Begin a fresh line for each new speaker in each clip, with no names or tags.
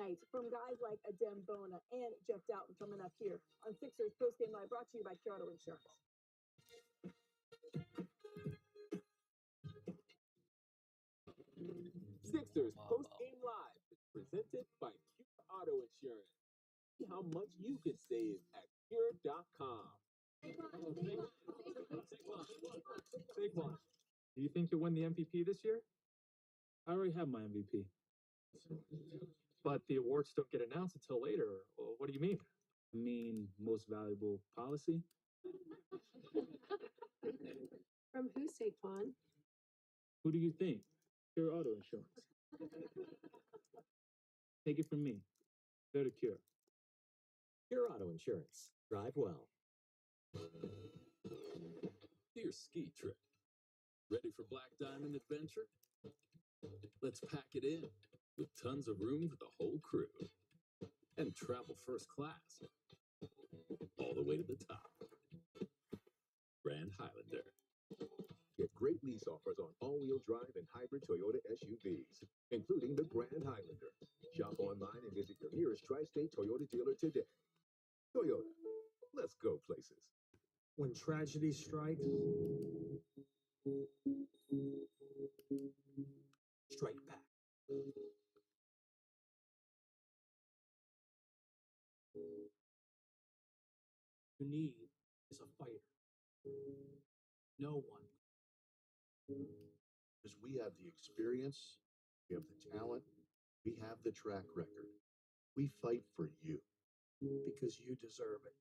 tonight from guys like Adem Bona and Jeff Doughton coming up here on Sixers Postgame Live, brought to you by Auto Insurance.
Sixers Postgame Live is presented by Pure Auto Insurance. See how much you could save at Pure.com.
Saquon, do you think you'll win the MVP this year?
I already have my MVP.
But the awards don't get announced until later. Well, what do you mean?
I mean, most valuable policy.
From who, Saquon?
Who do you think? Pure Auto Insurance. Take it from me. They're the cure.
Pure Auto Insurance. Drive well.
Dear ski trip. Ready for Black Diamond adventure? Let's pack it in with tons of room for the whole crew. And travel first class. All the way to the top. Grand Highlander.
Get great lease offers on all-wheel drive and hybrid Toyota SUVs, including the Grand Highlander. Shop online and visit your nearest tri-state Toyota dealer today. Toyota, let's go places.
When tragedy strikes, strike back. You need is a fighter. No one.
Because we have the experience, we have the talent, we have the track record. We fight for you.
Because you deserve it.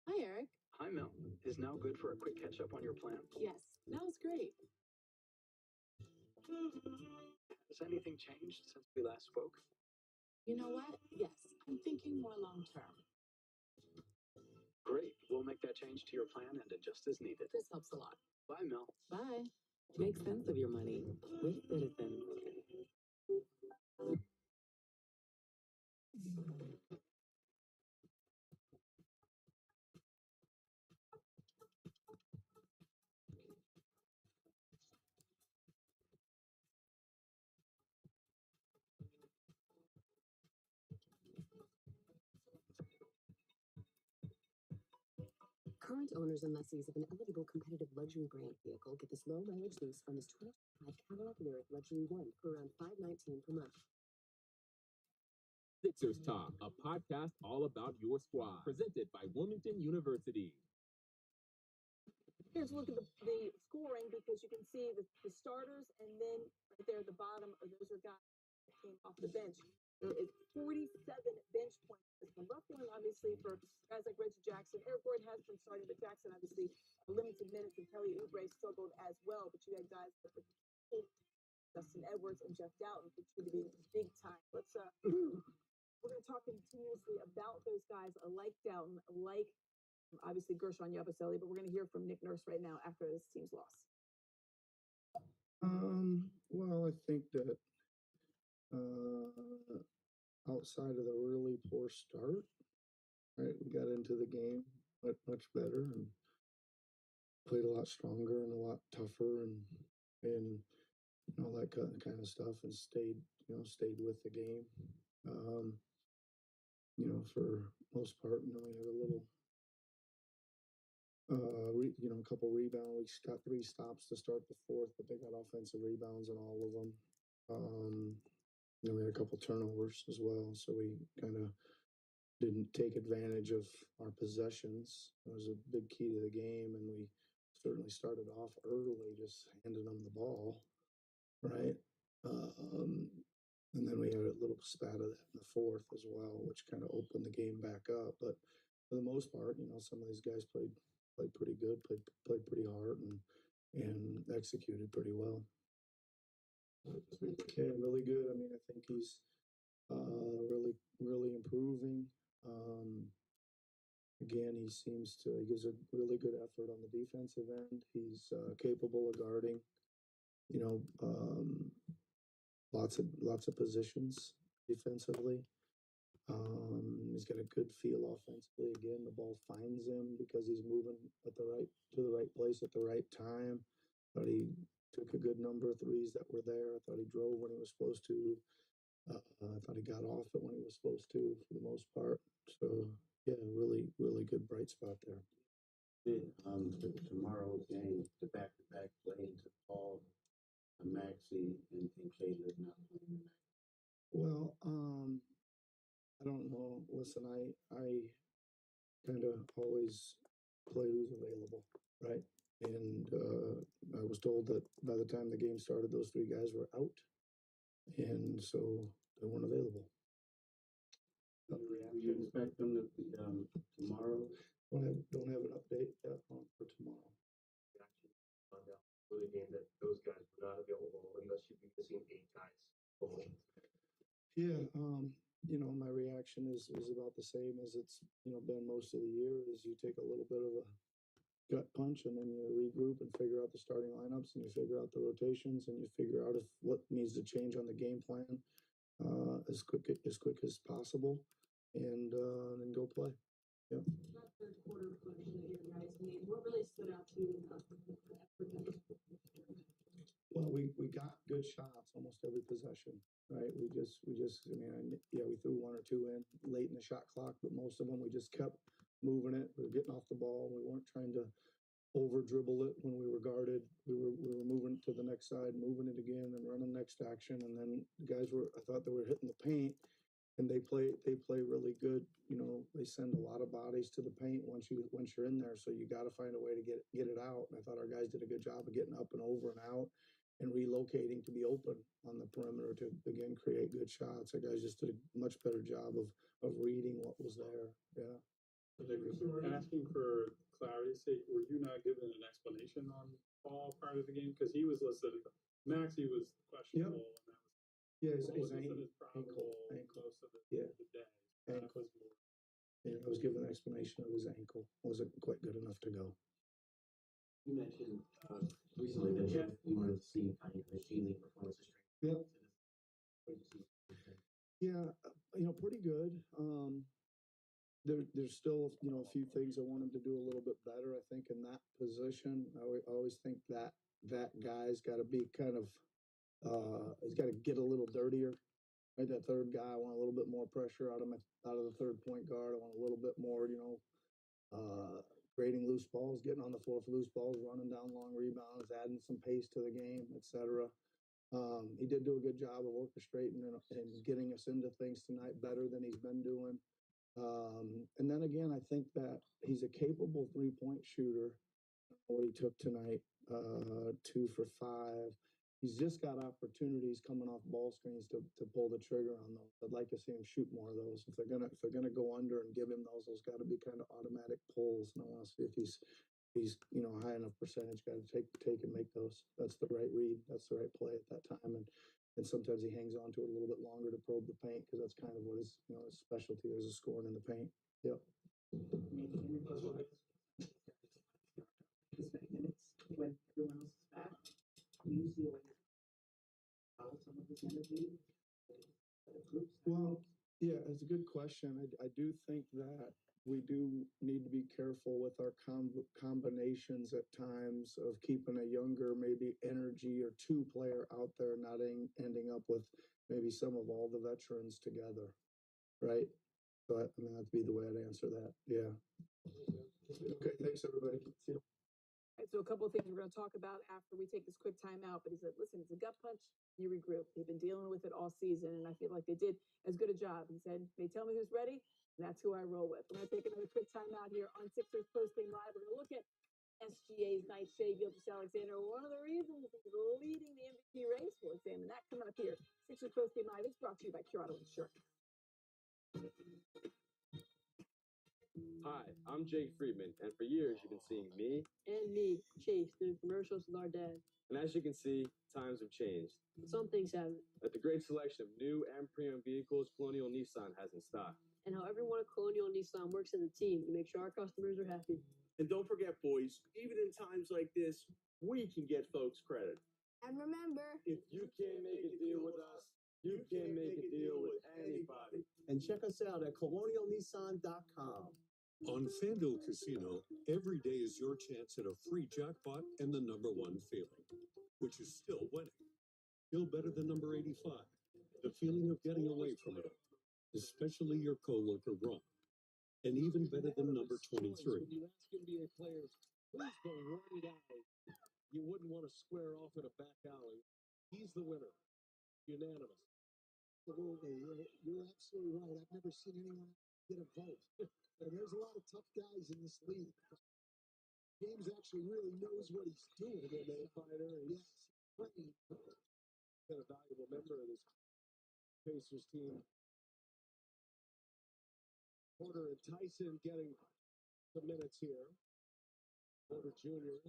Hi, Eric.
Hi, Mel. Is now good for a quick catch-up on your plan?
Yes, now's great.
Has anything changed since we last spoke?
You know what? Yes, I'm thinking more long-term.
Great. We'll make that change to your plan and adjust as needed.
This helps a lot.
Bye, Mel.
Bye. Make sense of your money with Citizens. Current owners and lessees of an eligible competitive luxury brand vehicle get this low mileage lease on this 2025 Cadillac Lyriq Luxury One for around $519 per month.
Sixers Talk, a podcast all about your squad, presented by Wilmington University.
Here's a look at the scoring, because you can see the starters, and then right there at the bottom, those are guys that came off the bench. There is 47 bench points. It's been rough going, obviously, for guys like Reggie Jackson. Eric Gordon has been starting, but Jackson, obviously, limited minutes, and Kelly Oubre struggled as well. But you had guys like Justin Edwards and Jeff Doughton contributing big time. We're going to talk continuously about those guys like Doughton, like obviously Gershon Yabusele, but we're going to hear from Nick Nurse right now after this team's loss.
Well, I think that outside of the really poor start, right, we got into the game much better and played a lot stronger and a lot tougher and all that kind of stuff, and stayed with the game. For most part, we had a little, a couple rebounds. We got 3 stops to start the fourth, but they got offensive rebounds in all of them. We had a couple turnovers as well, so we kind of didn't take advantage of our possessions. It was a big key to the game, and we certainly started off early, just handing them the ball, right? And then we had a little spat of that in the fourth as well, which kind of opened the game back up. But for the most part, some of these guys played pretty good, played pretty hard, and executed pretty well. Yeah, really good. I mean, I think he's really improving. Again, he gives a really good effort on the defensive end. He's capable of guarding, lots of positions defensively. He's got a good feel offensively. Again, the ball finds him because he's moving to the right place at the right time. But he took a good number of threes that were there. I thought he drove when he was supposed to. I thought he got off it when he was supposed to for the most part. So yeah, really, really good bright spot there.
Tomorrow's game, the back-to-back play into Paul, Maxey, and Caleb not playing tonight.
Well, I don't know. Listen, I kind of always play who's available, right? And I was told that by the time the game started, those three guys were out, and so they weren't available.
Do you expect them to be tomorrow?
Don't have an update yet for tomorrow.
Found out for the game that those guys were not available unless you'd be missing 8 guys.
Yeah, you know, my reaction is about the same as it's, you know, been most of the year. Is you take a little bit of a gut punch and then you regroup and figure out the starting lineups and you figure out the rotations and you figure out if what needs to change on the game plan as quick as possible, and then go play. Yeah.
That third quarter reflection that your guys made, what really stood out to you?
Well, we got good shots almost every possession, right? We just, I mean, yeah, we threw one or two in late in the shot clock, but most of them we just kept moving it. We were getting off the ball. We weren't trying to over dribble it when we were guarded. We were moving to the next side, moving it again, and running next action. And then the guys I thought they were hitting the paint, and they play really good. You know, they send a lot of bodies to the paint once you're in there. So you got to find a way to get it out. And I thought our guys did a good job of getting up and over and out and relocating to be open on the perimeter to again create good shots. Our guys just did a much better job of reading what was there. Yeah.
Asking for clarity's sake, were you not given an explanation on Paul prior to the game? Because he was listed, Maxey was questionable, and that was
his
ankle
most of
the
day.
Ankle.
Yeah, I was given an explanation of his ankle. Wasn't quite good enough to go.
You mentioned recently that you wanted to see kind of machining performances.
Yeah. Yeah, you know, pretty good. There's still, you know, a few things I want him to do a little bit better. I think in that position, I always think that guy's got to be kind of, he's got to get a little dirtier. Right, that third guy, I want a little bit more pressure out of the third point guard. I want a little bit more, you know, grading loose balls, getting on the floor for loose balls, running down long rebounds, adding some pace to the game, etc. He did do a good job of orchestrating and getting us into things tonight better than he's been doing. And then again, I think that he's a capable 3-point shooter. What he took tonight, 2 for 5. He's just got opportunities coming off ball screens to pull the trigger on those. I'd like to see him shoot more of those. If they're gonna go under and give him those got to be kind of automatic pulls. And I want to see if he's you know high enough percentage. Got to take and make those. That's the right read. That's the right play at that time. And sometimes he hangs on to it a little bit longer to probe the paint because that's kind of what his his specialty is scoring in the paint. Yep.
When everyone else is back, you see a way to some of this energy.
Well, yeah, it's a good question. I do think that we do need to be careful with our combinations at times of keeping a younger, maybe energy or 2 player out there, not ending up with maybe some of all the veterans together, right? So I mean, that'd be the way I'd answer that. Yeah. Okay, thanks everybody. See you.
All right, so a couple of things we're going to talk about after we take this quick timeout. But he said, listen, it's a gut punch. You regroup. They've been dealing with it all season, and I feel like they did as good a job. He said, they tell me who's ready, and that's who I roll with. We're going to take another quick timeout here on Sixers Post Game Live. We're going to look at SGA's night shade, Gilgeous-Alexander. One of the reasons he's leading the MVP race. We'll examine that coming up here. Sixers Post Game Live is brought to you by Pure Auto Insurance.
Hi, I'm Jake Friedman, and for years you've been seeing me
and me, Chase, doing commercials with our dad.
And as you can see, times have changed.
Some things haven't.
At the great selection of new and premium vehicles Colonial Nissan has in stock.
And how everyone at Colonial Nissan works as a team to make sure our customers are happy.
And don't forget, boys, even in times like this, we can get folks credit.
And remember,
if you can't make a deal with us, you can't make a deal with anybody.
And check us out at colonialnissan.com.
On FanDuel Casino, every day is your chance at a free jackpot and the #1 feeling.
which is still winning. Feel better than number 85. The feeling of getting away from it all, especially your coworker Ron. And even better than number 23.
When you ask NBA players, who's the one guy you wouldn't want to square off in a back alley? He's the winner. Unanimous.
Absolutely. You're absolutely right. I've never seen anyone get a vote. And there's a lot of tough guys in this league. James actually really knows what he's doing.
MMA fighter.
Yes. Trained.
Been a valuable member of this Pacers team. Porter and Tyson getting some minutes here. Porter Jr.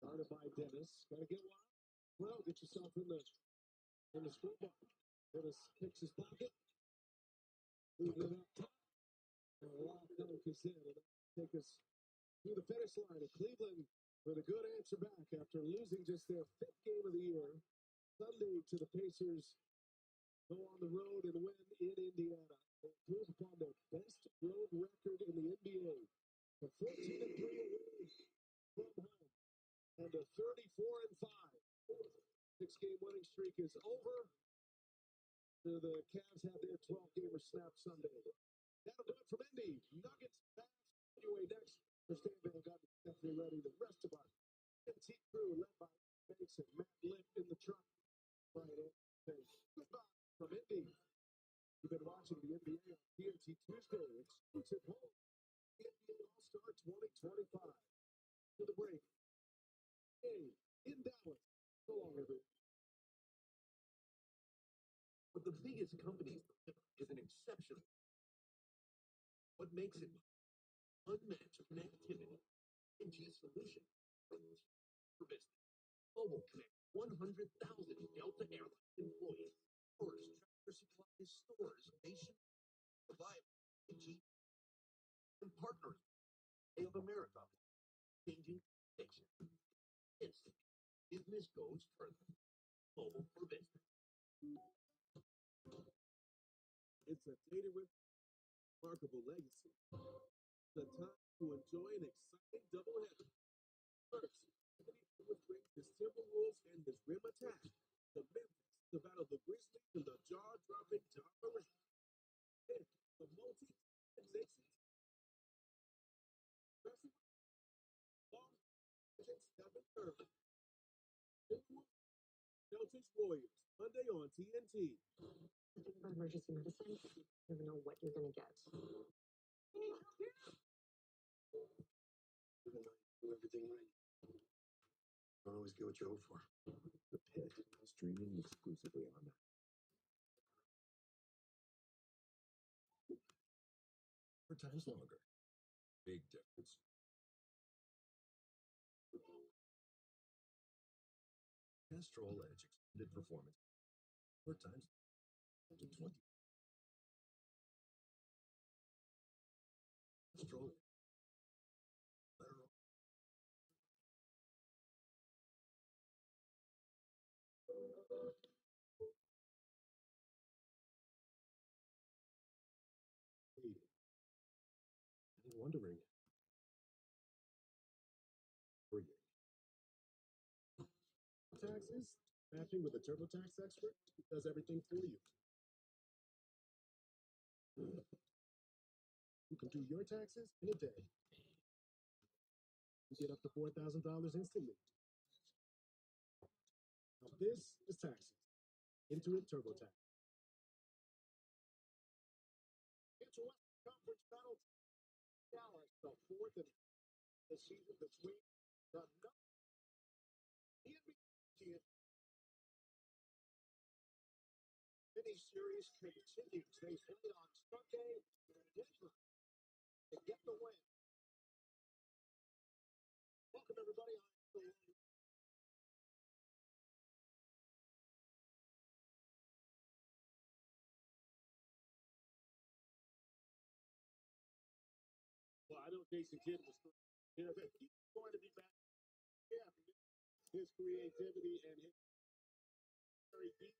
guarded by Dennis. Got to get wild. Well, get yourself in the score bar. Dennis picks his pocket. Leaving it up top. And a lot of dunk is in. And take us to the finish line of Cleveland with a good answer back after losing just their 5th game of the year. Sunday to the Pacers. Go on the road and win in Indiana. They improve upon their best road record in the NBA. A 14-3 away from home. And a 34-5. 6-game winning streak is over. The Cavs have their 12-gamer snap Sunday. That'll do it from Indy. Nuggets back anyway next. For Stan Van Gundy, Stephanie Ready, the rest of our NT crew led by Banks and Matt Lipp in the truck. Right, say goodbye from Indy. You've been watching the NBA on TNT Tuesday. Exclusive home. NBA All-Star 2025. To the break. Hey, in Dallas. So long, everyone.
But the biggest companies is an exception. What makes it unmatched connectivity? NG solution for business. Mobile Connect 100,000 Delta Airlines employees. Stores, Tractor Supply stores nation provide NG and partners. Day of America. Changing nation. Instant. Business goes further. Mobile for business.
It's a data with remarkable legacy. The time to enjoy an exciting doubleheader. First, Anthony brings his Timberwolves and his rim attack. The Mavericks to battle the Grizzlies and the jaw-dropping John Morant. Then, the multi-sensation. Long against Stephen Curry. Celtics Warriors, Monday on TNT.
Think about emergency medicine. You never know what you're going to get.
Even though you do everything right, you don't always get what you hope for.
The Pit, streaming exclusively on Mavericks. 4 times longer. Big difference. Castrol Edge extended performance. 4 times to 20. Castrol. I'm wondering. For you.
Taxes, matching with a TurboTax expert who does everything for you. You can do your taxes in a day. You get up to $4,000 instantly. Now this is taxes. Intuit TurboTax. Inter-Western Conference battle. Dallas, the 4th of the season between the NBA mini-series continues. They play on Sunday in Denver to get the win. Welcome, everybody. Well, I know Jason Kidd was here, but he's going to be back. Yeah, his creativity and his very deep.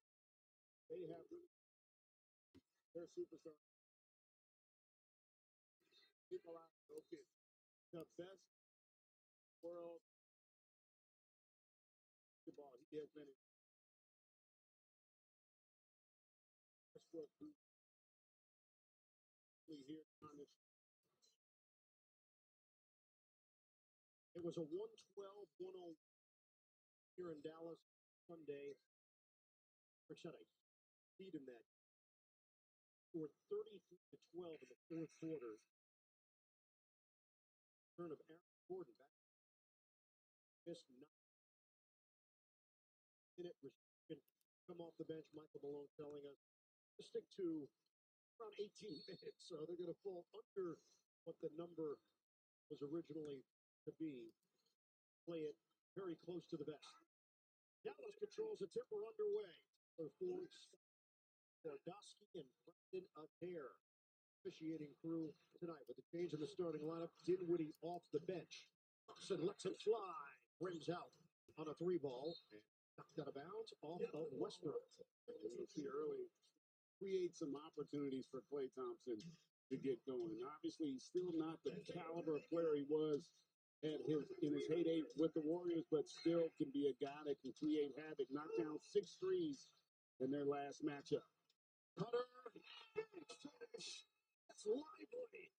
They have their superstar. People out, okay, the best world basketball. He he has been Westbrook here on this. It was a 112-101 here in Dallas Sunday. Mavericks had a lead in that. Scored 33-12 in the fourth quarter. Turn of Aaron Gordon back. Missed 9-minute restriction. Come off the bench. Michael Malone telling us to stick to around 18 minutes. So they're going to fall under what the number was originally to be. Play it very close to the vest. Dallas controls the tip. We're underway. For Ford, Bordowski, and Brendan Adair. Officiating crew tonight with the change in the starting lineup. Dinwiddie off the bench. Thompson lets it fly. Rims out on a 3-ball and knocked out of bounds off of Westbrook.
You see early, create some opportunities for Klay Thompson to get going. Obviously, he's still not the caliber of player he was in his heyday with the Warriors, but still can be a guy that can create havoc. Knocked down 6 threes in their last matchup.
Cutter, finish. That's Lively.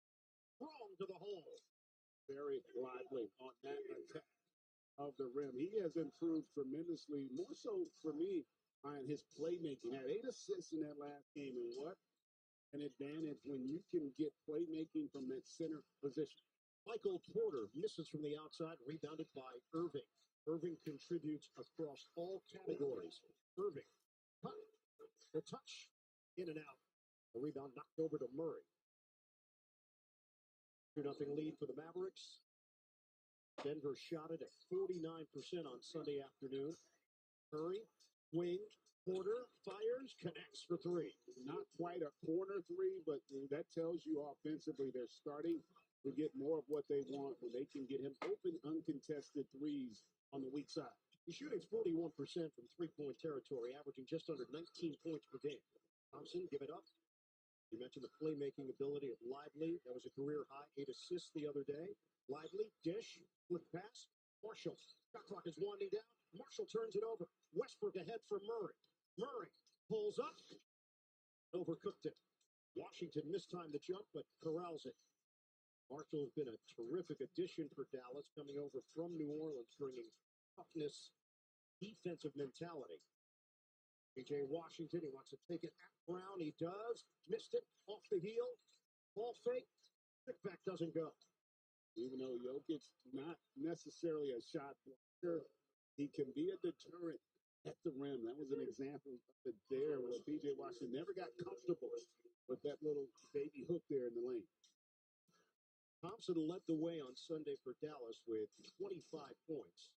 Wrong to the hole.
Very lively on that attack of the rim. He has improved tremendously, more so for me on his playmaking. Had 8 assists in that last game, and what an advantage when you can get playmaking from that center position.
Michael Porter misses from the outside, rebounded by Irving. Irving contributes across all categories. Irving, cut, the touch, in and out. The rebound knocked over to Murray. 2-0 lead for the Mavericks. Denver shot it at 49% on Sunday afternoon. Murray, wing, Porter, fires, connects for 3.
Not quite a corner 3, but that tells you offensively they're starting to get more of what they want when they can get him open, uncontested threes on the weak side.
He's shooting 41% from three-point territory, averaging just under 19 points per game. Thompson, give it up. You mentioned the playmaking ability of Lively. That was a career high, 8 assists the other day. Lively, dish, flip pass. Marshall, shot clock is winding down. Marshall turns it over. Westbrook ahead for Murray. Murray pulls up. Overcooked it. Washington mistimed the jump, but corrals it. Marshall has been a terrific addition for Dallas, coming over from New Orleans, bringing toughness, defensive mentality. P.J. Washington, he wants to take it at Brown. He does. Missed it off the heel. Ball fake. Kickback doesn't go.
Even though Jokic's not necessarily a shot blocker, he can be a deterrent at the rim. That was an example of it there where P.J. Washington never got comfortable with that little baby hook there in the lane.
Thompson led the way on Sunday for Dallas with 25 points.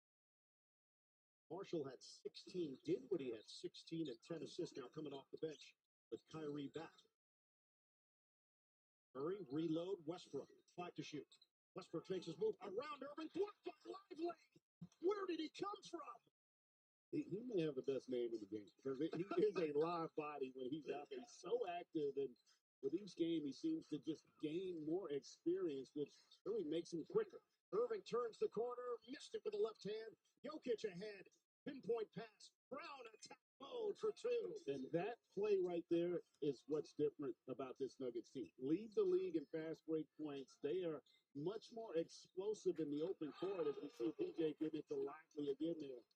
Marshall had 16. Dinwiddie had 16 and 10 assists now coming off the bench with Kyrie back. Murray, reload, Westbrook. 5 to shoot. Westbrook makes his move around Irving. Blocked by Lively. Where did he come from?
He may have the best name in the game because he is a live body when he's out there. He's so active, and with each game, he seems to just gain more experience, which really makes him quicker.
Irving turns the corner, missed it with the left hand. Jokic ahead. Pinpoint pass. Brown attack mode for 2.
And that play right there is what's different about this Nuggets team. Lead the league in fast break points. They are much more explosive in the open court as we see PJ give it to Lively again there.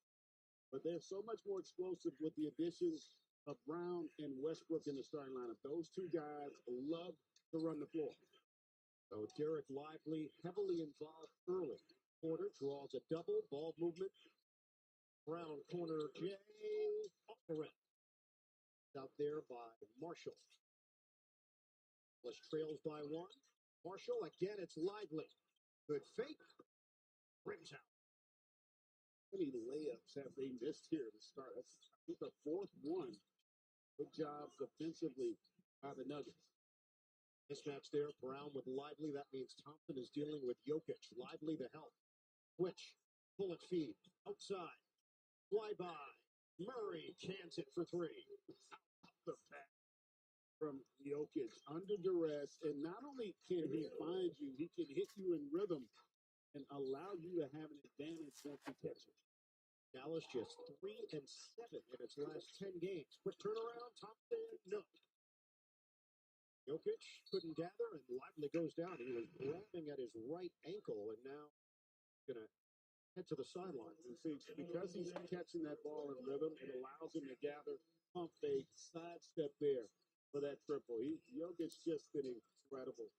But they're so much more explosive with the additions of Brown and Westbrook in the starting lineup. Those two guys love to run the floor.
So Derek Lively heavily involved early. Porter draws a double ball movement. Brown corner J off the rim. Out there by Marshall. Was trails by 1. Marshall again, it's Lively. Good fake. Rims out.
How many layups have they missed here to start? That's, I think, the 4th one. Good job defensively by the Nuggets.
Mismatch there. Brown with Lively. That means Thompson is dealing with Jokic. Lively the help. Switch. Bullet feed. Outside. Fly by. Murray cans it for 3.
Out the back from Jokic under duress. And not only can he find you, he can hit you in rhythm and allow you to have an advantage once you catch it.
Dallas just 3-7 in its last 10 games. Quick turnaround, Thompson, no. Jokic couldn't gather, and Lively goes down. He was grabbing at his right ankle, and now going to head to the sideline.
And see, because he's catching that ball in rhythm, it allows him to gather, pump fake, sidestep there for that triple. Jokic's just been incredible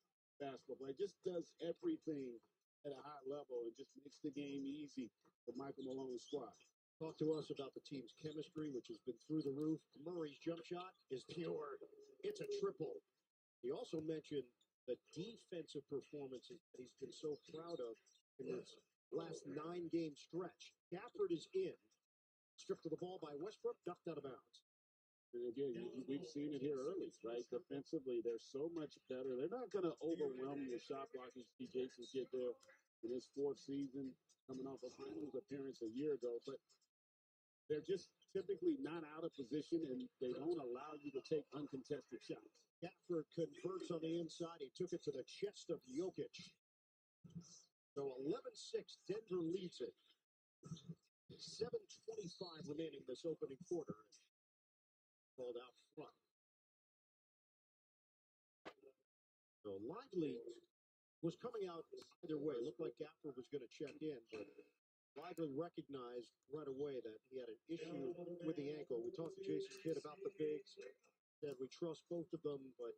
basketball player. Just does everything at a high level and just makes the game easy for Michael Malone's squad.
Talk to us about the team's chemistry, which has been through the roof. Murray's jump shot is pure. It's a triple. He also mentioned the defensive performances that he's been so proud of in this last 9-game stretch. Gafford is in. Stripped of the ball by Westbrook, ducked out of bounds.
And again, we've seen it here early, right? Defensively, they're so much better. They're not going to overwhelm your shot blocking. TJ can get there in his 4th season, coming off a finals appearance a year ago. But they're just typically not out of position, and they don't allow you to take uncontested shots.
Gafford converts on the inside. He took it to the chest of Jokic. So 11-6, Denver leads it. 7:25 remaining this opening quarter. Called out front. So Lively was coming out either way. It looked like Gafford was going to check in, but Lively recognized right away that he had an issue with the ankle. We talked to Jason Kidd about the bigs. Said we trust both of them, but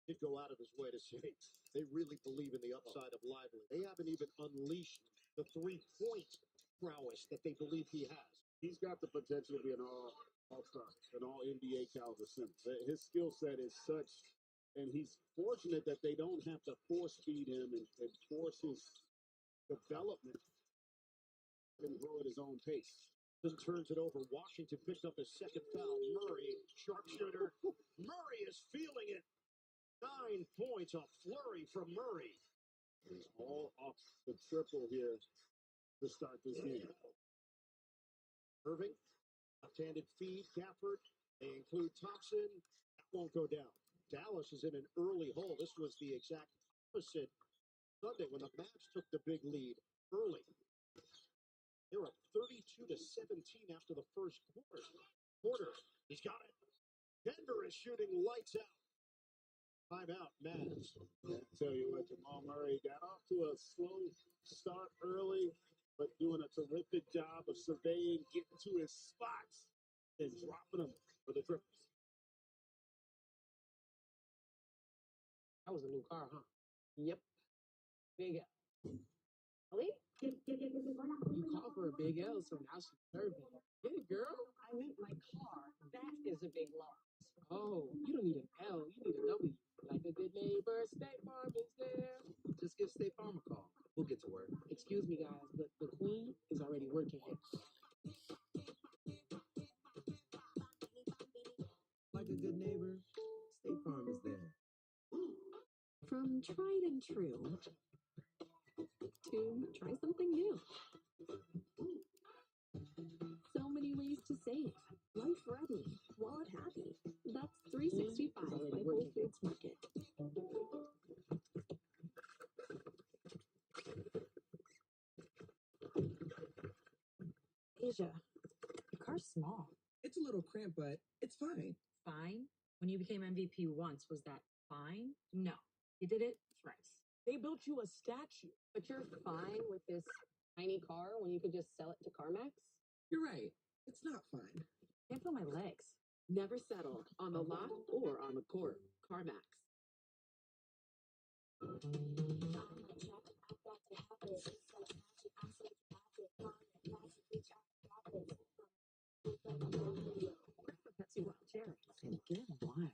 did go out of his way to say they really believe in the upside of Lively. They haven't even unleashed the three-point prowess that they believe he has.
He's got the potential to be an all-star, an all-NBA caliber center. His skill set is such, and he's fortunate that they don't have to force feed him and force his development and grow at his own pace.
Then turns it over. Washington picks up his second foul. Murray, sharpshooter. Murray is feeling it. 9 points, a flurry from Murray.
He's all off the triple here to start this game.
Irving, left-handed feed, Gafford. They include Thompson. That won't go down. Dallas is in an early hole. This was the exact opposite Sunday when the Mavs took the big lead early. They're up 32-17 after the first quarter. He's got it. Denver is shooting lights out. Timeout, Mavs.
I tell you what, Jamal Murray got off to a slow start early, but doing a terrific job of surveying, getting to his spots, and dropping them for the triples.
That was a new car, huh? Yep. Big L. Really? You called for a big L, so now she's serving. Get it, girl. I meant my car. That is a big loss. Oh, you don't need an L. You need a W. Like a good neighbor, State Farm is there.
Just give State Farm a call. We'll get to work.
Excuse me, guys, but the queen is already working here.
Like a good neighbor, State Farm is there.
From tried and true to try something new. So many ways to save. Life ready, wallet happy. That's 365 by Whole Foods Market.
Asia, your car's small.
It's a little cramped, but it's fine.
Fine? When you became MVP once, was that fine? No. You did it thrice.
They built you a statue. But you're fine with this tiny car when you could just sell it to CarMax?
You're right. It's not fine.
Can't feel my legs.
Never settle on the lot or on the court. CarMax.
Pepsi Wild Cherries. And get wild.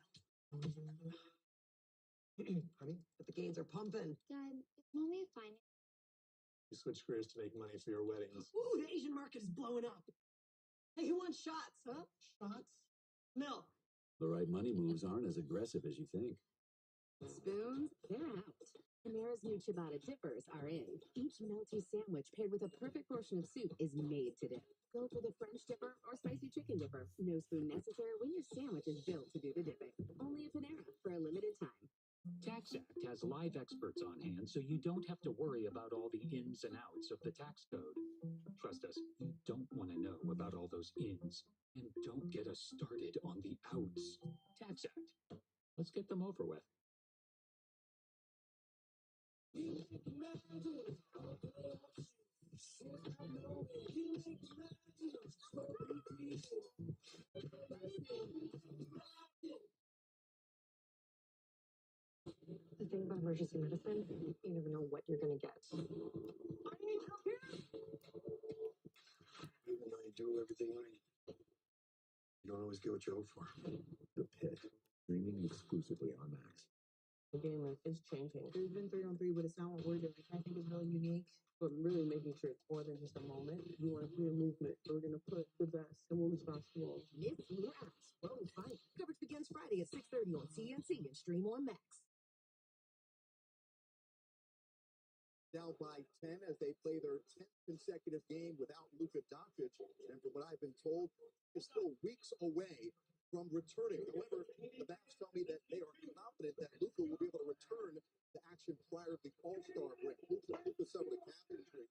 Honey, but the gains are pumping.
Dad, is mommy fine?
You switch careers to make money for your weddings.
Ooh, the Asian market is blowing up. Hey, who wants shots, huh? Shots? Milk.
The right money moves aren't as aggressive as you think.
Spoons, they're out. Panera's new ciabatta dippers are in. Each melty sandwich paired with a perfect portion of soup is made to dip. Go for the French dipper or spicy chicken dipper. No spoon necessary when your sandwich is built to do the dipping. Only at Panera for a limited time.
Tax Act has live experts on hand, so you don't have to worry about all the ins and outs of the tax code. Trust us, you don't want to know about all those ins. And don't get us started on the outs. Tax Act. Let's get them over with.
The thing about emergency medicine, you never know what you're going to get.
I need help here. Even though you do everything right, you don't always get what you hope for.
The Pit, streaming exclusively on Max.
The game is changing. There's been 3-on-3, but it's not what we're doing. I think it's really unique, but really making sure it's more than just a moment. We want to create a movement. We're going to put the best in women's basketball.
It's wraps. Well, fight. Coverage begins Friday at 6:30 on TNT and stream on Max.
Down by 10 as they play their 10th consecutive game without Luka Doncic. And from what I've been told, they're still weeks away from returning. However, the Mavs tell me that they are confident that Luka will be able to return to action prior to the All-Star break. Luka suffered a calf injury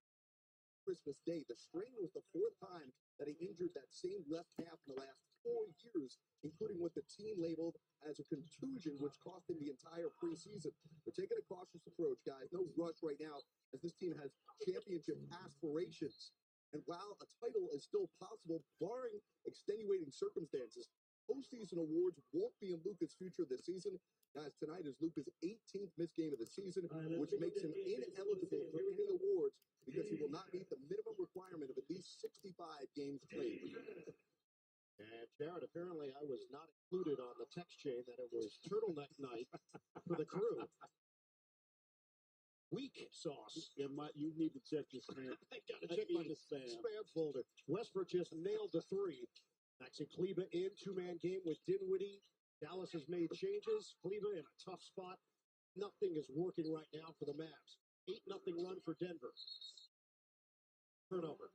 Christmas Day. The strain was the fourth time that he injured that same left calf in the last 4 years, including what the team labeled as a contusion, which cost him the entire preseason. We're taking a cautious approach, guys. No rush right now, as this team has championship aspirations. And while a title is still possible, barring extenuating circumstances, postseason awards won't be in Luka's future this season. Guys, tonight is Luka's 18th missed game of the season, which makes him ineligible for any awards because he will not meet the minimum requirement of at least 65 games played.
And Jared, apparently I was not included on the text chain that it was turtleneck night for the crew. Weak sauce.
Yeah, you need to check your spam.
I gotta check my spam folder. Westbrook just nailed the three. Maxi Kleba in two-man game with Dinwiddie. Dallas has made changes. Kleba in a tough spot. Nothing is working right now for the Mavs. 8-0 run for Denver. Turnover.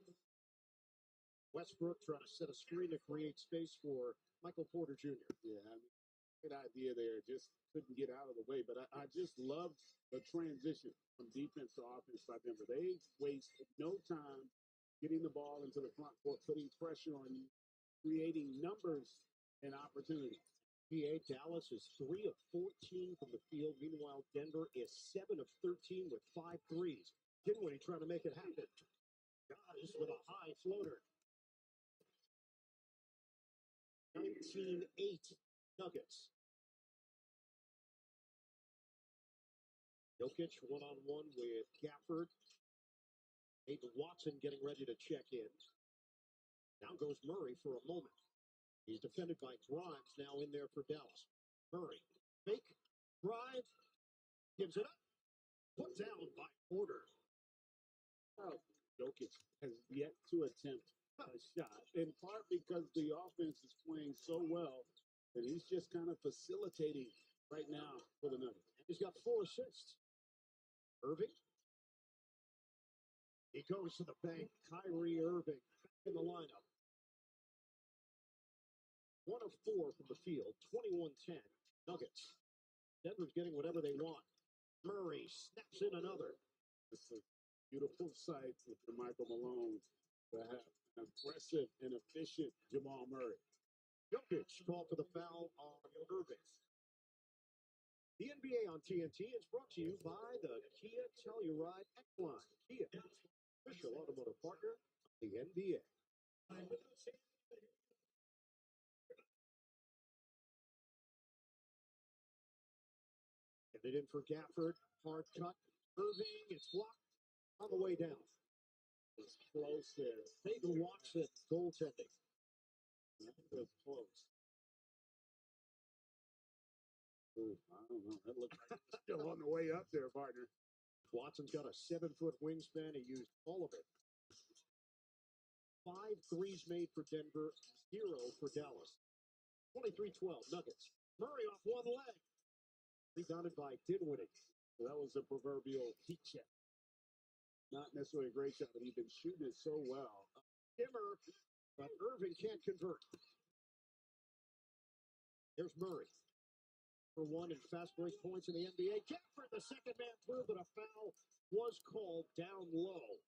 Westbrook trying to set a screen to create space for Michael Porter Jr.
Yeah, I mean, good idea there. Just couldn't get out of the way. But I just love the transition from defense to offense by Denver. They waste no time getting the ball into the front court, putting pressure on you, creating numbers and opportunities.
PA Dallas is 3 of 14 from the field. Meanwhile, Denver is 7 of 13 with 5 threes. Dinwiddie trying to make it happen. Guys with a high floater. 19-8 Nuggets. Jokic one-on-one with Gafford. Nathan Watson getting ready to check in. Now goes Murray for a moment. He's defended by Grimes, now in there for Dallas. Murray, fake, drive, gives it up. Put down by Porter.
Oh, Jokic has yet to attempt a shot, in part because the offense is playing so well that he's just kind of facilitating right now for the Nuggets.
He's got 4 assists. Irving. He goes to the bank. Kyrie Irving back in the lineup. 1 of 4 from the field, 21-10. Nuggets. Denver's getting whatever they want. Murray snaps in another.
It's a beautiful sight for Michael Malone to have an aggressive and efficient Jamal Murray.
Jokic called for the foul on Irving. The NBA on TNT is brought to you by the Kia Telluride X-Line. Kia, official automotive partner of the NBA. Get it in for Gafford. Hard cut. Irving, it's blocked on the way down.
It's close there.
Nathan Watson, goaltending.
That was close. Ooh, I don't know. That looks like it's still on the way up there, partner.
Watson's got a 7-foot wingspan. He used all of it. 5 threes made for Denver, 0 for Dallas. 23-12 Nuggets. Murray off one leg. Rebounded by Dinwiddie.
So that was a proverbial heat check. Not necessarily a great shot, but he's been shooting it so well.
Dimmer, but Irving can't convert. There's Murray. For one in fast break points in the NBA. Gafford, the second man through, but a foul was called down low.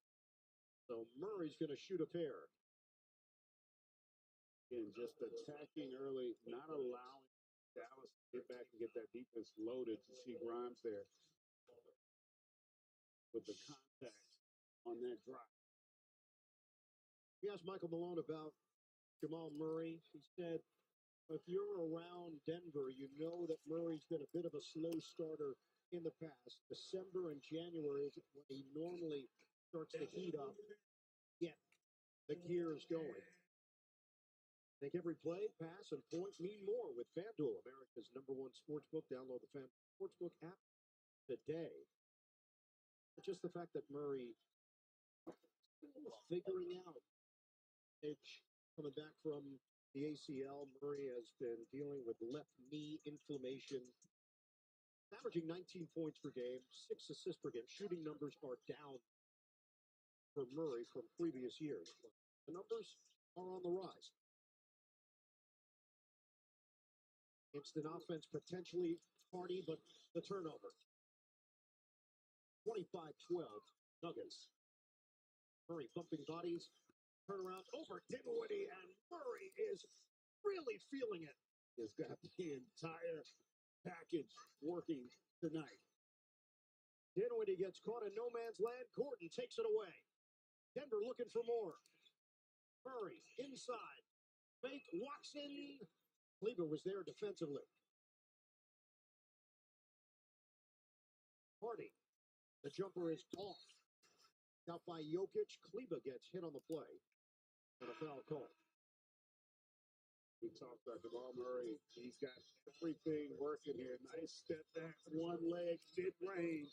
So Murray's going to shoot a pair.
Again, just attacking early, not allowing Dallas to get back and get that defense loaded. To see Grimes there with the contact on that drive.
We asked Michael Malone about Jamal Murray. He said, if you're around Denver, you know that Murray's been a bit of a slow starter in the past. December and January is when he normally starts to heat up, get the gears going. Think every play, pass, and point mean more with FanDuel, America's #1 sportsbook. Download the FanDuel Sportsbook app today. But just the fact that Murray is figuring out edge coming back from the ACL. Murray has been dealing with left knee inflammation. Averaging 19 points per game, 6 assists per game. Shooting numbers are down for Murray from previous years. The numbers are on the rise. Instant offense potentially Hardy, but the turnover. 25-12 Nuggets. Murray bumping bodies. Turnaround over Dinwiddie, and Murray is really feeling it.
He's got the entire package working tonight.
Dinwiddie gets caught in no man's land. Gordon takes it away. Denver looking for more. Murray inside. Fake walks in. Kleber was there defensively. Hardy. The jumper is off. Out by Jokic. Kleber gets hit on the play. And a foul call.
We talked about Jamal Murray. He's got everything working here. Nice step back, one leg, mid-range.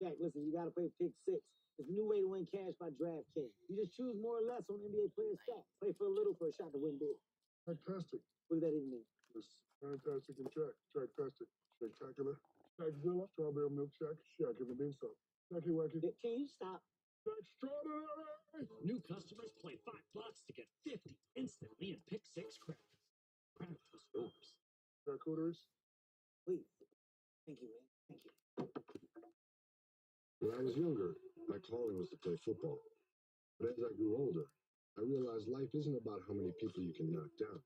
Jack, listen, you got to play Pick 6. It's a new way to win cash by DraftKings. You just choose more or less on NBA player stats. Play for a little for a shot to win big.
Fantastic.
What does that even mean?
It's fantastic and Jack. Jacktastic. Spectacular. Jackzilla. Strawberry milkshake. Shack in the beanstalk. Wacky wacky.
Can you stop?
Extraordinary.
New customers play $5 to get 50 instantly in Pick 6 credits. Credits is yours.
Charcuteries.
Please. Thank you, man. Thank you.
When I was younger, my calling was to play football. But as I grew older, I realized life isn't about how many people you can knock down.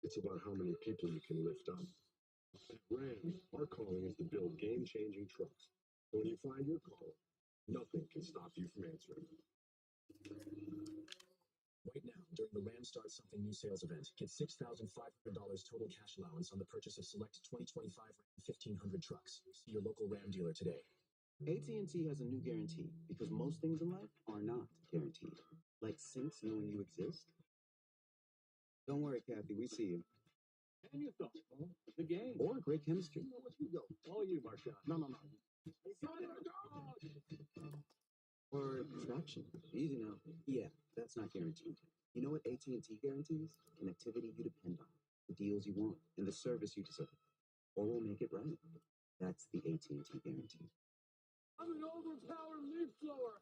It's about how many people you can lift up. At Ram, our calling is to build game-changing trucks. So when you find your calling, nothing can stop you from answering.
Right now, during the Ram Start Something New sales event, get $6,500 total cash allowance on the purchase of select 2025 Ram 1500 trucks. See your local Ram dealer today.
AT&T has a new guarantee because most things in life are not guaranteed. Like sinks knowing you exist. Don't worry, Kathy, we see you.
And you thought, the game.
Or great chemistry.
Let you go. All you, Marshawn.
No. Or traction. Easy now. Yeah, that's not guaranteed. You know what AT&T guarantees? Connectivity you depend on, the deals you want, and the service you deserve. Or we'll make it right. That's the AT&T guarantee.
I'm an overpowered leaf blower.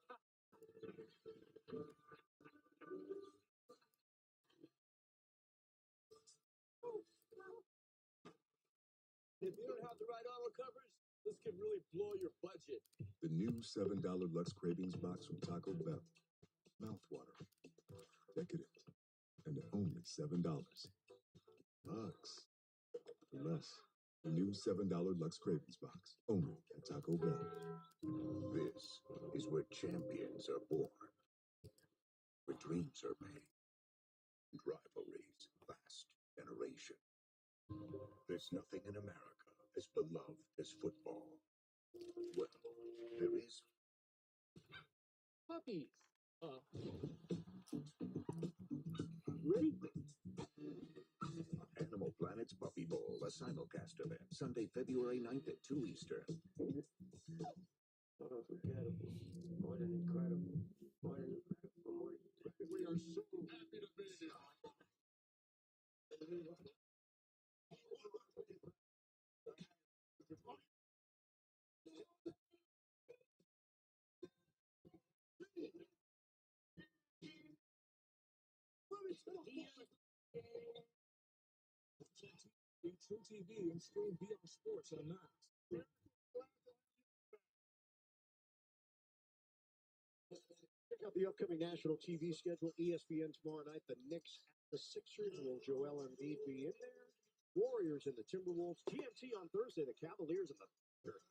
If you don't have the right auto covers, this can really blow your budget.
The new $7 Lux Cravings Box from Taco Bell. Mouthwater. Decadent. And only $7. Lux. Less. The new $7 Lux Cravings Box. Only at Taco Bell.
This is where champions are born. Where dreams are made. And rivalries last generation. There's nothing in America as beloved as football. Well, there is.
Puppies.
Ready?
Animal Planet's Puppy Bowl, a simulcast event, Sunday, February 9th at 2 Eastern.
Unforgettable. More than incredible. More than incredible. More than incredible.
We are so happy to be here.
True TV and stream VR Sports on Max.
Check out the upcoming national TV schedule. ESPN tomorrow night. The Knicks at the Sixers. Will Joel Embiid be in there? Warriors and the Timberwolves. TNT on Thursday. The Cavaliers and the Thunder.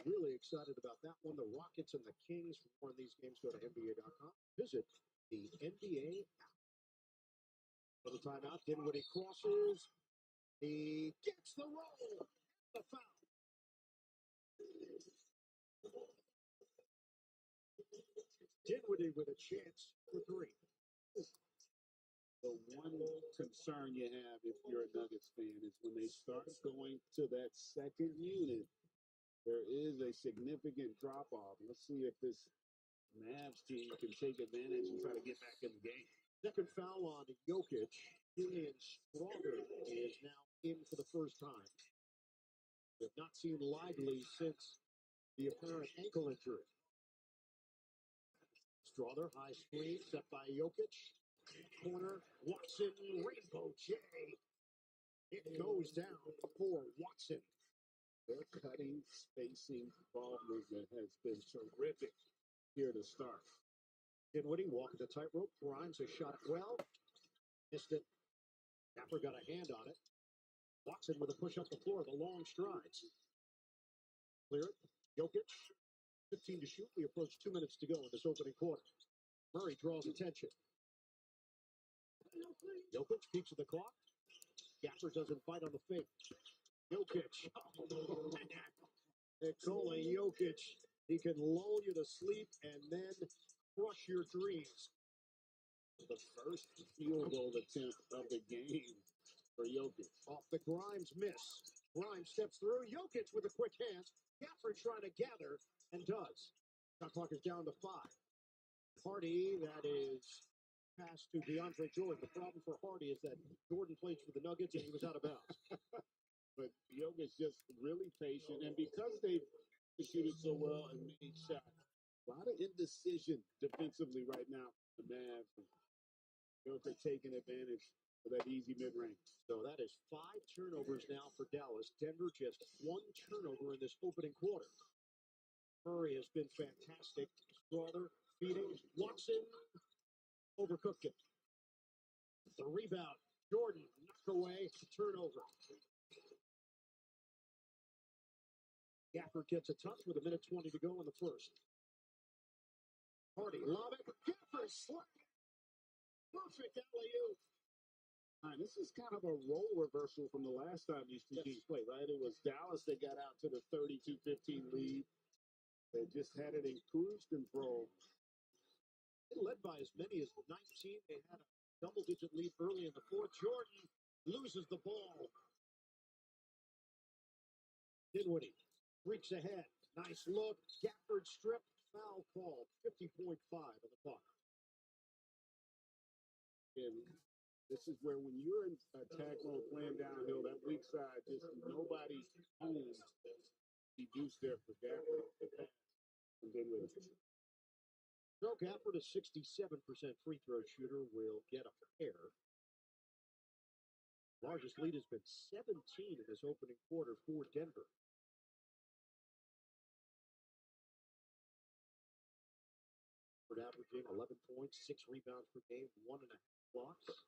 Really excited about that one. The Rockets and the Kings. For more on these games, go to NBA.com. Visit the NBA app. Little timeout. Dinwiddie crosses. He gets the roll. The foul. Dinwiddie with a chance for three.
The one concern you have if you're a Nuggets fan is when they start going to that second unit, there is a significant drop off. Let's see if this Mavs team can take advantage and try to get back in the game.
Second foul on Jokic. Julian Strawberry is now in for the first time. We have not seen Lively since the apparent ankle injury. Strawther, high screen, set by Jokic. Corner, Watson, Rainbow J. It goes down for Watson.
Their cutting, spacing, ball movement has been terrific here to start.
Dinwiddie walking the tightrope. Grimes has shot it well. Missed it. Capper got a hand on it. Watson with a push up the floor. The long strides. Clear it. Jokic. 15 to shoot. We approach 2 minutes to go in this opening quarter. Murray draws attention. Jokic peeks at the clock. Gaffer doesn't fight on the fake. Jokic. Oh, man. Nikola Jokic. He can lull you to sleep and then crush your dreams.
The first field goal attempt of the game for Jokic.
Off the Grimes miss. Grimes steps through. Jokic with a quick hand. Gafford trying to gather and does. Shot clock is down to 5. Hardy, that is pass to DeAndre Jordan. The problem for Hardy is that Jordan played for the Nuggets and he was out of bounds.
But Jokic just really patient, and because they executed so well and made shots, a lot of indecision defensively right now for the Mavs. Jokic taking advantage of that easy mid-range.
So that is 5 turnovers now for Dallas. Denver just 1 turnover in this opening quarter. Murray has been fantastic. Strawther feeding. Watson overcooked it. The rebound. Jordan knocked away. Turnover. Gafford gets a touch with 1:20 to go in the first. Hardy, lob it. Gafford slap. Perfect alley-oop.
This is kind of a role reversal from the last time these two teams played, right? It was Dallas that got out to the 32-15 lead. They just had it in cruise control.
They led by as many as 19. They had a double-digit lead early in the fourth. Jordan loses the ball. Dinwiddie reeks ahead. Nice look. Gafford strip. Foul called. 50.5 on the clock.
And this is where when you're in attack mode playing downhill, that weak side, just nobody owns the deuce there for Gafford. And Dinwiddie.
So Gafford, a 67% free throw shooter, will get a pair. Largest lead has been 17 in this opening quarter for Denver. Averaging 11 points, 6 rebounds per game, 1.5 blocks.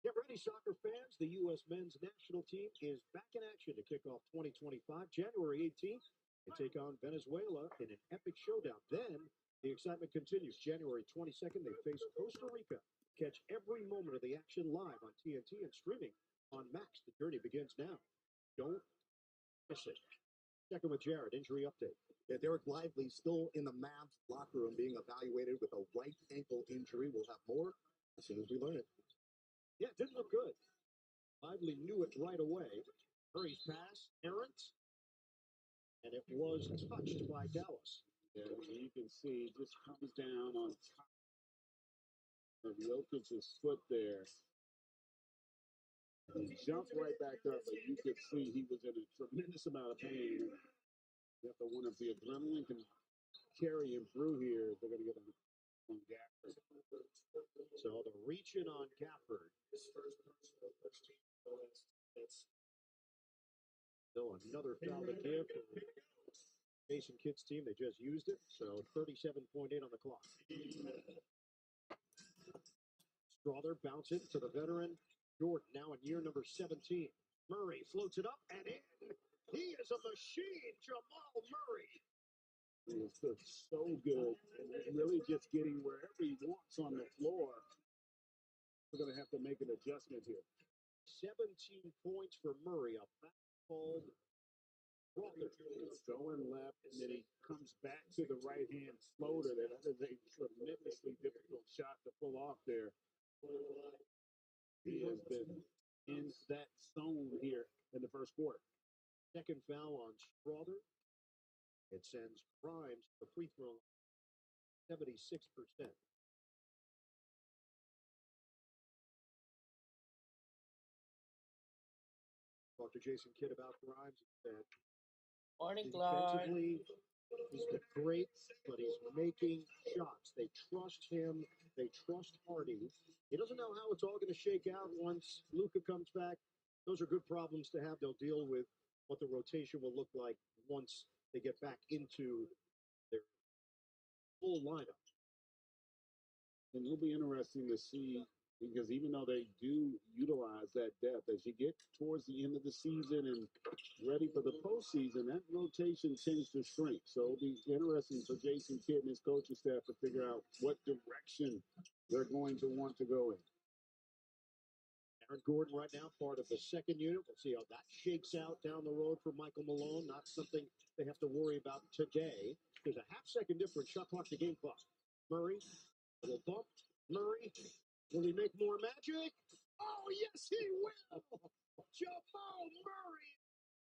Get ready, soccer fans. The U.S. men's national team is back in action to kick off 2025, January 18th. They take on Venezuela in an epic showdown. Then the excitement continues. January 22nd, they face Costa Rica. Catch every moment of the action live on TNT and streaming on Max. The journey begins now. Don't miss it. Checking with Jared, injury update.
Yeah, Derek Lively still in the Mavs locker room being evaluated with a right ankle injury. We'll have more as soon as we learn it.
Yeah, it didn't look good. Lively knew it right away. Murray's pass, errant, and it was touched by Dallas.
Yeah, you can see it just comes down on top of Jokic's foot there. He jumped right back up, but you could see he was in a tremendous amount of pain. You have to wonder if the adrenaline can carry him through here. They're going to get on Gafford.
So the reach in on Gafford.
So another foul to give for Jason Kidd's team. They just used it, so 37.8 on the clock. Strother bounce it to the veteran Jordan, now in year number 17. Murray floats it up and in. He is a machine, Jamal Murray.
He is just so good and really just getting wherever he wants on the floor. We're going to have to make an adjustment here.
17 points for Murray. A foul called.
Going left, and then he comes back to the right-hand floater. That is a tremendously difficult shot to pull off there. He has been in that zone here in the first quarter.
Second foul on Strother. It sends Grimes to the free throw line, 76%. Talked to Jason Kidd about Grimes. He said,
Morning, Clark.
defensively, he's been great, but he's making shots. They trust him. They trust Hardy. He doesn't know how it's all going to shake out once Luka comes back. Those are good problems to have. They'll deal with what the rotation will look like once they get back into their full lineup.
And it'll be interesting to see, because even though they do utilize that depth, as you get towards the end of the season and ready for the postseason, that rotation tends to shrink. So it'll be interesting for Jason Kidd and his coaching staff to figure out what direction they're going to want to go in.
Aaron Gordon right now, part of the second unit. We'll see how that shakes out down the road for Michael Malone. Not something they have to worry about today. There's a half-second difference, shot clock to game clock. Murray, a little bump. Murray, will he make more magic? Oh, yes, he will! Jamal Murray,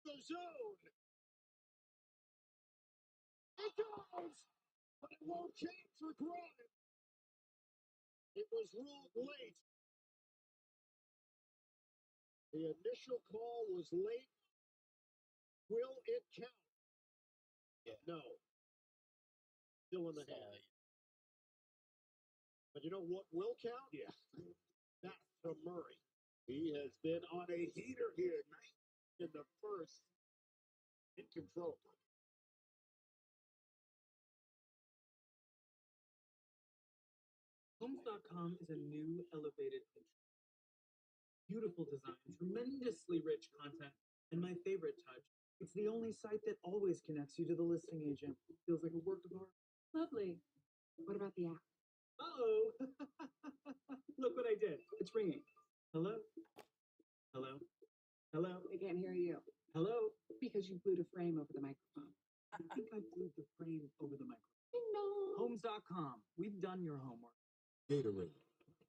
the zone. It goes, but it won't change for Grimes. It was ruled late. The initial call was late. Will it count?
Yeah.
No. Still in the hand. But you know what will count?
Yeah.
That from Murray.
He has been on a heater here in the first, in control.
Homes.com is a new elevated picture. Beautiful design, tremendously rich content, and my favorite touch, it's the only site that always connects you to the listing agent. Feels like a work of art.
Lovely. What about the app?
Uh-oh. Look what I did. It's ringing. Hello? Hello? Hello?
I can't hear you.
Hello?
Because you glued a frame over the microphone.
I think I glued the frame over the microphone.
Ding dong.
Homes.com. We've done your homework.
Gatorade,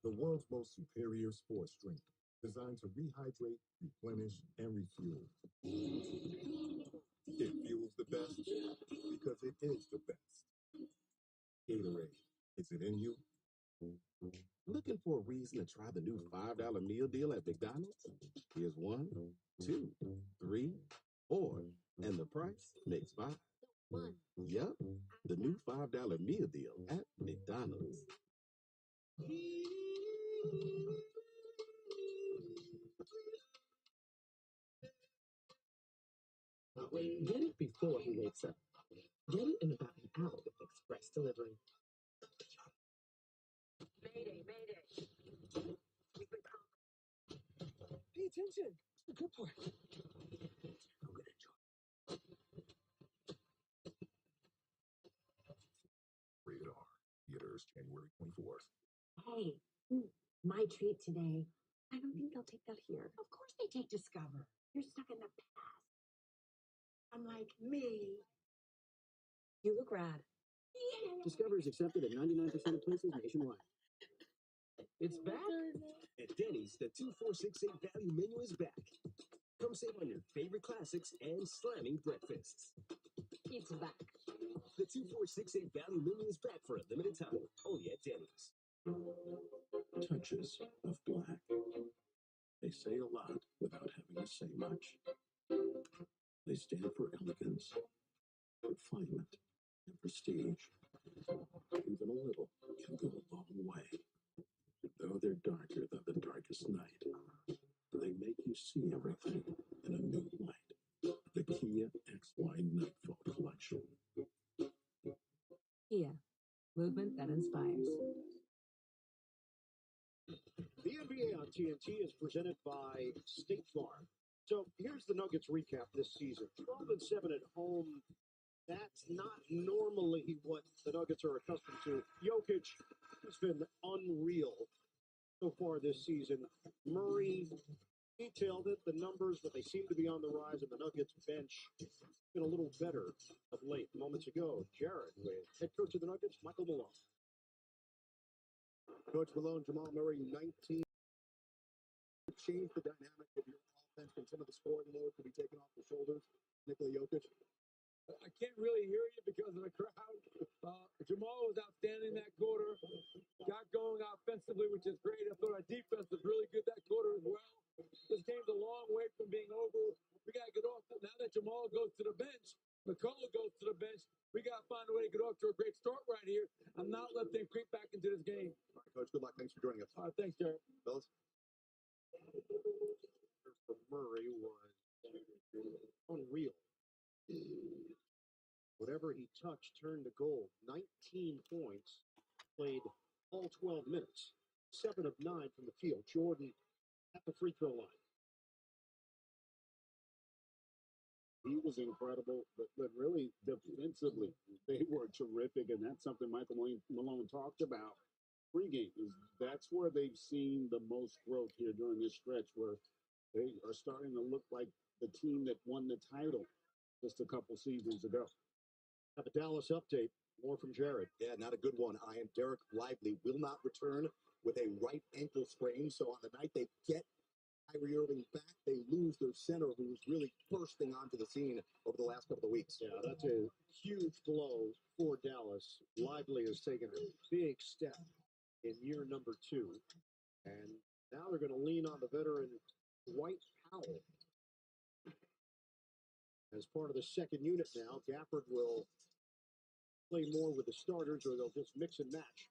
the world's most superior sports drink, designed to rehydrate, replenish, and refuel. It fuels the best because it is the best. Gatorade, is it in you?
Looking for a reason to try the new $5 meal deal at McDonald's? Here's 1, 2, 3, 4, and the price makes 5. Yup, the new $5 meal deal at McDonald's.
Get it before he wakes up. Get it in about an hour with express delivery.
Mayday, mayday.
Pay attention. It's the good part. I'm gonna enjoy.
Rated R. Theaters January 24th.
Hey, my treat today. I don't think they'll take that here. Of course they take Discover. You're stuck in the past. Unlike me. You look rad. Yeah.
Discover is accepted at 99% of places nationwide.
It's back?
At Denny's, the 2468 value menu is back. Come save on your favorite classics and slamming breakfasts.
It's back.
The 2468 value menu is back for a limited time, only at Denny's.
Touches of black. They say a lot without having to say much. They stand for elegance, refinement, and prestige. Even a little can go a long way. Though they're darker than the darkest night, they make you see everything in a new light.
The NBA on TNT is presented by State Farm. So here's the Nuggets recap this season. 12-7 at home. That's not normally what the Nuggets are accustomed to. Jokic has been unreal so far this season. Murray detailed it, the numbers, but they seem to be on the rise, and the Nuggets bench been a little better of late. Moments ago, Jared with head coach of the Nuggets, Michael Malone.
Coach Malone, Jamal Murray, 19. Change the dynamic of your offense when some of the scoring load could be taken off the shoulders. Nikola Jokic.
I can't really hear you because of the crowd. Jamal was outstanding that quarter. Got going offensively, which is great. I thought our defense was really good that quarter as well. This game's a long way from being over. We got to get off. Now that Jamal goes to the bench, McCullough goes to the bench, we got to find a way to get off to a great start right here and not let them creep back into this game.
All right, Coach, good luck. Thanks for joining us.
All right, thanks, Jared.
Fellas.
For Murray was unreal. Whatever he touched turned to gold. 19 points, played all 12 minutes. 7 of 9 from the field. Jordan at the free throw line.
He was incredible, but really defensively, they were terrific, and that's something Michael Malone talked about pregame. Is that's where they've seen the most growth here during this stretch, where they are starting to look like the team that won the title just a couple seasons ago.
Have a Dallas update. More from Jared.
Yeah, not a good one. I am Derek Lively. Will not return with a right ankle sprain. So on the night they get Kyrie Irving back, they lose their center, who was really bursting onto the scene over the last couple of weeks.
Yeah, that's a huge blow for Dallas. Lively has taken a big step in year number 2. And now they're going to lean on the veteran Dwight Powell as part of the second unit now. Gafford will play more with the starters, or they'll just mix and match.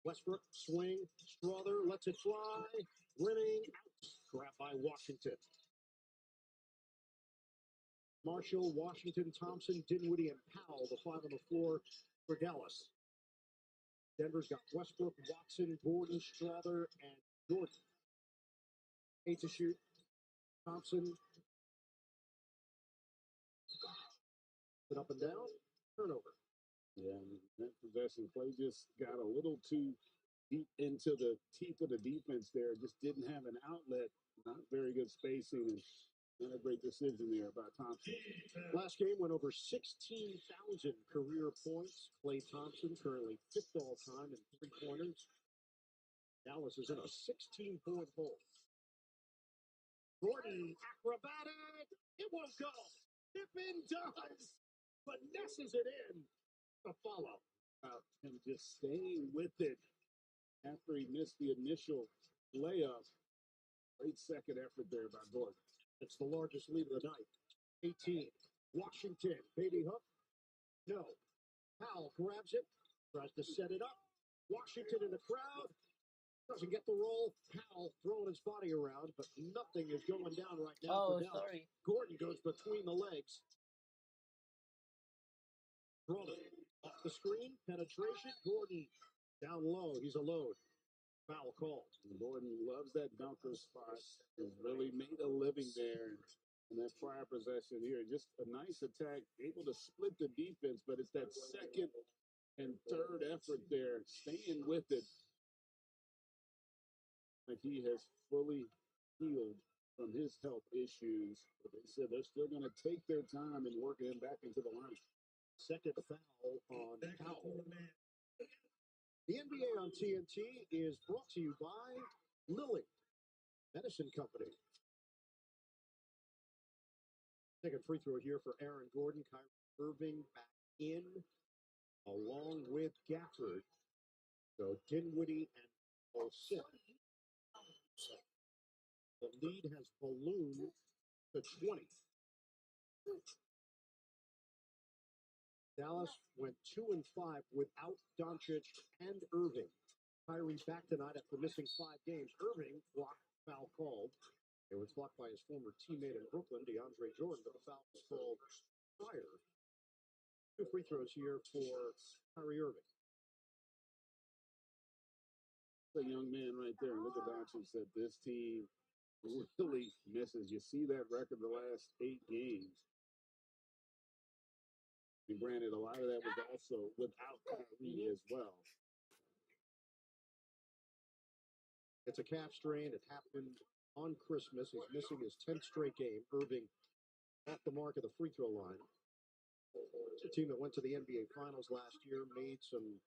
Westbrook, swing, Strother lets it fly, rimming out, grabbed by Washington. Marshall, Washington, Thompson, Dinwiddie, and Powell, the 5 on the floor for Dallas. Denver's got Westbrook, Watson, Gordon, Strother, and Jordan. 8 to shoot. Thompson. Up and down. Turnover.
Yeah, that possession play just got a little too deep into the teeth of the defense there. Just didn't have an outlet. Not very good spacing, and not a great decision there by Thompson.
Last game went over 16,000 career points. Klay Thompson currently 5th all time in 3-pointers. Dallas is in a 16-point hole. Gordon, acrobatic. It won't go. Pippen does. Finesses it in. A follow.
Him just staying with it after he missed the initial layup. Great second effort there by Gordon.
It's the largest lead of the night. 18. Washington, baby hook. No. Powell grabs it, tries to set it up. Washington in the crowd. Doesn't get the roll. Powell throwing his body around, but nothing is going down right now for Dallas.
Sorry.
Gordon goes between the legs. Gordon off the screen, penetration. Gordon down low. He's a load. Foul call.
Gordon loves that dunker spot. Has really made a living there in that prior possession here. Just a nice attack, able to split the defense, but it's that second and third effort there, staying with it. Like he has fully healed from his health issues. But they said they're still going to take their time and work him back into the line.
Second foul on Powell. The NBA on TNT is brought to you by Lilly Medicine Company. Second free throw here for Aaron Gordon. Kyrie Irving back in along with Gafford. So Dinwiddie and Olsen. The lead has ballooned to 20. Dallas went 2-5 without Doncic and Irving. Kyrie back tonight after missing 5 games. Irving blocked, foul called. It was blocked by his former teammate in Brooklyn, DeAndre Jordan, but the foul was called prior. 2 free throws here for Kyrie Irving.
The young man right there. And Luka Doncic said this team really misses. You see that record the last 8 games. And granted, a lot of that was also without Kyrie as well.
It's a calf strain. It happened on Christmas. He's missing his 10th straight game. Irving at the mark of the free throw line. It's a team that went to the NBA Finals last year, made some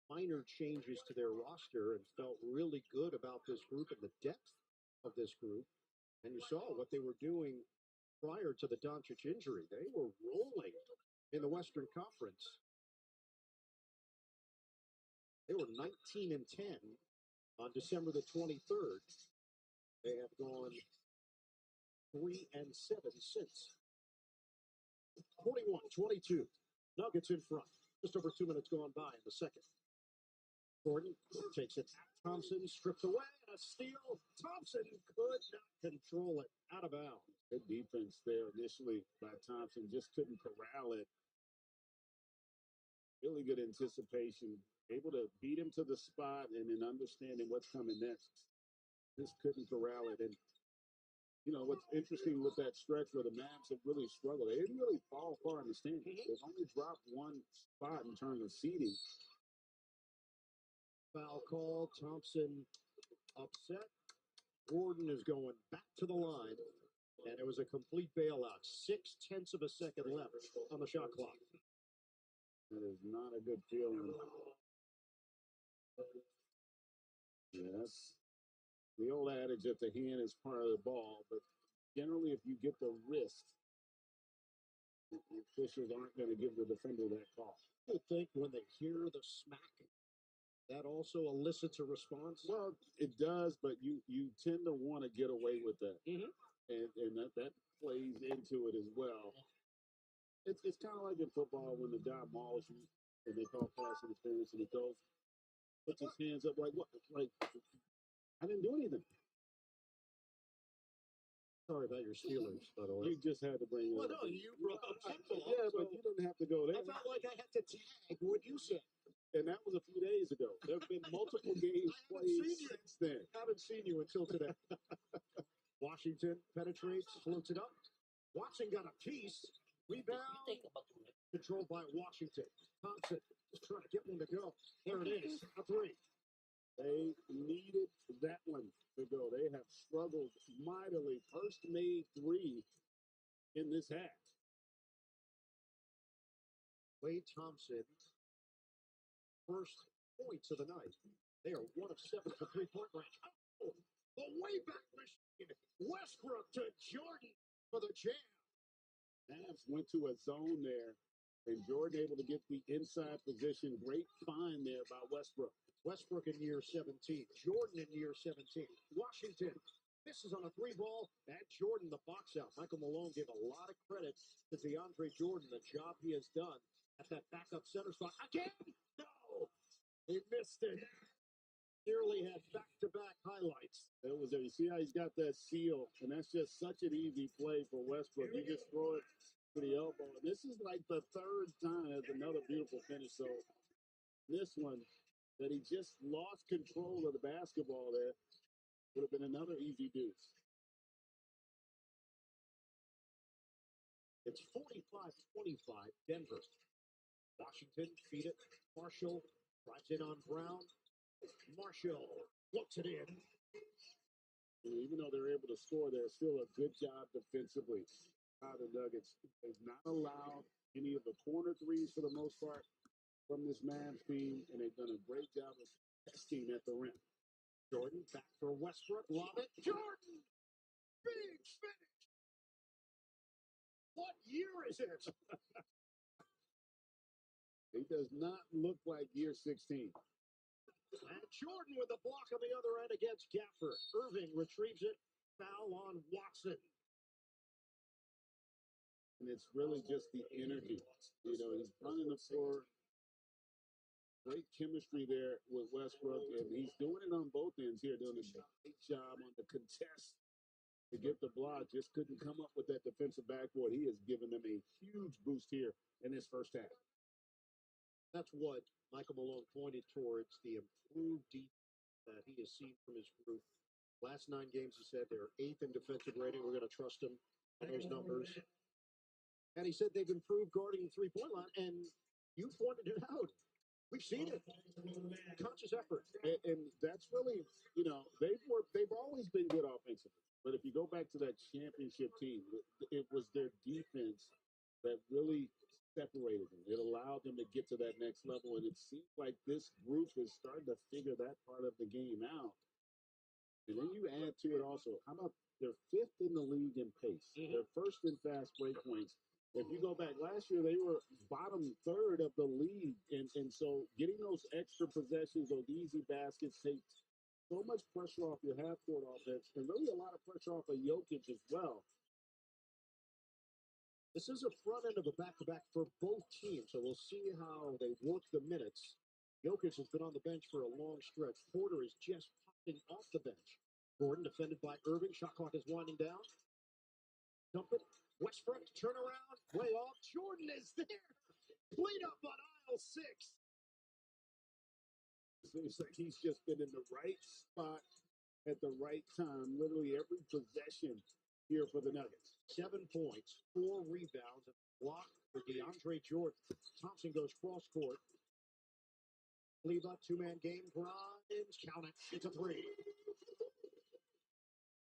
minor changes to their roster, and felt really good about this group and the depth of this group. And you saw what they were doing prior to the Doncic injury. They were rolling in the Western Conference. They were 19-10 on December the 23rd. They have gone 3-7 since. 41-22. Nuggets in front. Just over 2 minutes gone by in the second. Gordon takes it. Thompson stripped away. And a steal. Thompson could not control it. Out of bounds.
Good defense there initially by Thompson. Just couldn't corral it. Really good anticipation. Able to beat him to the spot and then understanding what's coming next. Just couldn't corral it. And, you know, what's interesting with that stretch where the Mavs have really struggled, they didn't really fall far in the standings. They've only dropped one spot in terms of seeding.
Foul call. Thompson upset. Gordon is going back to the line. And it was a complete bailout. 0.6 of a second left on the shot clock.
That is not a good feeling. Yes. The old adage that the hand is part of the ball, but generally if you get the wrist, the officials aren't going to give the defender that call.
You think when they hear the smack, that also elicits a response?
Well, it does, but you tend to want to get away with that.
Mm-hmm.
And that plays into it as well. It's kind of like in football when the guy mauls you and they call pass interference and he goes, puts his hands up like, what? Like, I didn't do anything.
Sorry about your Steelers, by the way.
You just had to bring it
Well,
up.
no, you brought up football.
Yeah,
so
but you didn't have to go there.
I felt like I had to tag what you said.
And that was a few days ago. There have been multiple games played since then.
Haven't seen you until today. Washington penetrates, floats it up. Watson got a piece. Rebound. Controlled by Washington. Thompson just trying to get one to go. There it is. A three.
They needed that one to go. They have struggled mightily. First made 3 in this half.
Wade Thompson, first points of the night. They are 1 of 7 for three-point range. Oh, the way back machine. Westbrook to Jordan for the jam.
Mavs went to a zone there, and Jordan able to get the inside position. Great find there by Westbrook.
Westbrook in year 17. Jordan in year 17. Washington misses on a 3-ball. And Jordan the box out. Michael Malone gave a lot of credit to DeAndre Jordan, the job he has done at that backup center spot. Again? No! He missed it. Nearly had back-to-back highlights.
It was there. You see how he's got that seal, and that's just such an easy play for Westbrook. You just throw it to the elbow. And this is like the third time. That's another beautiful finish. So this one, that he just lost control of the basketball there, would have been another easy deuce.
It's 45-25, Denver. Washington feed it. Marshall drives in on Brown. Marshall floats it in.
Even though they're able to score, they're still a good job defensively. The Nuggets has not allowed any of the corner threes for the most part from this Mavs team, and they've done a great job of testing at the rim.
Jordan back for Westbrook. Lob it. Jordan! Big finish! What year is it?
It does not look like year 16.
And Jordan with the block on the other end against Gafford. Irving retrieves it. Foul on Watson.
And it's really just the energy. You know, he's running the floor. Great chemistry there with Westbrook, and he's doing it on both ends here, doing a great job on the contest to get the block. Just couldn't come up with that defensive backboard. He has given them a huge boost here in this first half.
That's what Michael Malone pointed towards, the improved defense that he has seen from his group. Last 9 games, he said they're 8th in defensive rating. We're going to trust him on those numbers. And he said they've improved guarding the three-point line, and you pointed it out. We've seen it. Conscious effort.
And that's really, they've always been good offensively. But if you go back to that championship team, it was their defense that really separated them. It allowed them to get to that next level. And it seems like this group is starting to figure that part of the game out. And then you add to it also, how about they're 5th in the league in pace? They're 1st in fast break points. If you go back last year, they were bottom 3rd of the league. And so getting those extra possessions, those easy baskets, takes so much pressure off your half-court offense and really a lot of pressure off of Jokic as well.
This is a front end of a back-to-back for both teams, so we'll see how they work the minutes. Jokic has been on the bench for a long stretch. Porter is just popping off the bench. Gordon defended by Irving. Shot clock is winding down. Dump it. Westbrook turn around. Way off. Jordan is there. Clean up on aisle 6.
Seems like he's just been in the right spot at the right time, literally every possession here for the Nuggets.
7 points, 4 rebounds, and a block for DeAndre Jordan. Thompson goes cross court. Cleveland, 2-man game. Grimes, count it. It's a 3.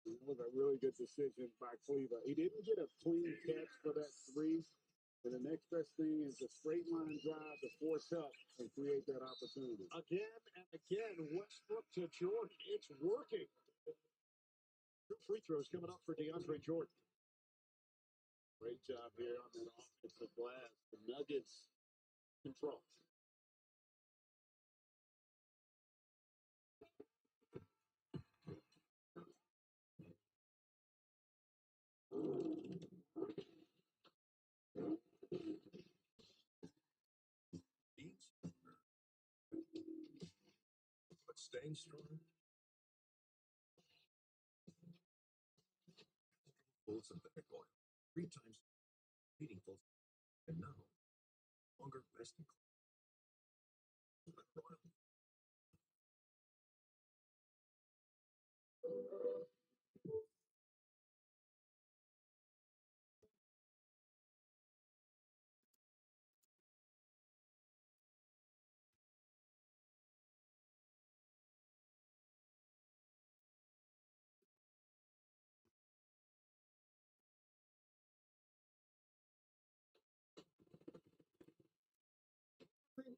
That was a really good decision by Cleveland. He didn't get a clean catch for that 3. And the next best thing is a straight line drive to force up and create that opportunity.
Again and again, Westbrook to Jordan. It's working. 2 free throws coming up for DeAndre Jordan.
Great job here on that offensive glass. The Nuggets control.
But staying strong. Full synthetic oil. 3 times heating full. And now, longer lasting oil.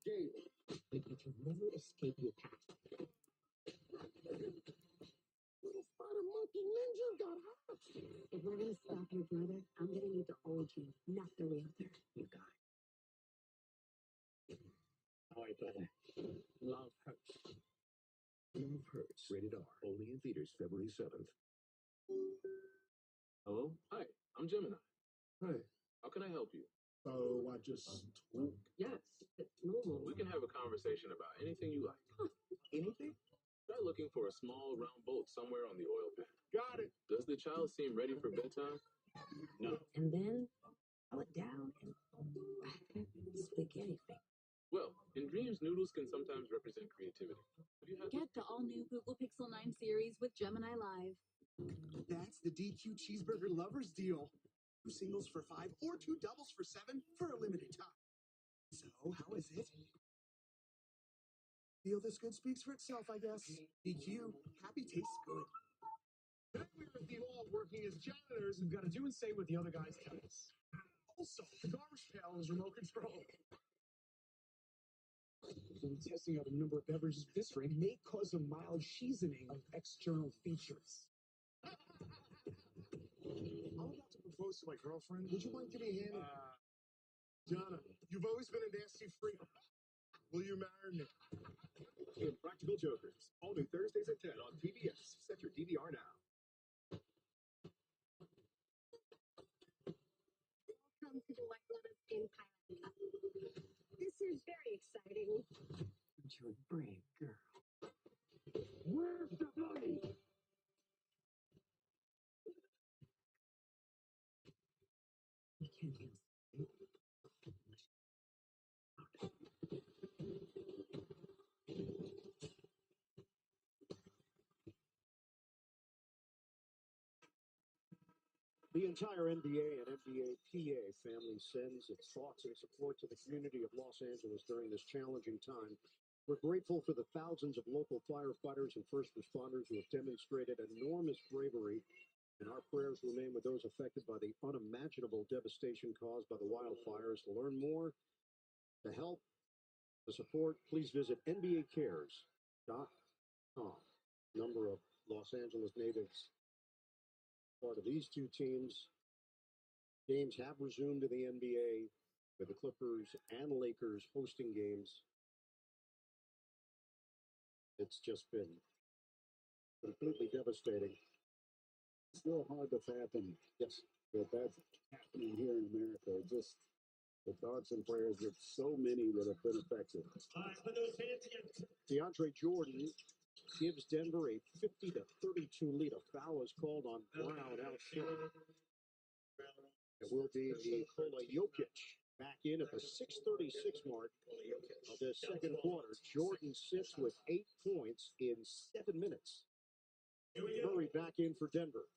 Game. But you can never escape your past. Little spider monkey ninja got hot. If we're gonna stop your brother, I'm gonna need the old you, not the realtor. You got it. All right, brother. Love hurts.
Love Hurts. Rated R. Only in theaters February 7th.
Hello? Hi, I'm Gemini.
Hey.
How can I help you?
Oh, I just talk.
Yes, it's normal.
We can have a conversation about anything you like.
Anything?
Try looking for a small round bolt somewhere on the oil pan.
Got it.
Does the child seem ready for bedtime?
No.
And then pull it down and spaghetti thing.
Well, in dreams, noodles can sometimes represent creativity. Have you had
Get the all-new Google Pixel 9 series with Gemini Live.
That's the DQ Cheeseburger Lovers Deal. 2 singles for $5 or 2 doubles for $7 for a limited time. So, how is it? Deal this good speaks for itself, I guess. DQ, happy tastes good.
Then we're at the hall working as janitors who've got to do and say what the other guys tell us. Also, the garbage pail is remote control.
The testing of a number of beverages of this drink may cause a mild seasoning of external features.
I'm about to propose to my girlfriend. Would you mind giving me a hand? Jana, you've always been a nasty freak. Will you marry me?
Impractical Jokers. All new Thursdays at 10 on PBS. Set your DVR now.
Welcome to the White Lotus in Pilot Cup. This is very exciting.
You're a brave girl.
Where's the money?
You can't handle it.
The entire NBA and NBA PA family sends its thoughts and support to the community of Los Angeles during this challenging time. We're grateful for the thousands of local firefighters and first responders who have demonstrated enormous bravery, and our prayers remain with those affected by the unimaginable devastation caused by the wildfires. To learn more, to help, to support, please visit NBACares.com. Number of Los Angeles natives part of these two teams. Games have resumed in the NBA with the Clippers and Lakers hosting games. It's just been completely devastating.
Still hard to fathom.
Yes.
That that's happening here in America. Just the thoughts and prayers with so many that have been affected.
DeAndre Jordan gives Denver a 50-32 lead. A foul is called on Brown out front. It will be Nikola Jokic back in at the 6:36 mark of the second quarter. Jordan sits with 8 points in 7 minutes. Murray back in for Denver.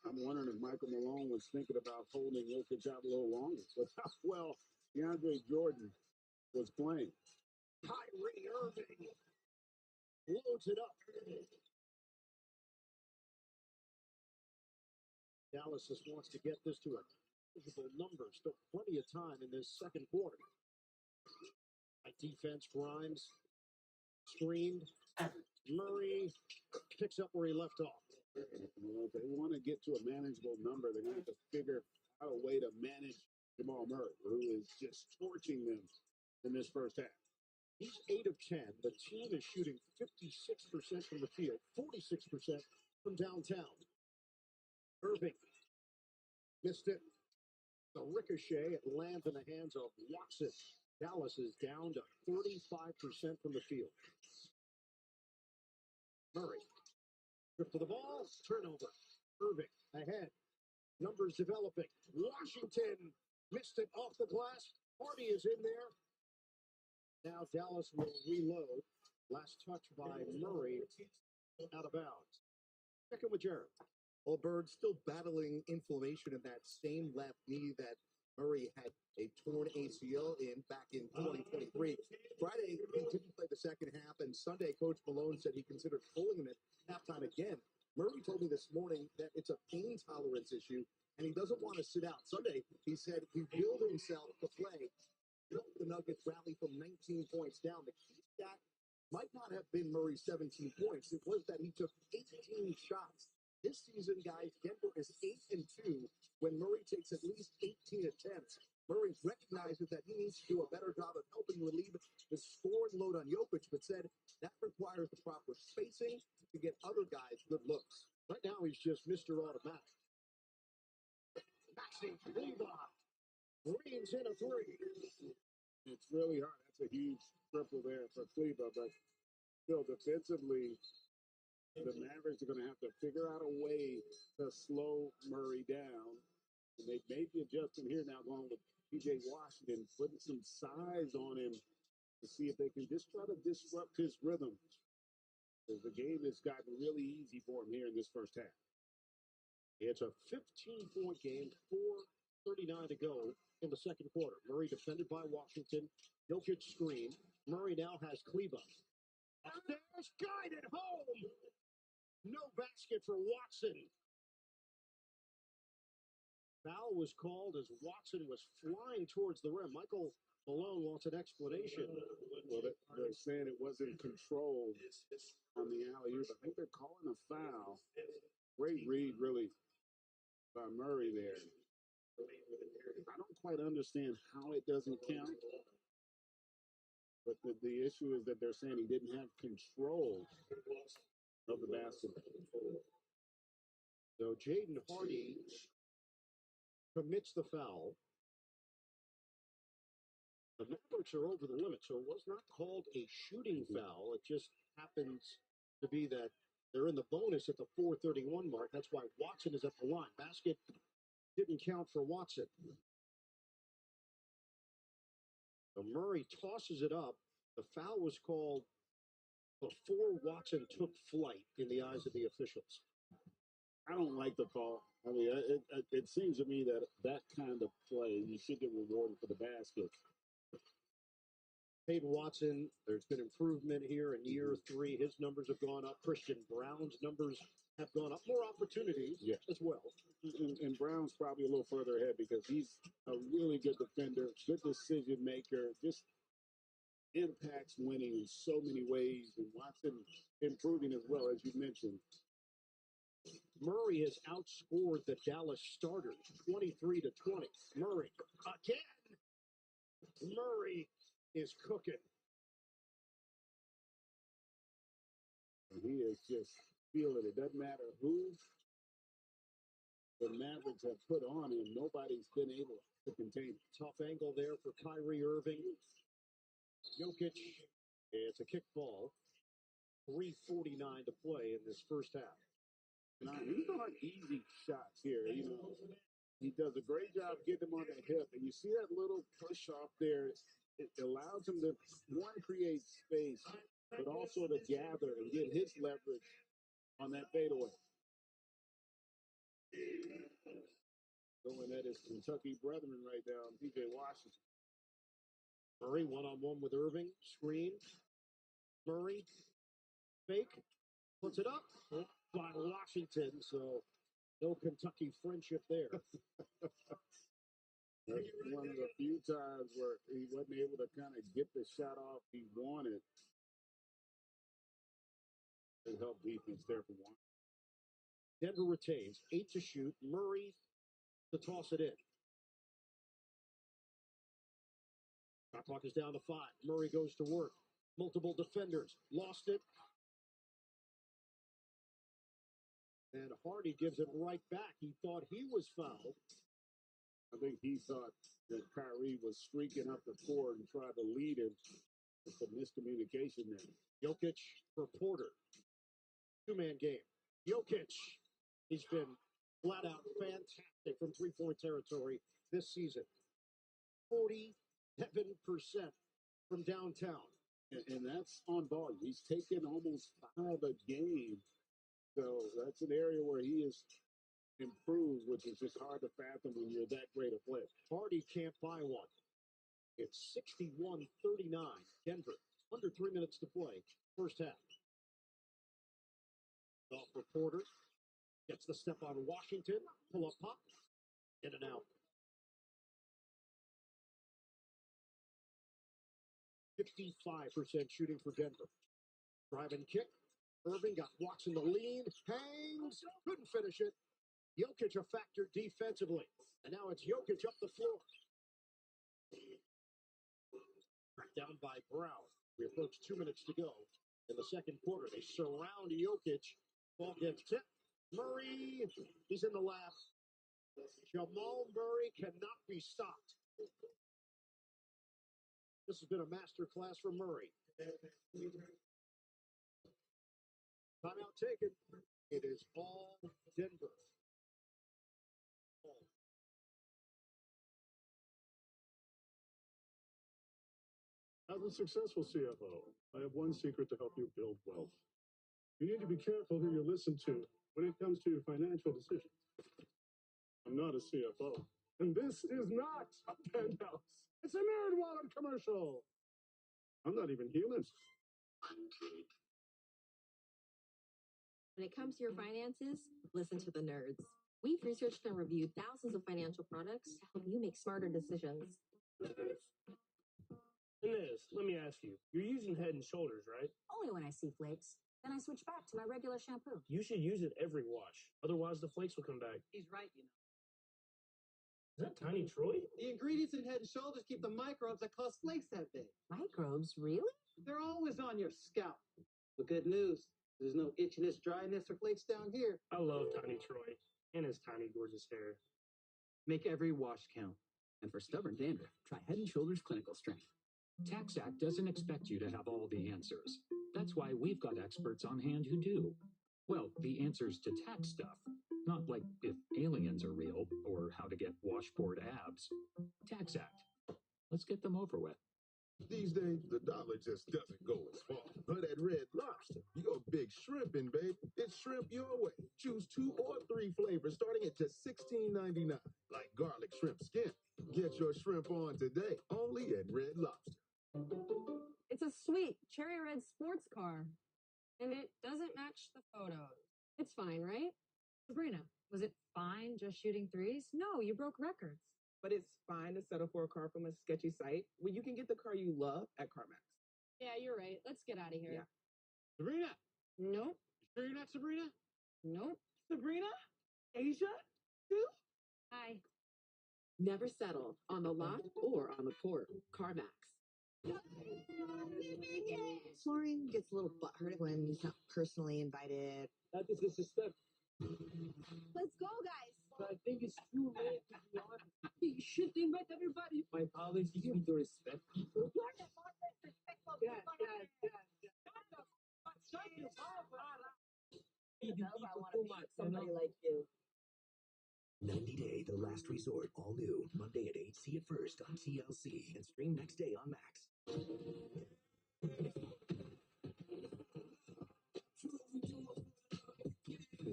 I'm wondering if Michael Malone was thinking about holding Jokic out a little longer. But how well DeAndre Jordan was playing.
Kyrie Irving loads it up. Dallas just wants to get this to a visible number. Still plenty of time in this second quarter. By defense, Grimes screened. Murray picks up where he left off.
Well, if they want to get to a manageable number, they're going to have to figure out a way to manage Jamal Murray, who is just torching them in this first half.
He's 8 of 10. The team is shooting 56% from the field, 46% from downtown. Irving missed it. The ricochet, it lands in the hands of Watson. Dallas is down to 35% from the field. Murray, trip to the ball, turnover. Irving ahead. Numbers developing. Washington missed it off the glass. Hardy is in there. Now Dallas will reload. Last touch by Murray out of bounds. Second with Jared.
Well, Bird still battling inflammation in that same left knee that Murray had a torn ACL in back in 2023. Friday, he didn't play the second half, and Sunday, Coach Malone said he considered pulling him at halftime again. Murray told me this morning that it's a pain tolerance issue, and he doesn't want to sit out. Sunday, he said he willed himself to play. The Nuggets rally from 19 points down. The key stat might not have been Murray's 17 points. It was that he took 18 shots. This season, guys, Denver is 8-2 when Murray takes at least 18 attempts. Murray recognizes that he needs to do a better job of helping relieve the scoring load on Jokic, but said that requires the proper spacing to get other guys good looks.
Right now, he's just Mr. Automatic. Maxi Kleber reams in a three.
It's really hard. That's a huge triple there for Cleveland, but still defensively, the Mavericks are going to have to figure out a way to slow Murray down. And they may be adjusting here now, going with P.J. Washington, putting some size on him to see if they can just try to disrupt his rhythm. Because the game has gotten really easy for him here in this first half.
It's a 15-point game, 4:39 to go in the second quarter. Murray defended by Washington. Jokic screen. Murray now has Kleber. Upstairs, guided home. No basket for Watson. Foul was called as Watson was flying towards the rim. Michael Malone wants an explanation.
Well, they're saying it wasn't controlled on the alley-oop. I think they're calling a foul. Great read, really, by Murray there. I don't quite understand how it doesn't count. But the issue is that they're saying he didn't have control of the basketball.
So Jaden Hardy commits the foul. The Mavericks are over the limit, so it was not called a shooting foul. It just happens to be that they're in the bonus at the 4:31 mark. That's why Watson is at the line. Basket didn't count for Watson. So Murray tosses it up. The foul was called before Watson took flight in the eyes of the officials.
I don't like the call. I mean, it seems to me that that kind of play, you should get rewarded for the basket.
Peyton Watson, there's been improvement here in year 3. His numbers have gone up. Christian Brown's numbers have gone up. More opportunities as well.
And Brown's probably a little further ahead because he's a really good defender, good decision maker, just impacts winning in so many ways. And Watson improving as well, as you mentioned.
Murray has outscored the Dallas starters 23-20. Murray again. Murray is cooking.
He is just feeling it. Doesn't matter who the Mavericks have put on him. Nobody's been able to contain him.
Tough angle there for Kyrie Irving. Jokic. It's a kick ball. 3:49 to play in this first half.
Now, these aren't easy shots here. You know, he does a great job getting them on the hip. And you see that little push off there. It allows him to, one, create space, but also to gather and get his leverage on that fadeaway. Going at his Kentucky brethren right now, PJ Washington.
Murray one-on-one with Irving. Screen. Murray. Fake. Puts it up. By Washington. So no Kentucky friendship there.
That's one of the few times where he wasn't able to kind of get the shot off he wanted. It helped defense there for one.
Denver retains 8 to shoot. Murray to toss it in. Shot clock is down to 5. Murray goes to work. Multiple defenders. Lost it. And Hardy gives it right back. He thought he was fouled.
I think he thought that Kyrie was streaking up the court and tried to lead him. It's a miscommunication there.
Jokic for Porter. 2-man game. Jokic. He's been flat out fantastic from three-point territory this season. 47% from downtown.
And that's on volume. He's taken almost 5 a game. So that's an area where he is improved, which is just hard to fathom when you're that great a player.
Hardy can't buy one. It's 61-39. Denver. Under 3 minutes to play. First half. Off for Porter. Gets the step on Washington. Pull up pop. In and out. 55% shooting for Denver. Drive and kick. Irving got Watson the lead. Hangs. Couldn't finish it. Jokic a factor defensively. And now it's Jokic up the floor. Tracked down by Brown. We approach 2 minutes to go in the second quarter. They surround Jokic. Ball gets tipped. Murray. He's in the lap. Jamal Murray cannot be stopped. This has been a master class for Murray. Timeout taken. It is all Denver.
As a successful CFO, I have one secret to help you build wealth. You need to be careful who you listen to when it comes to your financial decisions. I'm not a CFO, and this is not a penthouse. It's a Nerd Wallet commercial. I'm not even human.
When it comes to your finances, listen to the nerds. We've researched and reviewed thousands of financial products to help you make smarter decisions.
Inez, let me ask you. You're using Head and Shoulders, right?
Only when I see flakes. Then I switch back to my regular shampoo.
You should use it every wash. Otherwise, the flakes will come back.
He's right, you know.
Is that Tiny Troy?
The ingredients in Head and Shoulders keep the microbes that cause flakes that big.
Microbes, really?
They're always on your scalp. But good news, there's no itchiness, dryness, or flakes down here.
I love Tiny Troy and his tiny, gorgeous hair.
Make every wash count. And for stubborn dandruff, try Head & Shoulders Clinical Strength.
TaxAct doesn't expect you to have all the answers. That's why we've got experts on hand who do. Well, the answers to tax stuff. Not like if aliens are real or how to get washboard abs. TaxAct. Let's get them over with.
These days, the dollar just doesn't go as far. But at Red Lobster, you go
big shrimping, baby. It's shrimp your way. Choose 2 or 3 flavors starting at just $16.99. Like garlic shrimp skin. Get your shrimp on today, only at Red Lobster.
It's a sweet cherry red sports car, and it doesn't match the photos. It's fine, right?
Sabrina, was it fine just shooting threes? No, you broke records.
But it's fine to settle for a car from a sketchy site when you can get the car you love at CarMax.
Yeah, you're right. Let's get out of here.
Yeah.
Sabrina,
Nope.
you sure you're not Sabrina?
Nope.
Sabrina? Asia? Too?
Hi.
Never settle on the lot or on the court. CarMax.
Florian gets a little butthurt when he's not personally invited.
That is disrespect.
Let's go, guys.
I think it's too late to be honest. You should invite everybody. My college teach me to respect people.
You're the most disrespectful
Yeah.
I want to meet somebody like you.
90 Day, The Last Resort, all new. Monday at 8. See it first on TLC and stream next day on Max.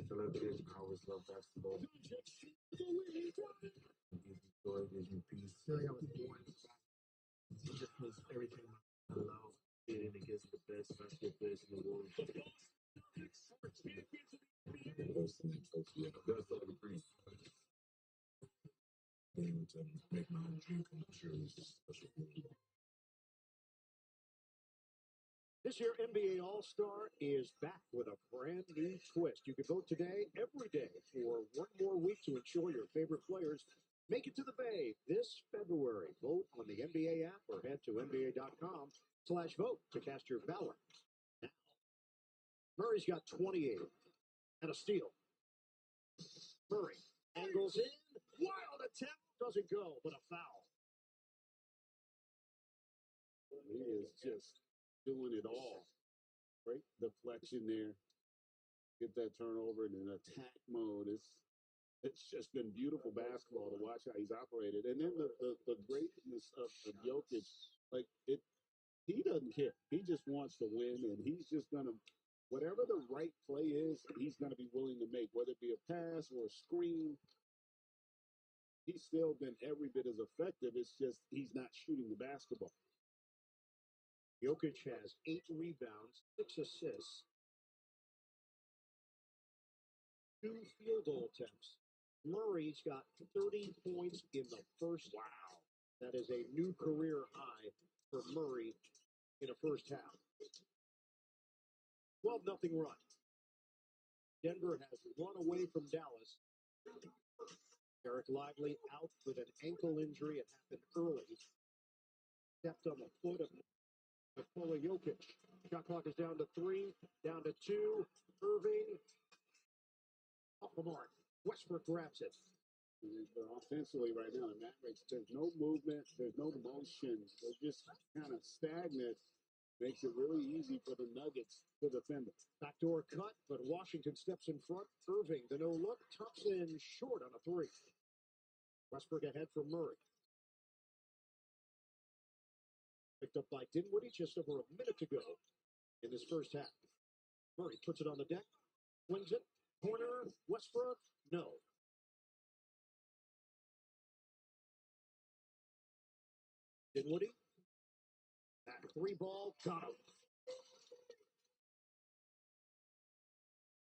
Philadelphia always love basketball. Gives you joy, gives you peace. I feel like I was born. It just makes everything I love. It against the best basketball players in the world. That's all the priest. And make my own dream come true is a special thing.
This year, NBA All-Star is back with a brand new twist. You can vote today, every day, for one more week to ensure your favorite players make it to the Bay this February. Vote on the NBA app or head to nba.com/vote to cast your ballot. Now, Murray's got 28 and a steal. Murray angles in. Wild attempt. Doesn't go, but a foul.
He is just doing it all. Great deflection there. Get that turnover in an attack mode. It's just been beautiful basketball to watch how he's operated. And then the greatness of Jokic, like he doesn't care. He just wants to win, and he's just gonna whatever the right play is, he's gonna be willing to make, whether it be a pass or a screen. He's still been every bit as effective. It's just he's not shooting the basketball.
Jokic has 8 rebounds, 6 assists, 2 field goal attempts. Murray's got 30 points in the first. Wow. That is a new career high for Murray in a first half. 12-0 run. Denver has run away from Dallas. Eric Lively out with an ankle injury. It happened early. Stepped on the foot of Nikola Jokic. Shot clock is down to 3, down to 2. Irving off the mark. Westbrook grabs it.
But offensively right now, the Mavericks, there's no movement, there's no motion. They're just kind of stagnant. Makes it really easy for the Nuggets to defend it.
Backdoor cut, but Washington steps in front. Irving, the no look. Thompson short on a 3. Westbrook ahead for Murray. Picked up by Dinwiddie just over a minute to go in this first half. Murray puts it on the deck. Swings it. Corner. Westbrook. No. Dinwiddie. Back 3 ball. Got him.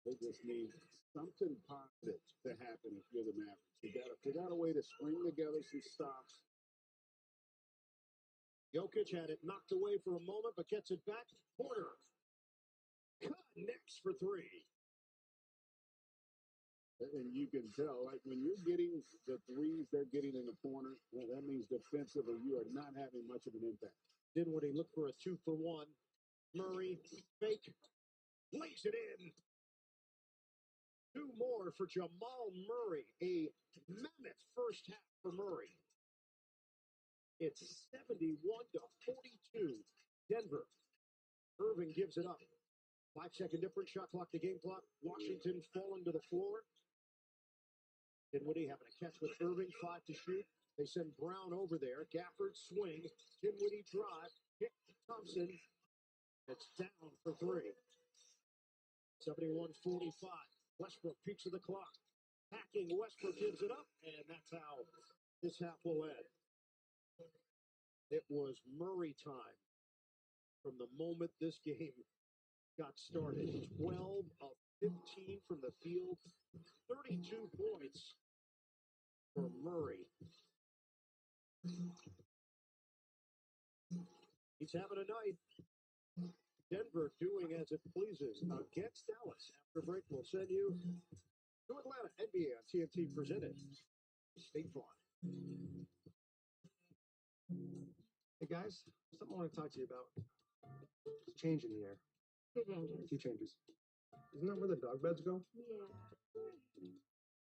They just need something positive to happen if you're the Mavericks. They got a way to string together some stops.
Jokic had it knocked away for a moment, but gets it back. Porter. Next for 3.
And you can tell, like when you're getting the threes they're getting in the corner, well, that means defensively you are not having much of an impact.
Dinwiddie looked for a 2-for-1. Murray, fake, lays it in. 2 more for Jamal Murray. A mammoth first half for Murray. It's 71-42. Denver. Irving gives it up. 5-second difference. Shot clock to game clock. Washington falling to the floor. Dinwiddie having a catch with Irving. 5 to shoot. They send Brown over there. Gafford swing. Dinwiddie drive. Kick. Thompson. It's down for 3. 71-45. Westbrook peaks of the clock. Hacking Westbrook gives it up, and that's how this half will end. It was Murray time from the moment this game got started. 12 of 15 from the field, 32 points for Murray. He's having a night. Denver doing as it pleases against Dallas. After break, we'll send you to Atlanta. NBA on TNT presented State Farm.
Hey guys, something I want to talk to you about. It's change in the air.
Two changes.
Two changes. Isn't that where the dog beds go?
Yeah.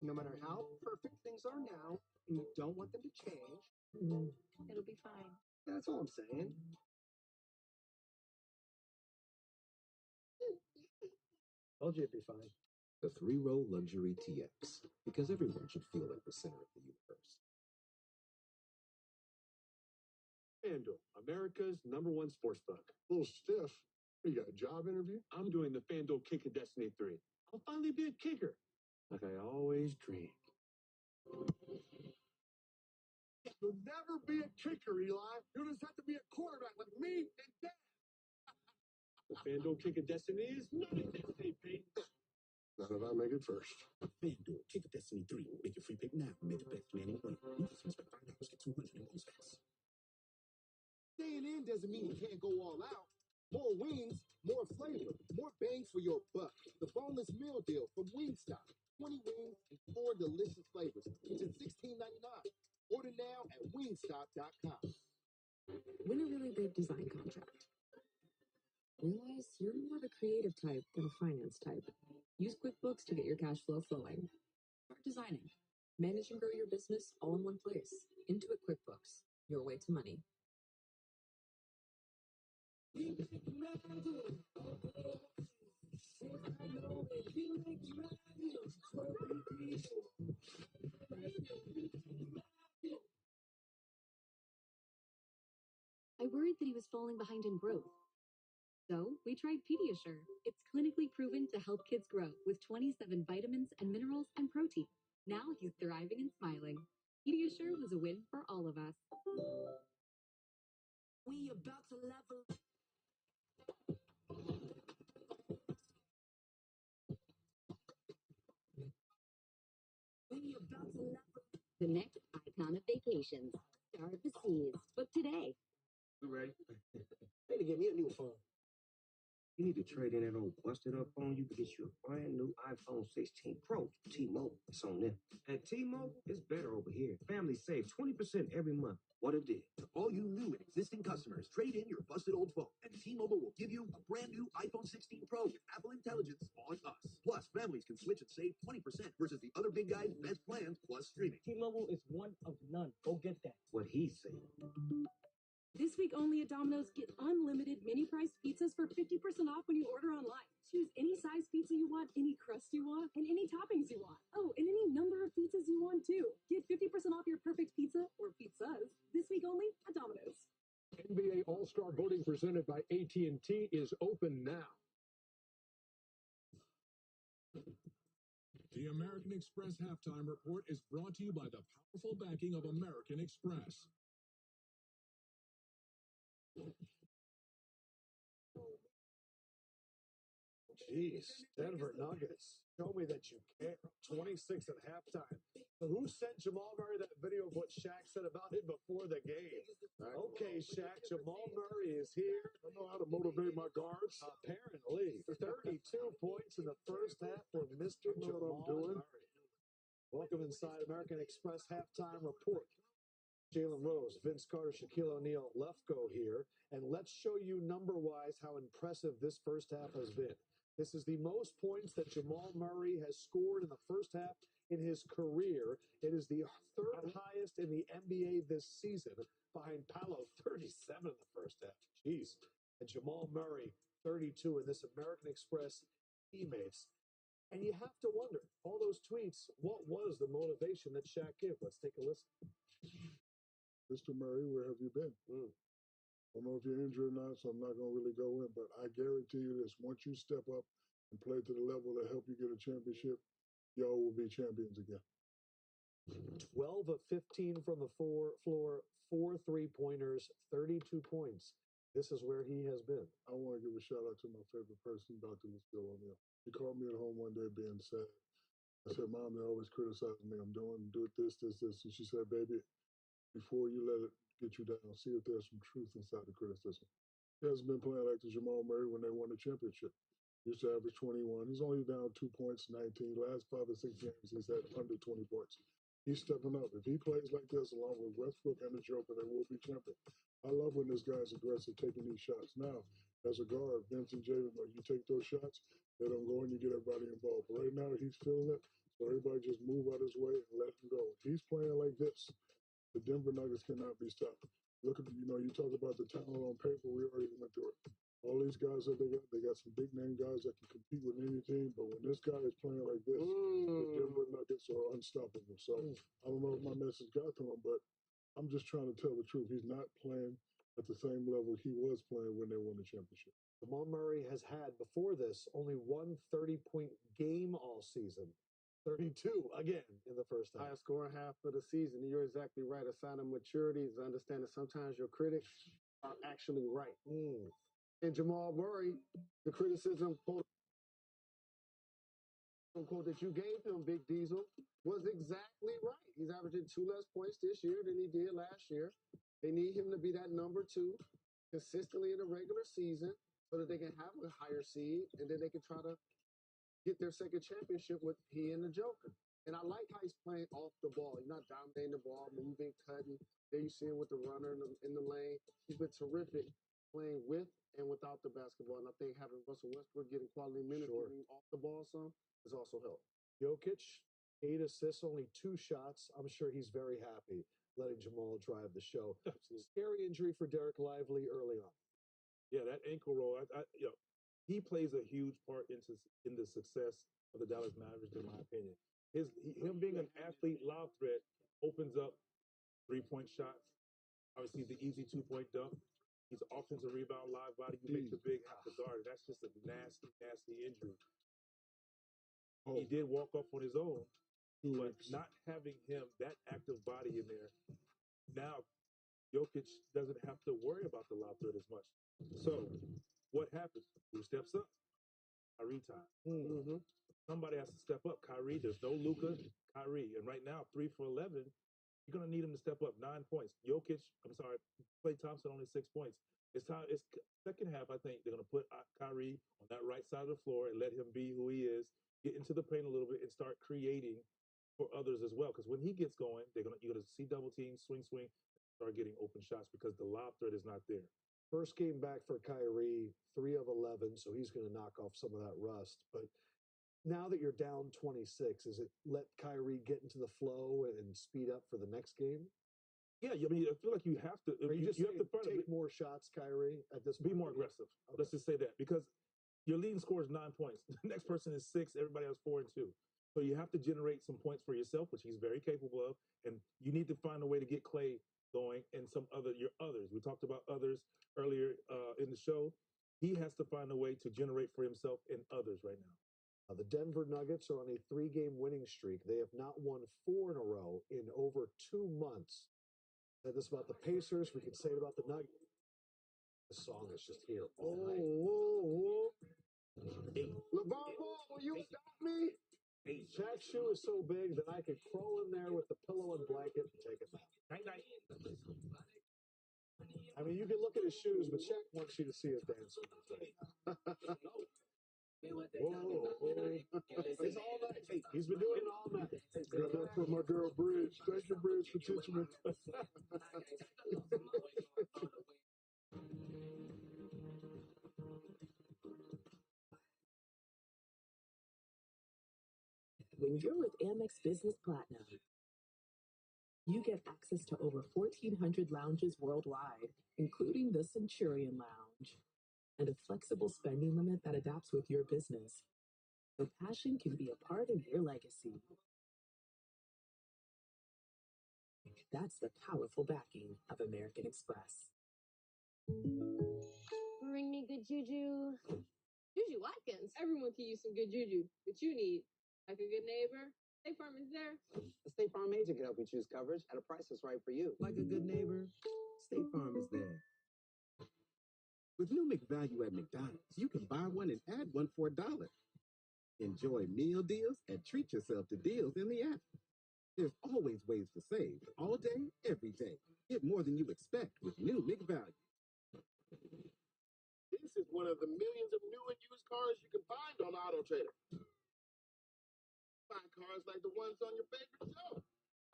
No matter how perfect things are now, and you don't want them to change,
It'll be fine.
that's all I'm saying. Told you it'd be fine.
The three-row luxury TX, because everyone should feel like the center of the universe.
FanDuel, America's #1 sportsbook. A little stiff. You got a job interview? I'm doing the FanDuel Kick of Destiny 3. I'll finally be a kicker, like I always dreamed. You'll never be a kicker, Eli. You'll just have to be a quarterback like me and Dad. The FanDuel Kick of Destiny is not a destiny, Peyton. Not if I make it first.
FanDuel Kick of Destiny 3. Make your free pick now. Make the best man in money. You just spend $5, get 200 in bonus packs.
Staying in doesn't mean you can't go all out. More wings, more flavor, more bang for your buck. The boneless meal deal from Wingstop. 20 wings and 4 delicious flavors. It's at $16.99. Order now at wingstop.com.
Win a really big design contract. Realize you're more of a creative type than a finance type. Use QuickBooks to get your cash flow flowing. Start designing. Manage and grow your business all in one place. Intuit QuickBooks. Your way to money. I worried that he was falling behind in growth. So we tried Pediasure. It's clinically proven to help kids grow with 27 vitamins and minerals and protein. Now he's thriving and smiling. Pediasure was a win for all of us. We about to level. We about to level. The next icon of vacations. Star of the seas. Book today.
You ready? They need to get me a new phone. You need to trade in that old busted up phone. You can get you a brand new iPhone 16 Pro. T-Mobile, it's on them. At T-Mobile, it's better over here. Families save 20% every month. What a deal.
To all you new and existing customers, trade in your busted old phone, and T-Mobile will give you a brand new iPhone 16 Pro with Apple Intelligence on us. Plus, families can switch and save 20% versus the other big guys' best plans plus streaming.
T-Mobile is one of none. Go get that. What he's saying.
This week only at Domino's, get unlimited mini-priced pizzas for 50% off when you order online. Choose any size pizza you want, any crust you want, and any toppings you want. Oh, and any number of pizzas you want, too. Get 50% off your perfect pizza, or pizzas, this week only at Domino's.
NBA All-Star voting presented by AT&T is open now.
The American Express Halftime Report is brought to you by the powerful backing of American Express.
Jeez, Denver Nuggets. Show me that you care. 26 at halftime. So who sent Jamal Murray that video of what Shaq said about him before the game? Okay, Shaq, Jamal Murray is here.
I know how to motivate my guards.
Apparently, 32 points in the first half for Mr.
You know what I'm
Jamal
doing?
Murray. Welcome inside American Express Halftime Report. Jalen Rose, Vince Carter, Shaquille O'Neal, Lefko here. And let's show you number-wise how impressive this first half has been. This is the most points that Jamal Murray has scored in the first half in his career. It is the third highest in the NBA this season, behind Paolo, 37 in the first half. Jeez. And Jamal Murray, 32 in this American Express teammates. And you have to wonder, all those tweets, what was the motivation that Shaq gave? Let's take a listen.
Mr. Murray, where have you been? I don't know if you're injured or not, so I'm not going to really go in, but I guarantee you this. Once you step up and play to the level that help you get a championship, y'all will be champions again.
12 of 15 from the floor, 4 3-pointers, 32 points. This is where he has been.
I want to give a shout out to my favorite person, Dr. Lucille O'Neill. She called me at home one day being sad. I said, Mom, they always criticize me. I'm doing this. And she said, baby, before you let it get you down, see if there's some truth inside the criticism. He hasn't been playing like the Jamal Murray when they won the championship. He used to average 21. He's only down 2 points, 19. Last 5 or 6 games, he's had under 20 points. He's stepping up. If he plays like this, along with Westbrook and the Joker, they will be champion. I love when this guy's aggressive, taking these shots. Now, as a guard, Vince and Jaden, you take those shots, they don't go and you get everybody involved. But right now, he's feeling it. So everybody just move out his way and let him go. He's playing like this. The Denver Nuggets cannot be stopped. Look at, you talk about the talent on paper. We already went through it. All these guys that they got some big name guys that can compete with any team. But when this guy is playing like this, the Denver Nuggets are unstoppable. So I don't know if my message got to him, but I'm just trying to tell the truth. He's not playing at the same level he was playing when they won the championship.
Jamal Murray has had, before this, only one 30-point game all season. 32 again in the first half.
Highest scoring half of the season. You're exactly right. A sign of maturity is to understand that sometimes your critics are actually right. And Jamal Murray, the criticism, quote unquote, that you gave him, Big Diesel, was exactly right. He's averaging 2 less points this year than he did last year. They need him to be that number 2 consistently in the regular season so that they can have a higher seed and then they can try to get their second championship with he and the Joker. And I like how he's playing off the ball. He's not dominating the ball, moving, cutting. There you see him with the runner in the lane. He's been terrific playing with and without the basketball. And I think having Russell Westbrook getting quality minutes, getting off the ball some, has also helped.
Jokic, 8 assists, only 2 shots. I'm sure he's very happy letting Jamal drive the show. Scary injury for Derek Lively early on.
Yeah, that ankle roll, he plays a huge part in the success of the Dallas Mavericks, in my opinion. Him being an athlete lob threat opens up 3-point shots. Obviously, the easy 2-point dunk. He's an offensive rebound, live body. You make the big have to guard. That's just a nasty, nasty injury. He did walk off on his own, but not having him, that active body in there, now Jokic doesn't have to worry about the lob threat as much. So what happens? Who steps up? Kyrie time. Somebody has to step up. Kyrie, there's no Luka, Kyrie. And right now, 3 for 11, you're going to need him to step up. 9 points. Klay Thompson only 6 points. It's second half, I think they're going to put Kyrie on that right side of the floor and let him be who he is, get into the paint a little bit and start creating for others as well. Because when he gets going, you're going to see double teams, swing, start getting open shots because the lob threat is not there.
First game back for Kyrie, 3 of 11, so he's going to knock off some of that rust. But now that you're down 26, is it let Kyrie get into the flow and speed up for the next game?
Yeah, I mean, I feel like you have to.
You have to
take
more shots, Kyrie, at this
point. Be
point?
more aggressive. Okay. Let's just say that because your leading score is 9 points. The next person is 6. Everybody has 4 and 2. So you have to generate some points for yourself, which he's very capable of, and you need to find a way to get Klay going and your others. We talked about others earlier in the show. He has to find a way to generate for himself and others right now.
The Denver Nuggets are on a 3-game winning streak. They have not won 4 in a row in over 2 months. Said this about the Pacers. We can say it about the Nuggets. This song is just here all night.
Whoa. LeVar Ball, will you stop me?
Shaq's shoe is so big that I could crawl in there with the pillow and blanket and take a nap.
Night.
I mean, you can look at his shoes, but Shaq wants you to see his dance moves. Whoa. It's all night. He's been doing it all night.
Got that for my girl Bridge. Thank you, Bridge, for teaching me.
When you're with Amex Business Platinum, you get access to over 1,400 lounges worldwide, including the Centurion Lounge, and a flexible spending limit that adapts with your business, so passion can be a part of your legacy. That's the powerful backing of American Express.
Bring me good juju. Juju Watkins. Everyone can use some good juju, but you need like a good neighbor. State Farm is there.
The State Farm agent can help you choose coverage at a price that's right for you. Like a good neighbor, State Farm is there.
With new McValue at McDonald's, you can buy one and add one for $1. Enjoy meal deals and treat yourself to deals in the app. There's always ways to save, all day, every day. Get more than you expect with new McValue.
This is one of the millions of new and used cars you can find on Auto Trader. Find cars like the ones on your favorite show.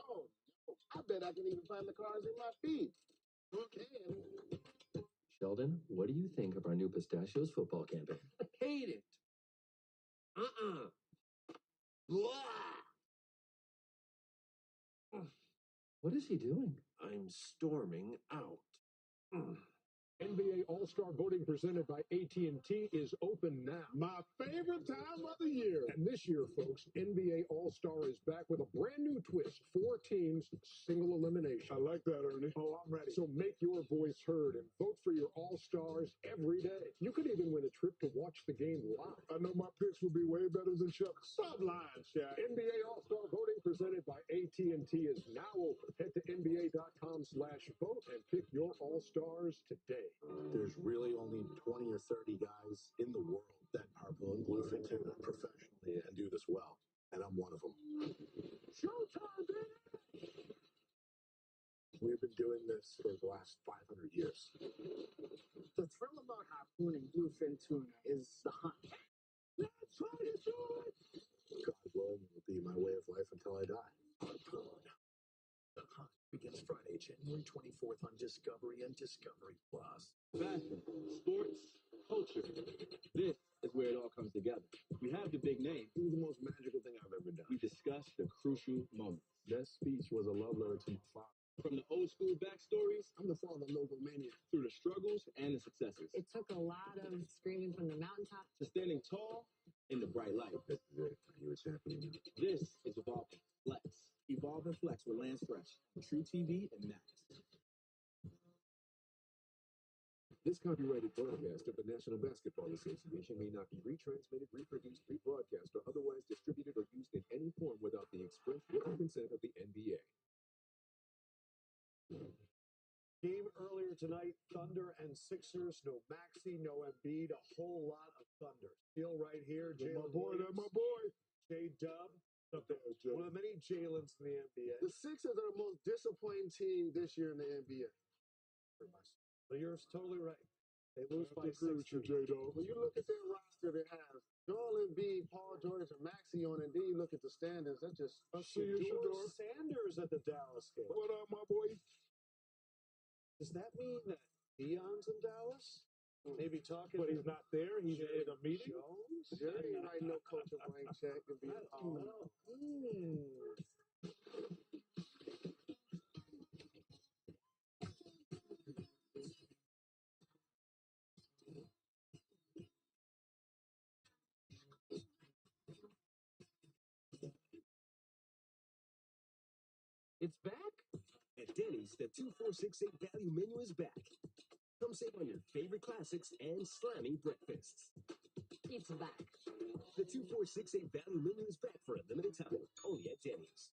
Oh, no. I bet I can even find the cars in my feed. Who can?
Sheldon, what do you think of our new Pistachios football campaign?
I hate it.
What is he doing?
I'm storming out.
NBA All-Star voting presented by AT&T is open now.
My favorite time of the year.
And this year, folks, NBA All-Star is back with a brand new twist. 4 teams, single elimination.
I like that, Ernie.
Oh, I'm ready. So make your voice heard and vote for your All-Stars every day. You could even win a trip to watch the game live.
I know my picks will be way better than Chuck's. Stop lying, Shaq.
NBA All-Star voting presented by AT&T is now open. Head to NBA.com/vote and pick your All-Stars today.
There's really only 20 or 30 guys in the world that harpoon bluefin tuna professionally and do this well, and I'm one of them.
Showtime, baby!
We've been doing this for the last 500 years.
The thrill about harpooning bluefin tuna is the hunt.
Let's try to do it!
God willing, it will be my way of life until I die. Harpoon. The hunt begins Friday, January 24th on Discovery and Discovery Plus.
Fashion, sports, culture. This is where it all comes together. We have the big name.
It was the most magical thing I've ever done.
We discuss the crucial moments.
That speech was a love letter to my father.
From the old school backstories,
I'm the father of local mania.
through the struggles and the successes,
It took a lot of screaming from the mountaintop.
to standing tall in the bright light.
This is it. You're a champion.
This is Evolve and Flex. Evolve and Flex with Lance Fresh, True TV, and Max.
This copyrighted broadcast of the National Basketball Association may not be retransmitted, reproduced, rebroadcast, or otherwise distributed or used in any form without the express written consent of the NBA.
Game earlier tonight, Thunder and Sixers. No Maxey, no Embiid, a whole lot of Thunder. Still right here, Jalen.
That's my boy.
J-Dub. One of the many Jalen's in the NBA.
The Sixers are the most disappointing team this year in the NBA.
So you're totally right. They lose by 6.
J-Dog. When you look at their roster, they have Joel Embiid, Paul George, and Maxey on, and then you look at the standings. That's just
Shedeur Sanders at the Dallas game.
What up, my boy?
Does that mean that Dion's in Dallas? Maybe talking.
But he's not there. He's in a meeting.
Jones?
Jerry ain't writing no coach a blank check and being called.
It's back? At Denny's, the 2468 value menu is back. Come save on your favorite classics and slamming breakfasts.
It's back.
The 2468 value menu is back for a limited time, only at Denny's.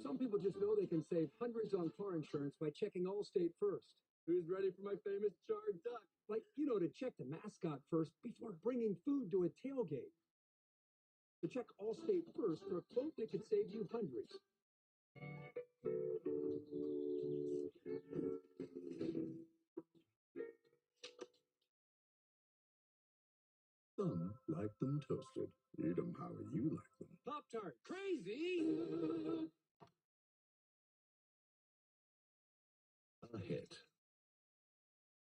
Some people just know they can save hundreds on car insurance by checking Allstate first. Who's ready for my famous charred duck? Like, to check the mascot first before bringing food to a tailgate. To check Allstate first for a quote that could save you hundreds.
Some like them toasted. Eat them how you like them.
Pop-Tart, crazy!
A hit.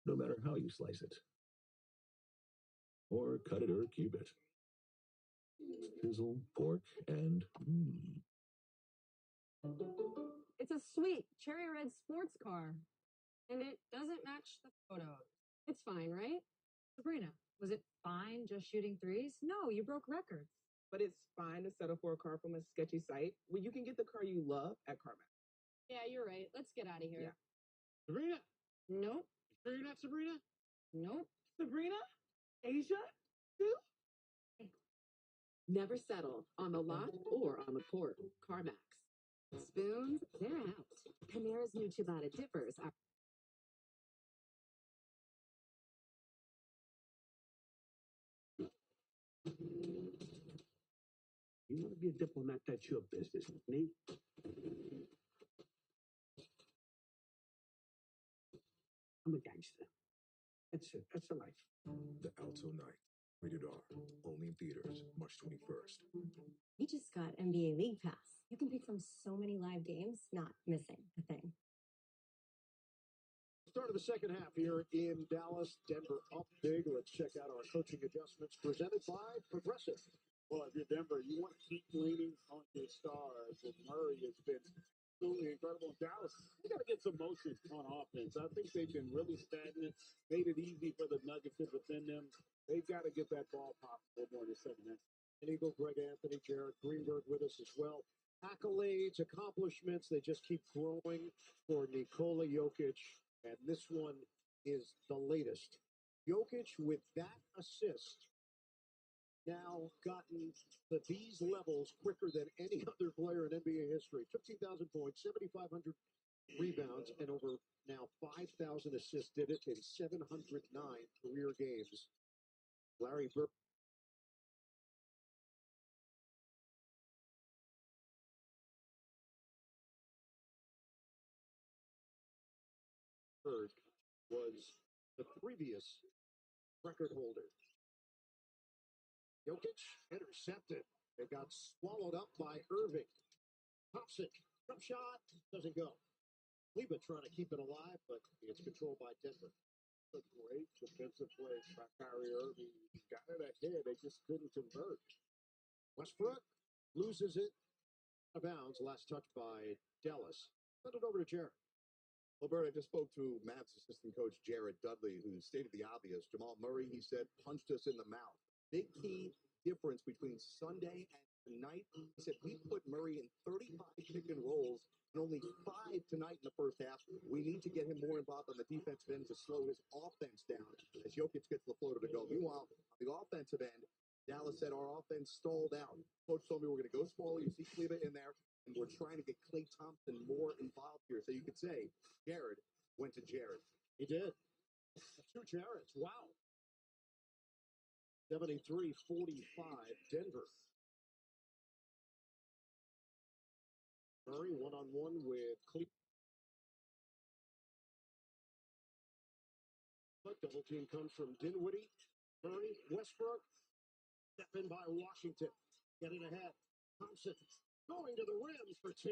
No matter how you slice it. Or cut it or cube it. Sizzle, pork, and
It's a sweet cherry red sports car. And it doesn't match the photos. It's fine, right?
Sabrina, was it fine just shooting threes? No, you broke records.
But it's fine to settle for a car from a sketchy site when you can get the car you love at CarMax.
Yeah, you're right. Let's get out of here.
Yeah.
Sabrina?
Nope.
Sure you're not Sabrina?
Nope.
Sabrina? Asia? Who?
Never settle on the lot or on the court. CarMax.
Spoons, they're out. Panera's new ciabatta dippers are.
You want to be a diplomat, that's your business. Me? I'm a gangster. That's it. That's the life.
The Alto Night. Rated R. Only in theaters March 21st.
We just got NBA League Pass. You can pick from so many live games, not missing a thing.
Start of the second half here in Dallas. Denver up big. Let's check out our coaching adjustments presented by Progressive.
Well, if you're Denver, you want to keep leaning on your stars. And Murray has been absolutely incredible in Dallas. We got to get some motion on offense. I think they've been really stagnant, made it easy for the Nuggets to defend them. They've got to get that ball popped a little more in the second half.
And Eagle, Greg Anthony, Jared Greenberg with us as well. Accolades, accomplishments, they just keep growing for Nikola Jokic. And this one is the latest. Jokic, with that assist, now gotten to these levels quicker than any other player in NBA history. 15,000 points, 7,500 rebounds, and over now 5,000 assists. Did it in 709 career games. Larry Bird. Was the previous record holder. Jokic intercepted. It got swallowed up by Irving. Thompson, jump shot, doesn't go. Kleba trying to keep it alive, but it's controlled by Denver.
A great defensive play by Kyrie Irving. Got it ahead. They just couldn't convert.
Westbrook loses it out of bounds. Last touch by Dallas. Send it over to Jared.
Well, Bert, I just spoke to Mavs assistant coach Jared Dudley, who stated the obvious. Jamal Murray, he said, punched us in the mouth. Big key difference between Sunday and tonight. He said, we put Murray in 35 pick and rolls and only 5 tonight in the first half. We need to get him more involved on the defensive end to slow his offense down as Jokic gets the floater to go. Meanwhile, on the offensive end, Dallas said our offense stalled out. Coach told me we're going to go smaller. You see Kleba in there. And we're trying to get Klay Thompson more involved here. So you could say Jared went to Jared.
He did. 2 Jareds. Wow. 73-45 Denver. Murray one-on-one with Cleveland. Double team comes from Dinwiddie. Murray, Westbrook. Step in by Washington. Getting ahead. Thompson going to the rim for 2.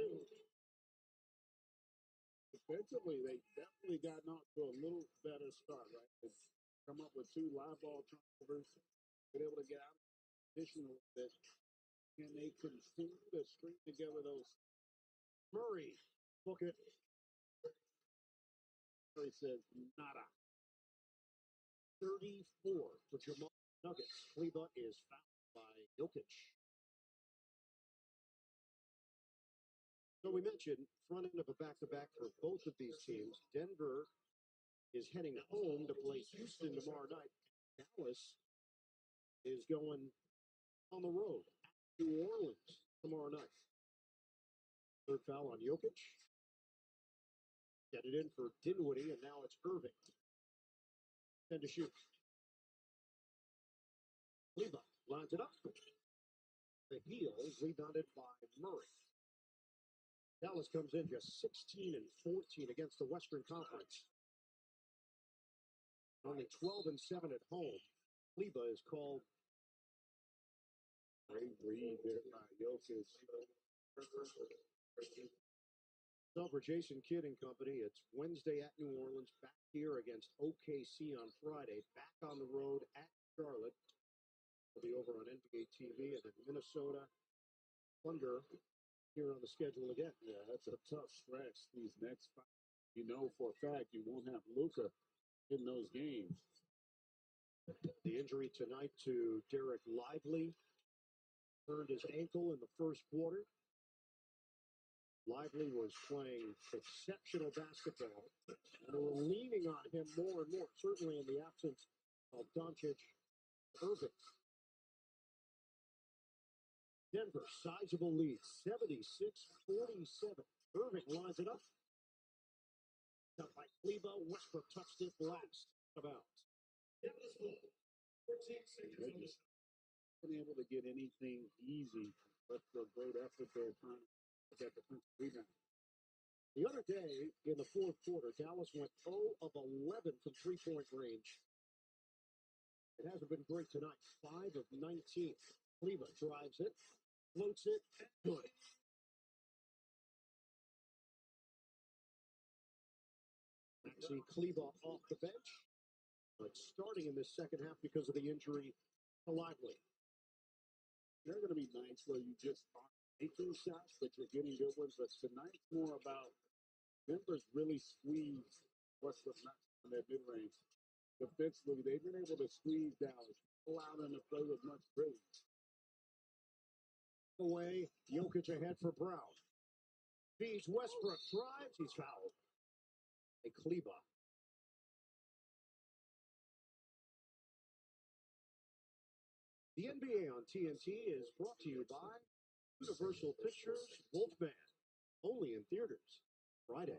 Defensively, they definitely gotten off to a little better start, right? They've come up with 2 live ball turnovers, been able to get out of position a little bit. Can they continue to string together those?
Murray, book it.
Murray says, nada.
34 for Jamal Nuggets. Kleba is fouled by Jokic. So we mentioned front end of a back-to-back for both of these teams. Denver is heading home to play Houston tomorrow night. Dallas is going on the road at New Orleans tomorrow night. Third foul on Jokic. Get it in for Dinwiddie, and now it's Irving. 10 to shoot. Kleba lines it up. The heel rebounded by Murray. Dallas comes in just 16-14 against the Western Conference. Only 12-7 at home. Kleba is called.
Great read there by Jokic.
So for Jason Kidd and company, it's Wednesday at New Orleans, back here against OKC on Friday, back on the road at Charlotte. We'll be over on NBA TV, and then Minnesota Thunder here on the schedule again.
Yeah, that's a tough stretch these next 5. You know for a fact you won't have Luka in those games.
The injury tonight to Derek Lively. Turned his ankle in the first quarter. Lively was playing exceptional basketball, and they were leaning on him more and more, certainly in the absence of Doncic. Irving. Denver, sizable lead, 76-47. Irving lines it up. Got by Cleva. Westbrook touched it last. About.
They've just been able to get anything easy, but the great effort they're trying to get the rebound.
The other day in the fourth quarter, Dallas went 0 of 11 from three-point range. It hasn't been great tonight. 5 of 19. Cleva drives it, floats it, good. Maxi Cleva off the bench, but starting in this second half because of the injury to Lively.
They're going to be nights where you just aren't making shots, but you're getting good ones. But tonight's more about Denver's really squeezed Westbrook nuts on their mid-range. Defensively, they've been able to squeeze Dallas, allow them to play with much brilliance.
Away, Jokic ahead for Brown. Feeds Westbrook, drives, he's fouled. A Cleva. The NBA on TNT is brought to you by Universal Pictures Wolfman, only in theaters Friday.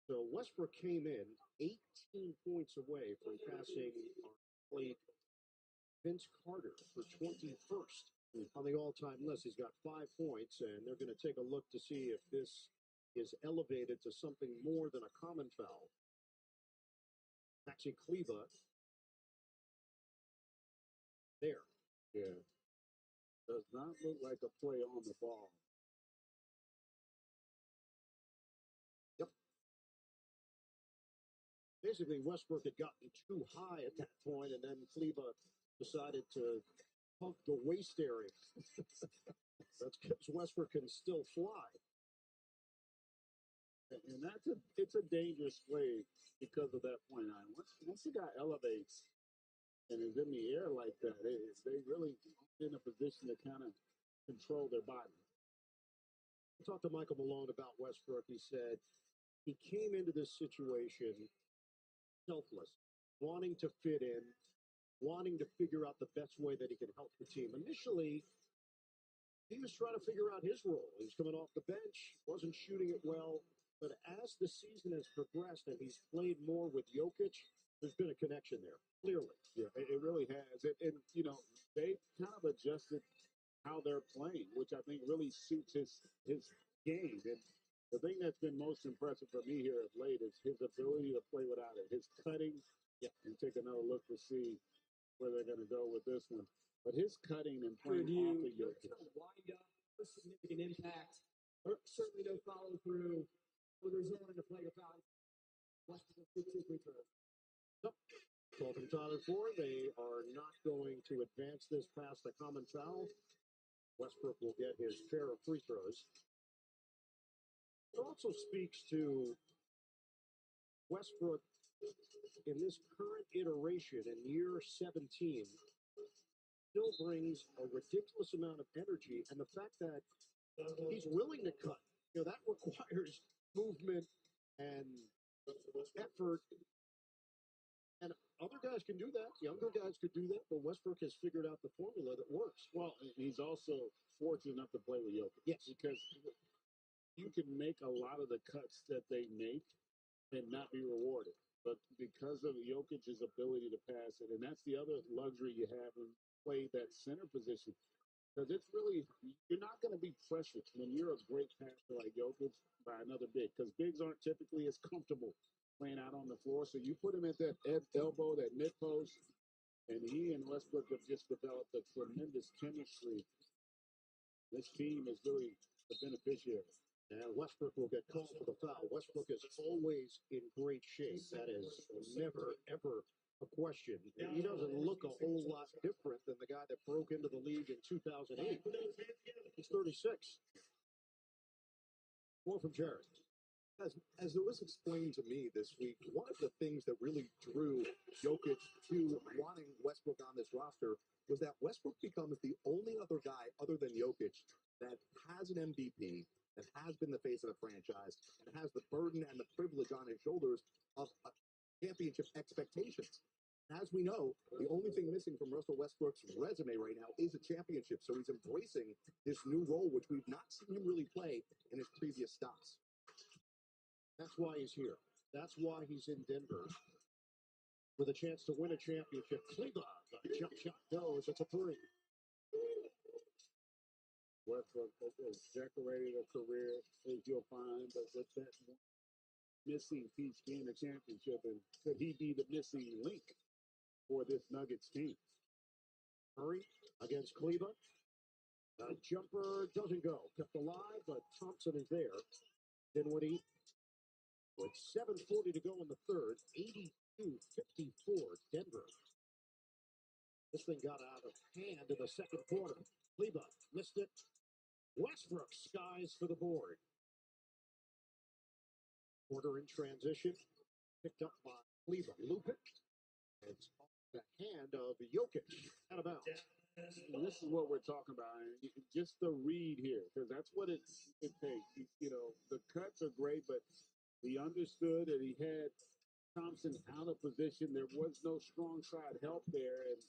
So Westbrook came in 18 points away from passing our played Vince Carter for 21st on the all-time list. He's got 5 points, and they're going to take a look to see if this is elevated to something more than a common foul. Maxi Cleva there.
Yeah. Does not look like a play on the ball.
Yep. Basically, Westbrook had gotten too high at that point, and then Cleva decided to pump the waist area. That's because Westbrook can still fly.
And it's a dangerous play because of that point on. Once the guy elevates and is in the air like that, they really in a position to kind of control their body.
I talked to Michael Malone about Westbrook. He said he came into this situation selfless, wanting to fit in, wanting to figure out the best way that he can help the team. Initially, he was trying to figure out his role. He was coming off the bench, wasn't shooting it well. But as the season has progressed and he's played more with Jokic, there's been a connection there, clearly.
Yeah, it really has. And they've kind of adjusted how they're playing, which I think really suits his game. And the thing that's been most impressive for me here of late is his ability to play without it, his cutting. Yeah, and take another look to see where they're going to go with this one. But his cutting and playing off of Jokic.
Wind up, a significant impact. Certainly no follow through. There's no one to play about. Westbrook 2 free throws.
Nope. Call from Tyler Ford. They are not going to advance this past the common foul. Westbrook will get his share of free throws. It also speaks to Westbrook in this current iteration in year 17 still brings a ridiculous amount of energy, and the fact that he's willing to cut, that requires movement and effort. And other guys can do that. Younger guys could do that, but Westbrook has figured out the formula that works.
Well, he's also fortunate enough to play with Jokic.
Yes.
Because you can make a lot of the cuts that they make and not be rewarded. But because of Jokic's ability to pass it, and that's the other luxury you have when you play that center position. Because it's really, you're not going to be pressured when you're a great passer like Jokic by another big. Because bigs aren't typically as comfortable playing out on the floor. So you put him at that elbow, that mid post, and he and Westbrook have just developed a tremendous chemistry. This team is really the beneficiary.
And Westbrook will get called for the foul. Westbrook is always in great shape. That is never, ever a question. And he doesn't look a whole lot different than the guy that broke into the league in 2008. He's 36. More from Jared.
As it was explained to me this week, one of the things that really drew Jokic to wanting Westbrook on this roster was that Westbrook becomes the only other guy other than Jokic that has an MVP, that has been the face of the franchise, and has the burden and the privilege on his shoulders of championship expectations. As we know, the only thing missing from Russell Westbrook's resume right now is a championship. So he's embracing this new role, which we've not seen him really play in his previous stops.
That's why he's here. That's why he's in Denver with a chance to win a championship. Kleber, the jump shot goes. It's a three.
Westbrook has decorated a career, as you'll find, but with that missing piece being a championship, and could he be the missing link for this Nuggets team?
Murray against Kleber. The jumper doesn't go. Kept alive, but Thompson is there. Dinwiddie with 7:40 to go in the third. 82-54 Denver. This thing got out of hand in the second quarter. Kleber missed it. Westbrook skies for the board. Quarter in transition. Picked up by Kleber. Lupic. It's off the hand of Jokic. Out of bounds.
This is what we're talking about. And just the read here, because that's what it takes. You know, the cuts are great, but he understood that he had Thompson out of position. There was no strong side help there. And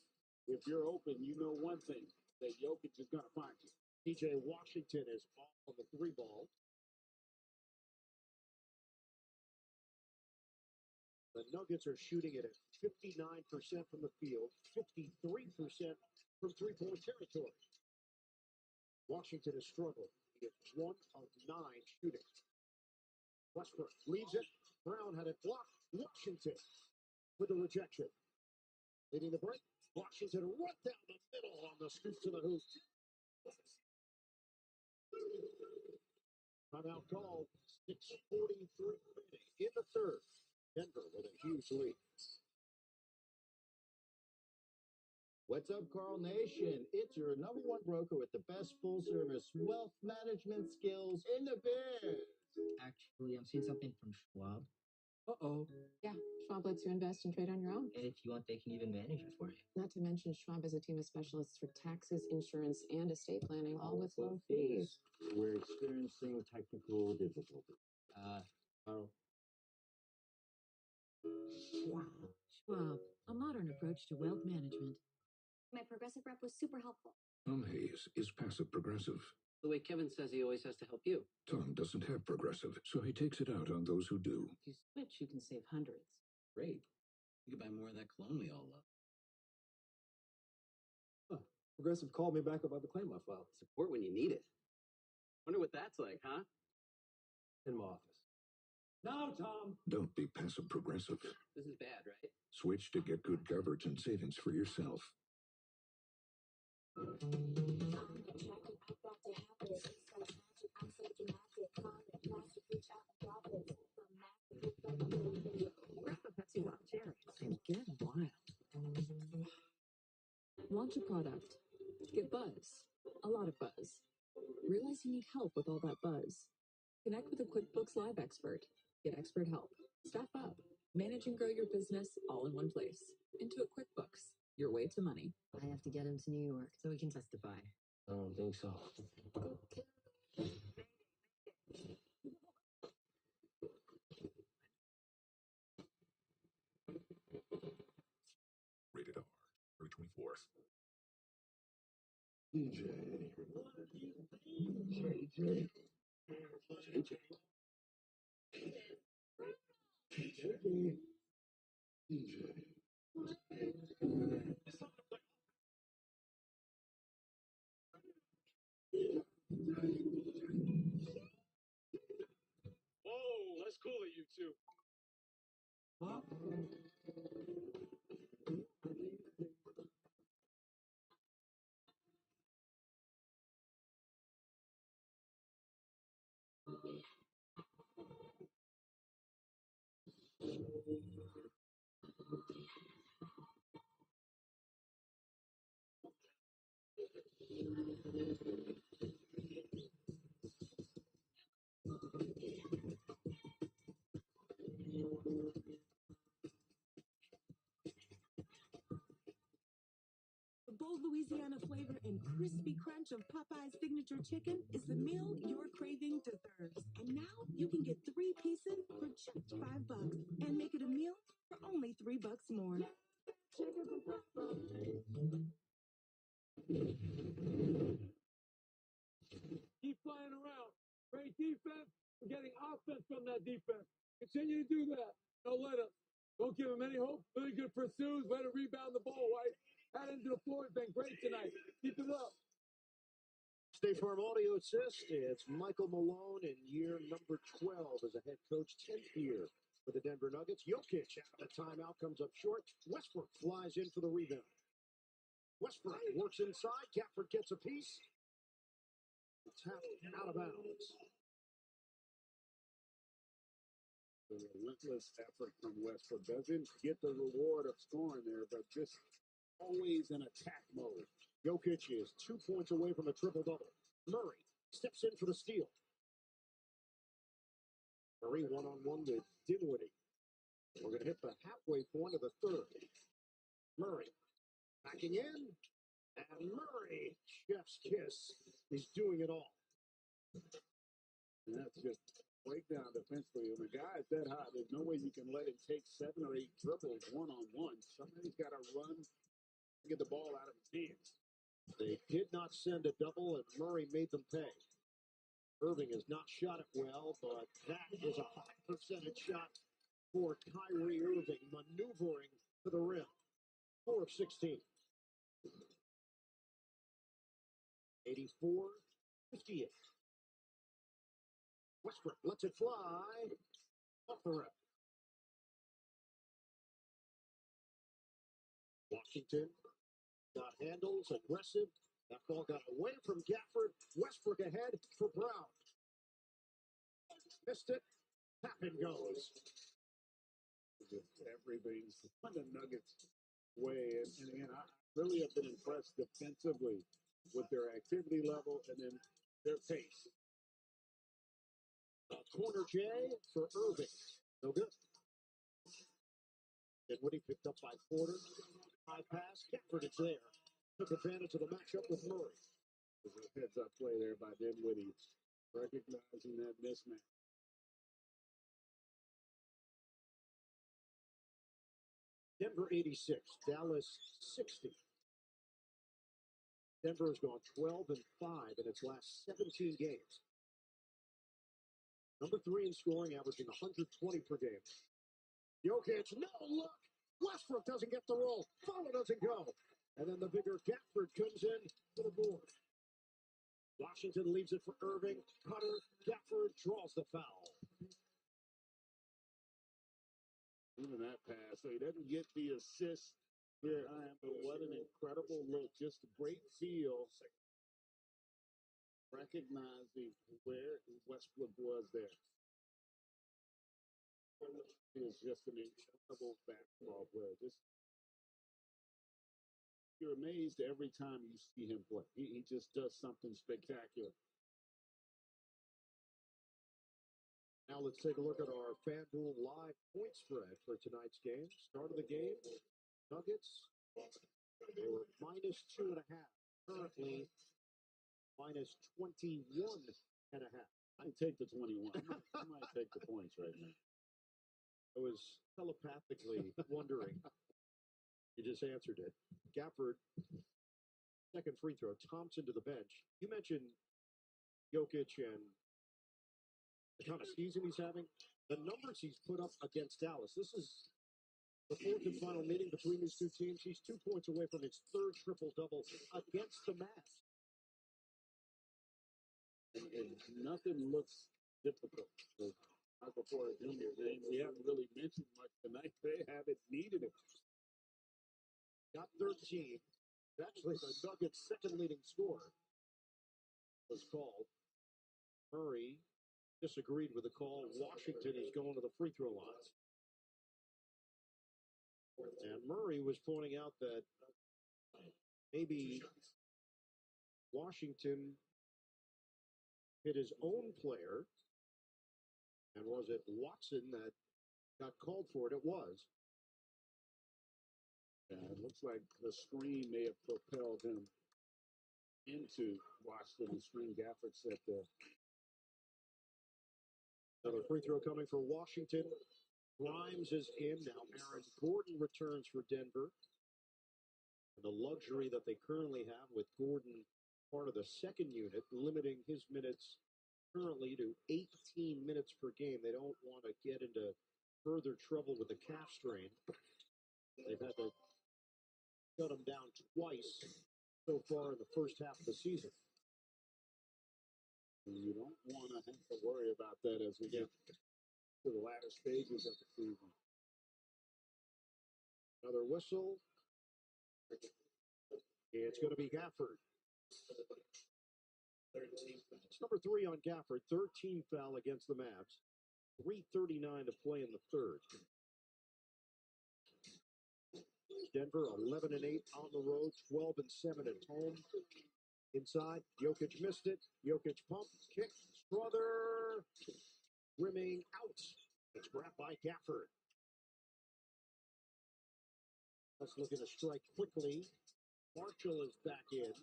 if you're open, you know one thing, that Jokic is going to find you.
TJ Washington is off on the three ball. The Nuggets are shooting it at 59% from the field, 53% from three-point territory. Washington has struggled. He is 1 of 9 shooting. Westbrook leaves it. Brown had it blocked. Washington with a rejection. Leading the break. Washington right down the middle on the scoop to the hoop. Timeout called. 6:43 remaining in the third. Denver with a huge lead.
What's up, Carl Nation? It's your number one broker with the best full-service wealth management skills in the biz.
Actually, I'm seeing something from Schwab.
Uh-oh. Yeah, Schwab lets you invest and trade on your own.
And if you want, they can even manage it for you.
Not to mention, Schwab has a team of specialists for taxes, insurance, and estate planning, all with low fees.
We're experiencing technical difficulty. Carl.
Schwab, a modern approach to wealth management.
My Progressive rep was super helpful.
Tom Hayes is passive progressive.
The way Kevin says he always has to help you.
Tom doesn't have progressive, so he takes it out on those who do.
If you switch, you can save hundreds.
Great. You could buy more of that cologne we all love.
Huh. Progressive called me back about the claim I filed.
Support when you need it. Wonder what that's like, huh?
In my office.
No, Tom.
Don't be passive progressive.
This is bad, right?
Switch to get good coverage and savings for yourself.
Grab a Pepsi Wild Cherry and get wild. Launch a product. Get buzz. A lot of buzz. Realize you need help with all that buzz. Connect with a QuickBooks Live expert. Get expert help. Staff up. Manage and grow your business all in one place. Intuit QuickBooks. Your way to money.
I have to get him to New York so he can testify.
I don't think so.
Rated R. February 24th.
DJ. JJ.
Whoa, that's cool of you two.
Huh?
The bold Louisiana flavor and crispy crunch of Popeye's signature chicken is the meal your craving deserves. And now you can get 3 pieces for just $5 and make it a meal for only $3 more.
Keep flying around. Great defense. We're getting offense from that defense. Continue to do that. Don't let up. Don't give him any hope. Really good pursuits. Way to rebound the ball, White. Head into the floor has been great tonight. Keep it up.
State Farm Audio Assist. It's Michael Malone in year number 12 as a head coach, 10th year for the Denver Nuggets. Jokic out of the timeout, comes up short. Westbrook flies in for the rebound. Westbrook works inside. Gafford gets a piece. Tap out of bounds.
The relentless effort from Westbrook doesn't get the reward of scoring there, but just always in attack mode.
Jokic is 2 points away from a triple-double. Murray steps in for the steal. Murray one-on-one with Dinwiddie. We're going to hit the halfway point of the third. Murray backing in, and Murray, chef's kiss. He's doing it all.
And that's just breakdown defensively. When a guy is that hot, there's no way you can let him take 7 or 8 dribbles one-on-one. Somebody's got to run and get the ball out of his hands.
They did not send a double, and Murray made them pay. Irving has not shot it well, but that is a high percentage shot for Kyrie Irving, maneuvering to the rim. 4 of 16. 84, 58. Westbrook lets it fly off the rim. Washington got handles, aggressive. That ball got away from Gafford. Westbrook ahead for Brown. Missed it. Tap and goes.
Just everything's on the Nuggets' way. And again, I really have been impressed defensively with their activity level and then their pace.
Corner J for Irving. No good. Dinwiddie picked up by Porter. High pass. Gafford is there. Took advantage of the matchup with Murray.
There's a heads-up play there by Dinwiddie, recognizing that mismatch.
Denver 86, Dallas 60. Denver has gone 12-5 in its last 17 games. Number 3 in scoring, averaging 120 per game. Jokic, no look. Westbrook doesn't get the roll. Follow doesn't go. And then the bigger Gafford comes in for the board. Washington leaves it for Irving. Cutter, Gafford draws the foul.
Even that pass, so he doesn't get the assist here. But what an incredible look. Just a great feel. Recognizing where Westbrook was there. He is just an incredible basketball player. You're amazed every time you see him play. He just does something spectacular.
Now let's take a look at our FanDuel live point spread for tonight's game. Start of the game, Nuggets, they were -2.5. Currently, -21.5.
I take the 21. I might take the points right now.
I was telepathically wondering. You just answered it. Gafford, second free throw. Thompson to the bench. You mentioned Jokic and the kind of season he's having. The numbers he's put up against Dallas. This is the fourth and final meeting between these two teams. He's 2 points away from his third triple-double against the Mavs.
And nothing looks difficult. Michael Porter Jr. We haven't really mentioned much tonight. They haven't needed it.
Got 13. Actually, the Nuggets' second leading scorer was called. Murray disagreed with the call. Washington is going to the free throw lines. And Murray was pointing out that maybe Washington hit his own player. And was it Watson that got called for it? It was.
It looks like the screen may have propelled him into Washington. The screen Gafford set there.
Another free throw coming for Washington. Grimes is in now. Aaron Gordon returns for Denver. The luxury that they currently have with Gordon part of the second unit, limiting his minutes currently to 18 minutes per game. They don't want to get into further trouble with the calf strain. They've had to shut him down twice so far in the first half of the season.
You don't want to have to worry about that as we get to the latter stages of the season.
Another whistle. It's going to be Gafford. It's number 3 on Gafford. 13 foul against the Mavs. 3:39 to play in the third. Denver 11-8 on the road, 12-7 at home. Inside, Jokic missed it. Jokic pump, kick, Strother, rimming out. It's grabbed by Gafford. Let's look at a strike quickly. Marshall is back in.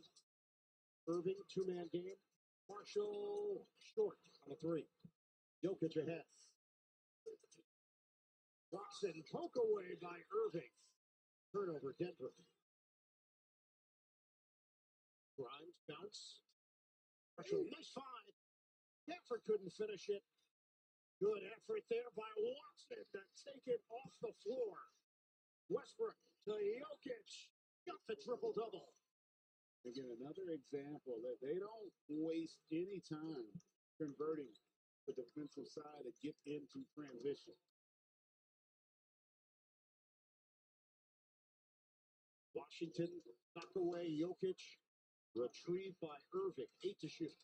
Irving, two-man game. Marshall short on a 3. Jokic ahead. Watson poke away by Irving. Turnover, Denver. Grimes bounce. Marshall, nice find. Gafford couldn't finish it. Good effort there by Watson to take it off the floor. Westbrook to Jokic. Got the triple-double.
Again, another example that they don't waste any time converting the defensive side to get into transition.
Washington knock away Jokic. Retrieved by Irving. 8 to shoot.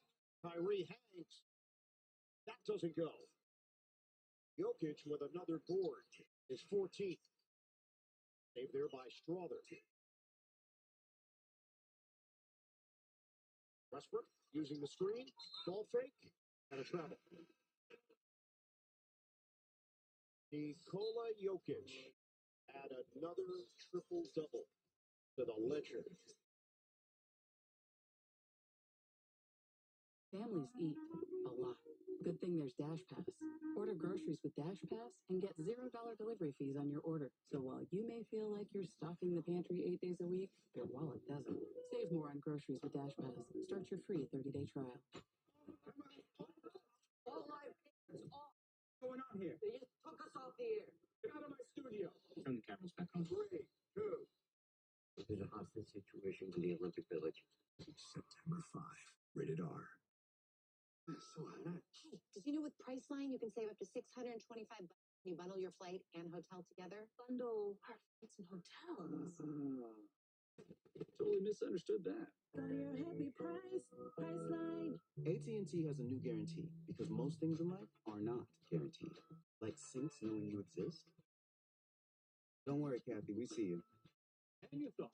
Kyrie hangs. That doesn't go. Jokic with another board. His 14th. Saved there by Strother. Westbrook using the screen. Ball fake. And a travel. Nikola Jokic had another triple-double to the ledger.
Families eat a lot. Good thing there's Dash Pass. Order groceries with Dash Pass and get $0 delivery fees on your order. So while you may feel like you're stocking the pantry 8 days a week, your wallet doesn't. Save more on groceries with Dash Pass. Start your free 30-day trial.
All live cameras off. What's going on here? They just took us off the air. Get out of my studio.
Turn the cameras back on.
3, 2.
There's a hostage situation in the Olympic Village.
September 5, rated R.
So hot.
Hey, did you know with Priceline you can save up to $625 when you bundle your flight and hotel together?
Bundle our flights and hotels.
Totally misunderstood that.
Go to your happy price. Priceline.
AT&T has a new guarantee because most things in life are not guaranteed. Like Sinks knowing you exist. Don't worry, Kathy, we see you.
And you thought,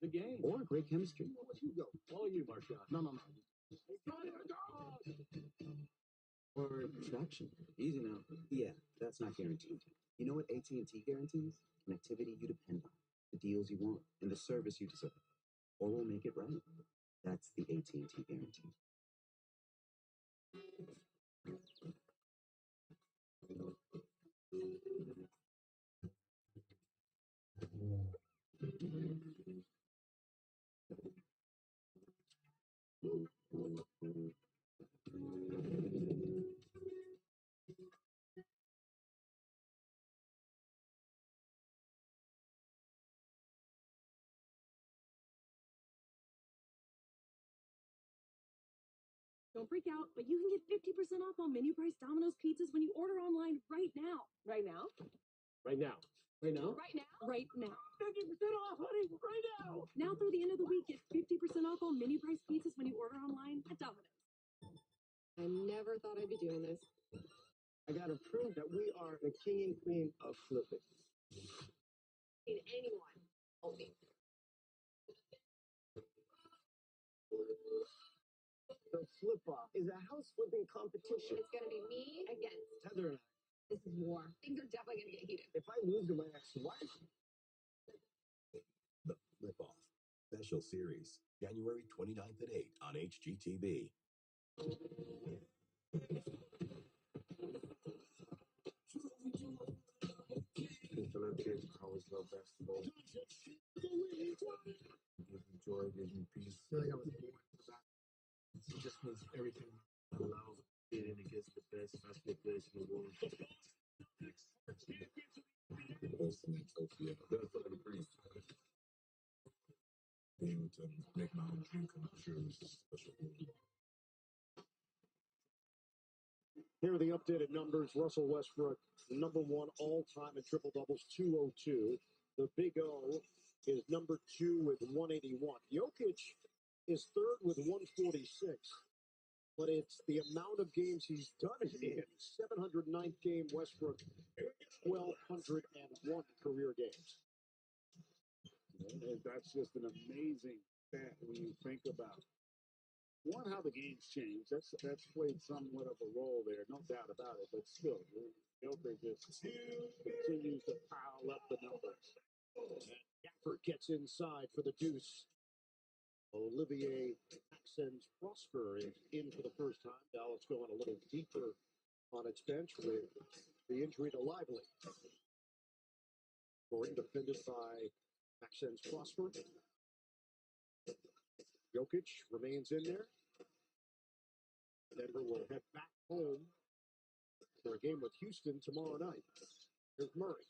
the game.
Or great chemistry.
Where'd you go? All you, Marshall.
No.
God!
Or traction. Easy now. Yeah, that's not guaranteed. You know what AT&T guarantees? Connectivity you depend on, the deals you want, and the service you deserve. Or we'll make it right. That's the AT&T guarantee.
Don't freak out, but you can get 50% off all menu price Domino's pizzas when you order online right now.
Right now?
Right now.
Right now?
Right now?
Right now.
50% off, honey, right now!
Now through the end of the week, get 50% off all menu price pizzas when you order online at Domino's.
I never thought I'd be doing this.
I gotta prove that we are the king and queen of flipping.
Need anyone help me?
The flip-off is a house flipping competition.
It's gonna be me against.
Heather and I.
This is war. Things are definitely gonna get heated.
If I lose to my ex-wife,
The Flip Off. Special series. January 29th at 8 on HGTV.
Mr.
kids, I always love basketball. Gives me joy, gives me peace. I feel like I was born for that. It just means everything that allows it and it gets the best basketball players in the world. That's what I agree. Being able to make my own dream come true is a special feeling.
Here are the updated numbers. Russell Westbrook, number one all-time in triple-doubles, 202. The Big O is number two with 181. Jokic is third with 146. But it's the amount of games he's done it in. 709th game, Westbrook, 1,201 career games.
And that's just an amazing stat when you think about one, how the game's changed. That's played somewhat of a role there, no doubt about it. But still, Joker just continues to pile up the numbers.
Gafford gets inside for the deuce. Olivier Maxence Prosper is in for the first time. Dallas going a little deeper on its bench with the injury to Lively. Gordon defended by Maxence Prosper. Jokic remains in there. Denver will head back home for a game with Houston tomorrow night. Here's Murray.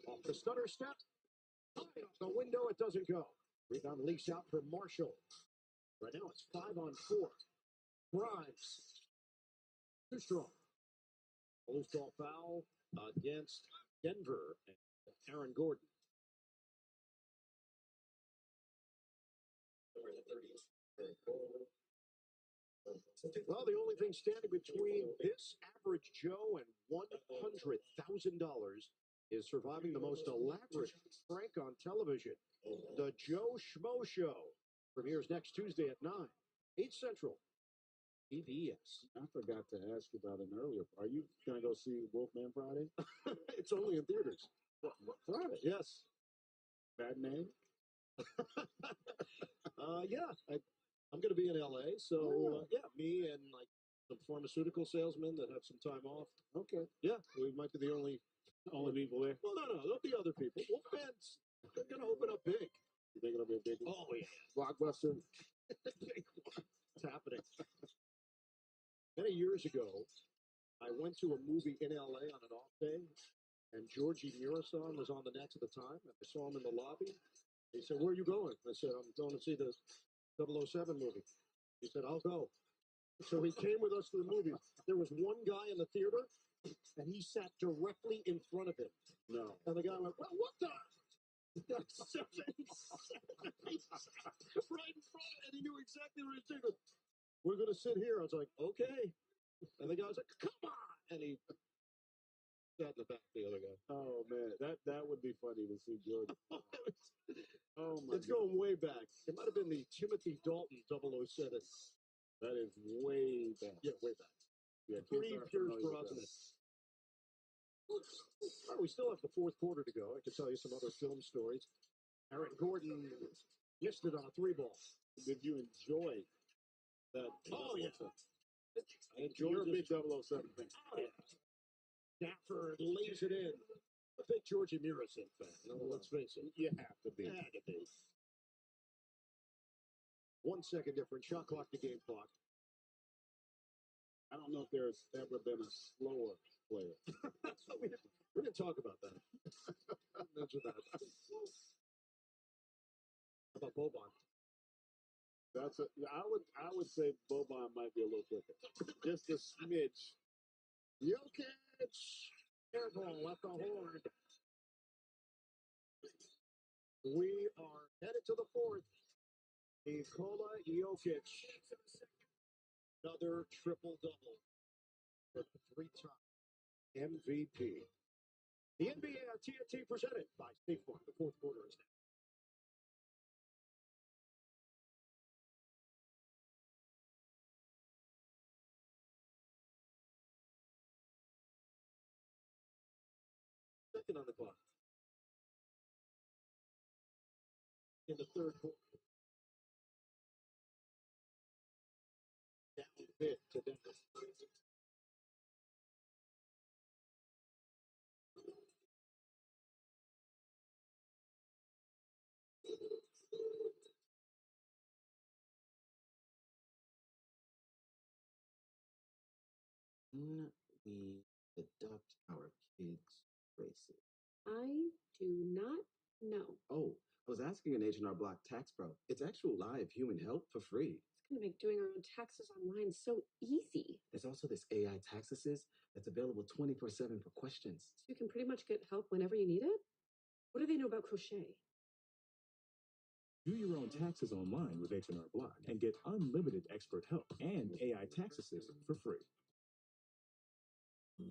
Off the stutter step. High off the window, it doesn't go. Rebound leaks out for Marshall. Right now it's 5-on-4. Grimes. Too strong. A loose ball foul against Denver and Aaron Gordon. Well, the only thing standing between this average Joe and $100,000 is surviving the most elaborate prank on television. The Joe Schmo Show premieres next Tuesday at 9, 8 Central. PBS.
I forgot to ask you about it earlier. Are you going to go see Wolfman Friday?
It's only in theaters.
Friday?
Yes.
Bad name?
Yeah. I'm going to be in LA. So, yeah, me and like some pharmaceutical salesmen that have some time off.
Okay.
Yeah, we might be the only
people there.
Well, no, there'll be other people. Wolfman's they're going to open up big.
You think it'll be a big one?
Oh, yeah.
Blockbuster?
It's happening. Many years ago, I went to a movie in LA on an off day, and Georgie Murasan was on the next at the time. And I saw him in the lobby. He said, "Where are you going?" I said, "I'm going to see the 007 movie." He said, "I'll go." So he came with us to the movies. There was one guy in the theater, and he sat directly in front of him.
No.
And the guy went, "Well, what the?" That's right in front, and he knew exactly where he was taking. We're going to sit here. I was like, "Okay." And the guy was like, "Come on!" And he sat in the back. The other guy.
Oh man, that would be funny to see George. Oh my!
It's going way back. It might have been the Timothy Dalton 007.
That is way back.
Yeah, way back.
Yeah,
Pre-Pierce Brosnan. All right, we still have the fourth quarter to go. I could tell you some other film stories. Aaron Gordon missed it on a 3-ball.
Did you enjoy that?
Oh, yeah. I
You're
enjoyed
a big 007 fan.
Oh, yeah. Gafford lays it in. A big Georgie Murasan fan. Let's face it.
You have to be.
1 second difference. Shot clock to game clock.
I don't know if there's ever been a slower player.
We didn't talk about that. Mention that. How about Boban?
I would say Boban might be a little quicker. Just a smidge.
Jokic. Airball at the horn. We are headed to the fourth. Nikola Jokic. Another triple-double for the 3-time MVP. The NBA on TNT presented by State Farm. The fourth quarter is now. Second on the clock. In the third quarter. Down big to Denver.
Can we deduct our kids' races?
I do not know.
Oh, I was asking an H&R Block tax pro. It's actual live human help for free.
It's going to make doing our own taxes online so easy.
There's also this AI tax assist that's available 24/7 for questions.
So you can pretty much get help whenever you need it? What do they know about crochet?
Do your own taxes online with H&R Block and get unlimited expert help and AI tax assist for free.
You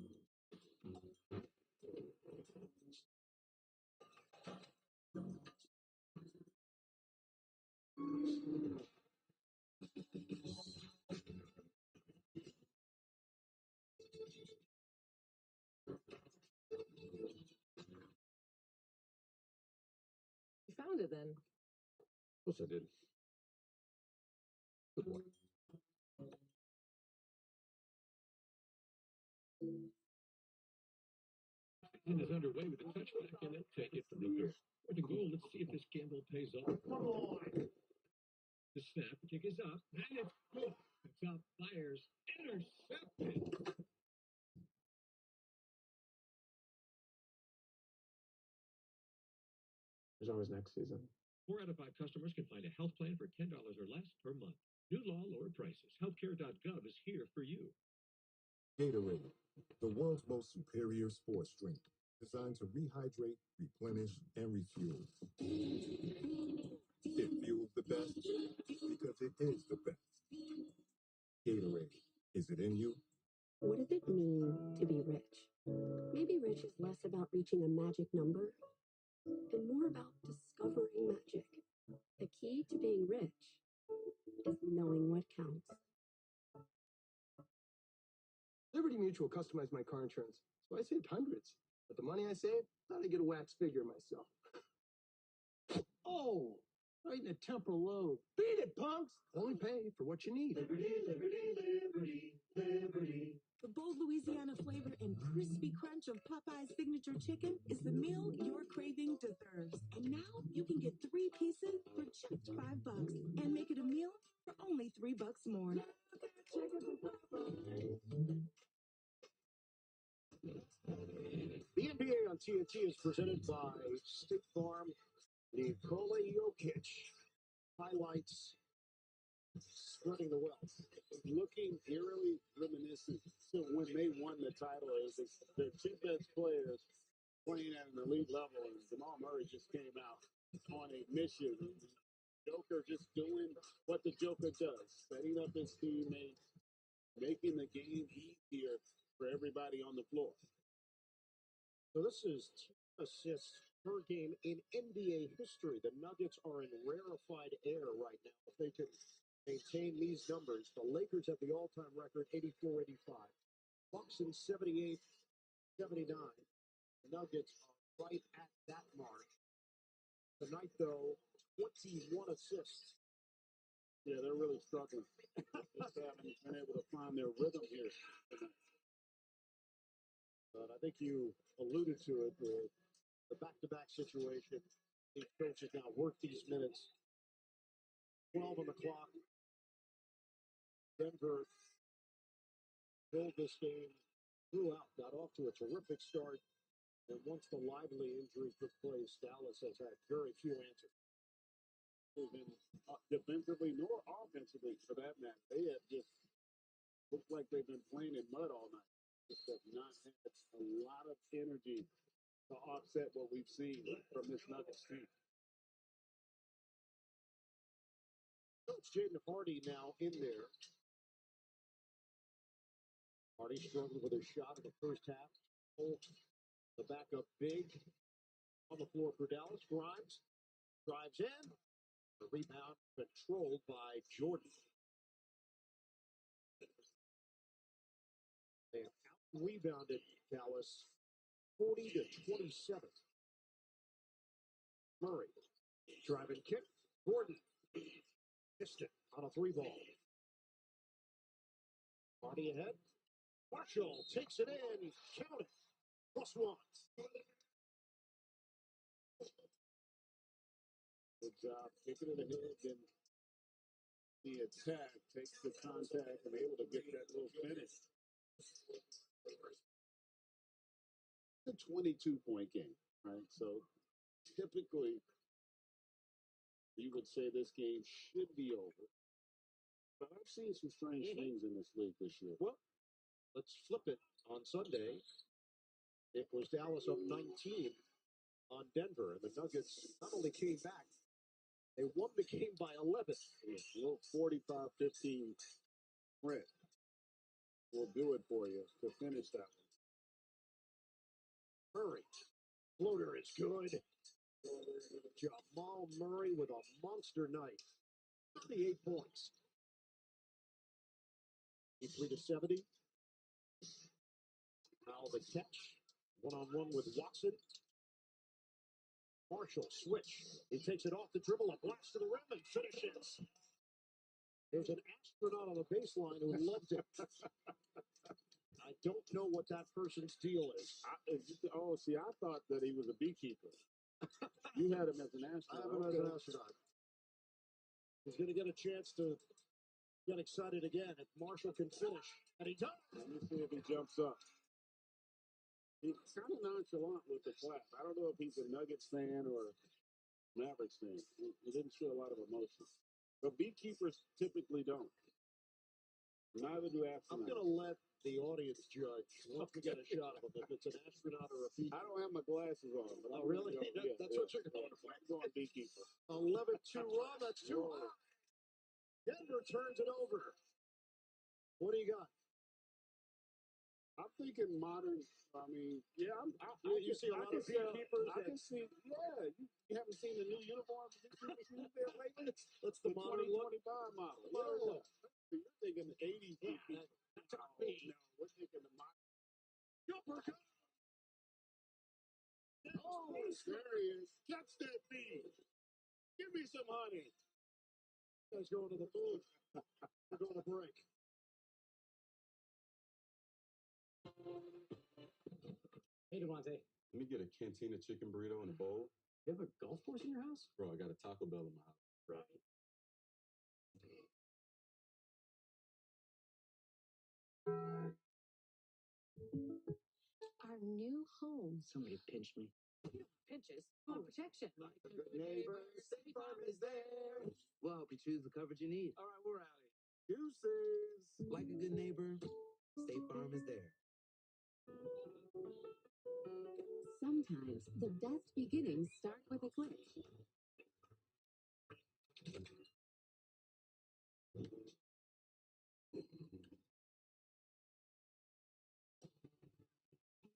found it then.
Of course I did. Good boy.
And is underway with a touchback, and they'll take it from there. With the goal, let's see if this gamble pays off. Come on! The snap, kick is up, and it's good. The top fires, intercepted.
There's always next season.
4 out of 5 customers can find a health plan for $10 or less per month. New law, lower prices. Healthcare.gov is here for you.
Gatorade, the world's most superior sports drink, designed to rehydrate, replenish, and refuel. It fuels the best because it is the best. Gatorade, is it in you?
What does it mean to be rich? Maybe rich is less about reaching a magic number and more about discovering magic. The key to being rich is knowing what counts.
Liberty Mutual customized my car insurance, so I saved hundreds. But the money I saved, I thought I'd get a wax figure myself. Oh, right in the temporal lobe. Beat it, punks! Only pay for what you need. Liberty, liberty, liberty, liberty.
The bold Louisiana flavor and crispy crunch of Popeye's signature chicken is the meal your craving deserves. And now you can get 3 pieces for just $5 and make it a meal for only $3 more.
The NBA on TNT is presented by State Farm. Nikola Jokic highlights spreading the wealth.
Looking eerily reminiscent to when they won the title. It was their 2 best players playing at an elite level, and Jamal Murray just came out on a mission. Joker just doing what the Joker does, setting up his teammates, making the game easier for everybody on the floor.
So this is 2 assists per game in NBA history. The Nuggets are in rarefied air right now. If they can maintain these numbers, the Lakers have the all-time record, 84-85. Bucks in 78-79. Nuggets are right at that mark. Tonight, though, 21 assists.
Yeah, they're really struggling. Just haven't been able to find their rhythm here tonight.
But I think you alluded to it with the back-to-back situation. Each coach has now worked these minutes. 12 on the clock. Denver pulled this game throughout, got off to a terrific start. And once the Lively injury took place, Dallas has had very few answers.
Even defensively nor offensively, for that matter. They have just looked like they've been playing in mud all night. Just have not had a lot of energy to offset what we've seen from this Nuggets team.
Coach Jaden Hardy now in there. Hardy struggled with his shot in the first half. The backup big on the floor for Dallas. Grimes drives in. The rebound controlled by Jordan. They have out-rebounded Dallas 40-27. Murray driving kick. Gordon missed it on a 3-ball. Hardy ahead. Marshall takes it in. Count it. +1.
Good job kicking it ahead, and the attack takes the contact and able to get that little finish. A 22-point game, right? So typically, you would say this game should be over. But I've seen some strange things in this league this year.
Well, let's flip it on Sunday. It was Dallas up 19 on Denver, and the Nuggets not only came back, they won the game by 11.
A little 45-15 print will do it for you to finish that one.
Murray, floater is good. Jamal Murray with a monster night, 38 points. 83-70. Now the catch, one-on-one with Watson. Marshall switch. He takes it off the dribble, a blast to the rim, and finishes. There's an astronaut on the baseline who loved it. I don't know what that person's deal is.
I thought that he was a beekeeper. You had him as an astronaut.
I have him as an astronaut. He's going to get a chance to get excited again if Marshall can finish. And he does.
Let me see if he jumps up. He's kind of nonchalant with the clap. I don't know if he's a Nuggets fan or a Mavericks fan. He didn't show a lot of emotion. But beekeepers typically don't. Neither do astronauts.
I'm going to let the audience judge once we get a shot of him, if it's an astronaut or a beekeeper.
I don't have my glasses on. But
Oh, really? That's what you're going for.
I'm going beekeeper.
11-2 run. That's too high. Denver turns it over. What do you got?
I'm thinking modern. I mean, yeah,
You see a lot of beekeepers.
I can see. Yeah, you haven't seen the new uniforms beekeepers there lately.
That's the modern look.
2025 model.
Modern
Yeah.
look.
So you're thinking the 80s beekeepers.
That's not me.
No, we're thinking the modern.
Jumper.
Oh, there he is. Catch that bee. Give me some honey.
You guys going to the moon. We're going to break.
Hey, Devontae.
Let me get a cantina chicken burrito and a bowl.
You have a golf course in your house?
Bro, I got a Taco Bell in my house.
Right.
Our new home.
Somebody pinched me.
Pinches. Home protection.
Like a good neighbor, State Farm is there. We'll help you choose the coverage you need.
All right, we're out of here.
Deuces. Like a good neighbor, State Farm is there.
Sometimes the best beginnings start with a click.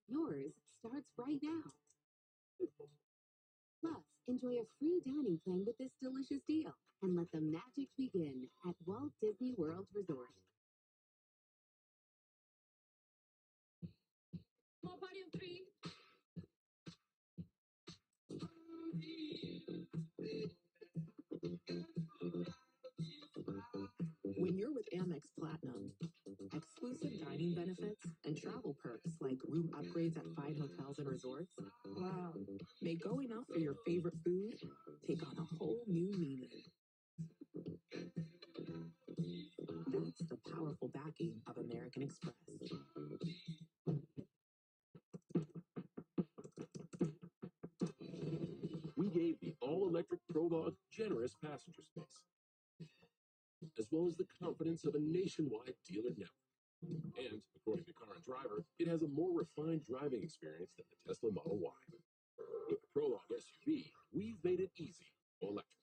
Yours starts right now. Plus, enjoy a free dining plan with this delicious deal and let the magic begin at Walt Disney World Resort.
Small party of three.
When you're with Amex Platinum, exclusive dining benefits and travel perks like room upgrades at fine hotels and resorts, wow, make going out for your favorite food take on a whole new meaning. That's the powerful backing of American Express.
We gave the all-electric Prologue generous passenger space, as well as the confidence of a nationwide dealer network. And, according to Car and Driver, it has a more refined driving experience than the Tesla Model Y. With the Prologue SUV, we've made it easy to go electric.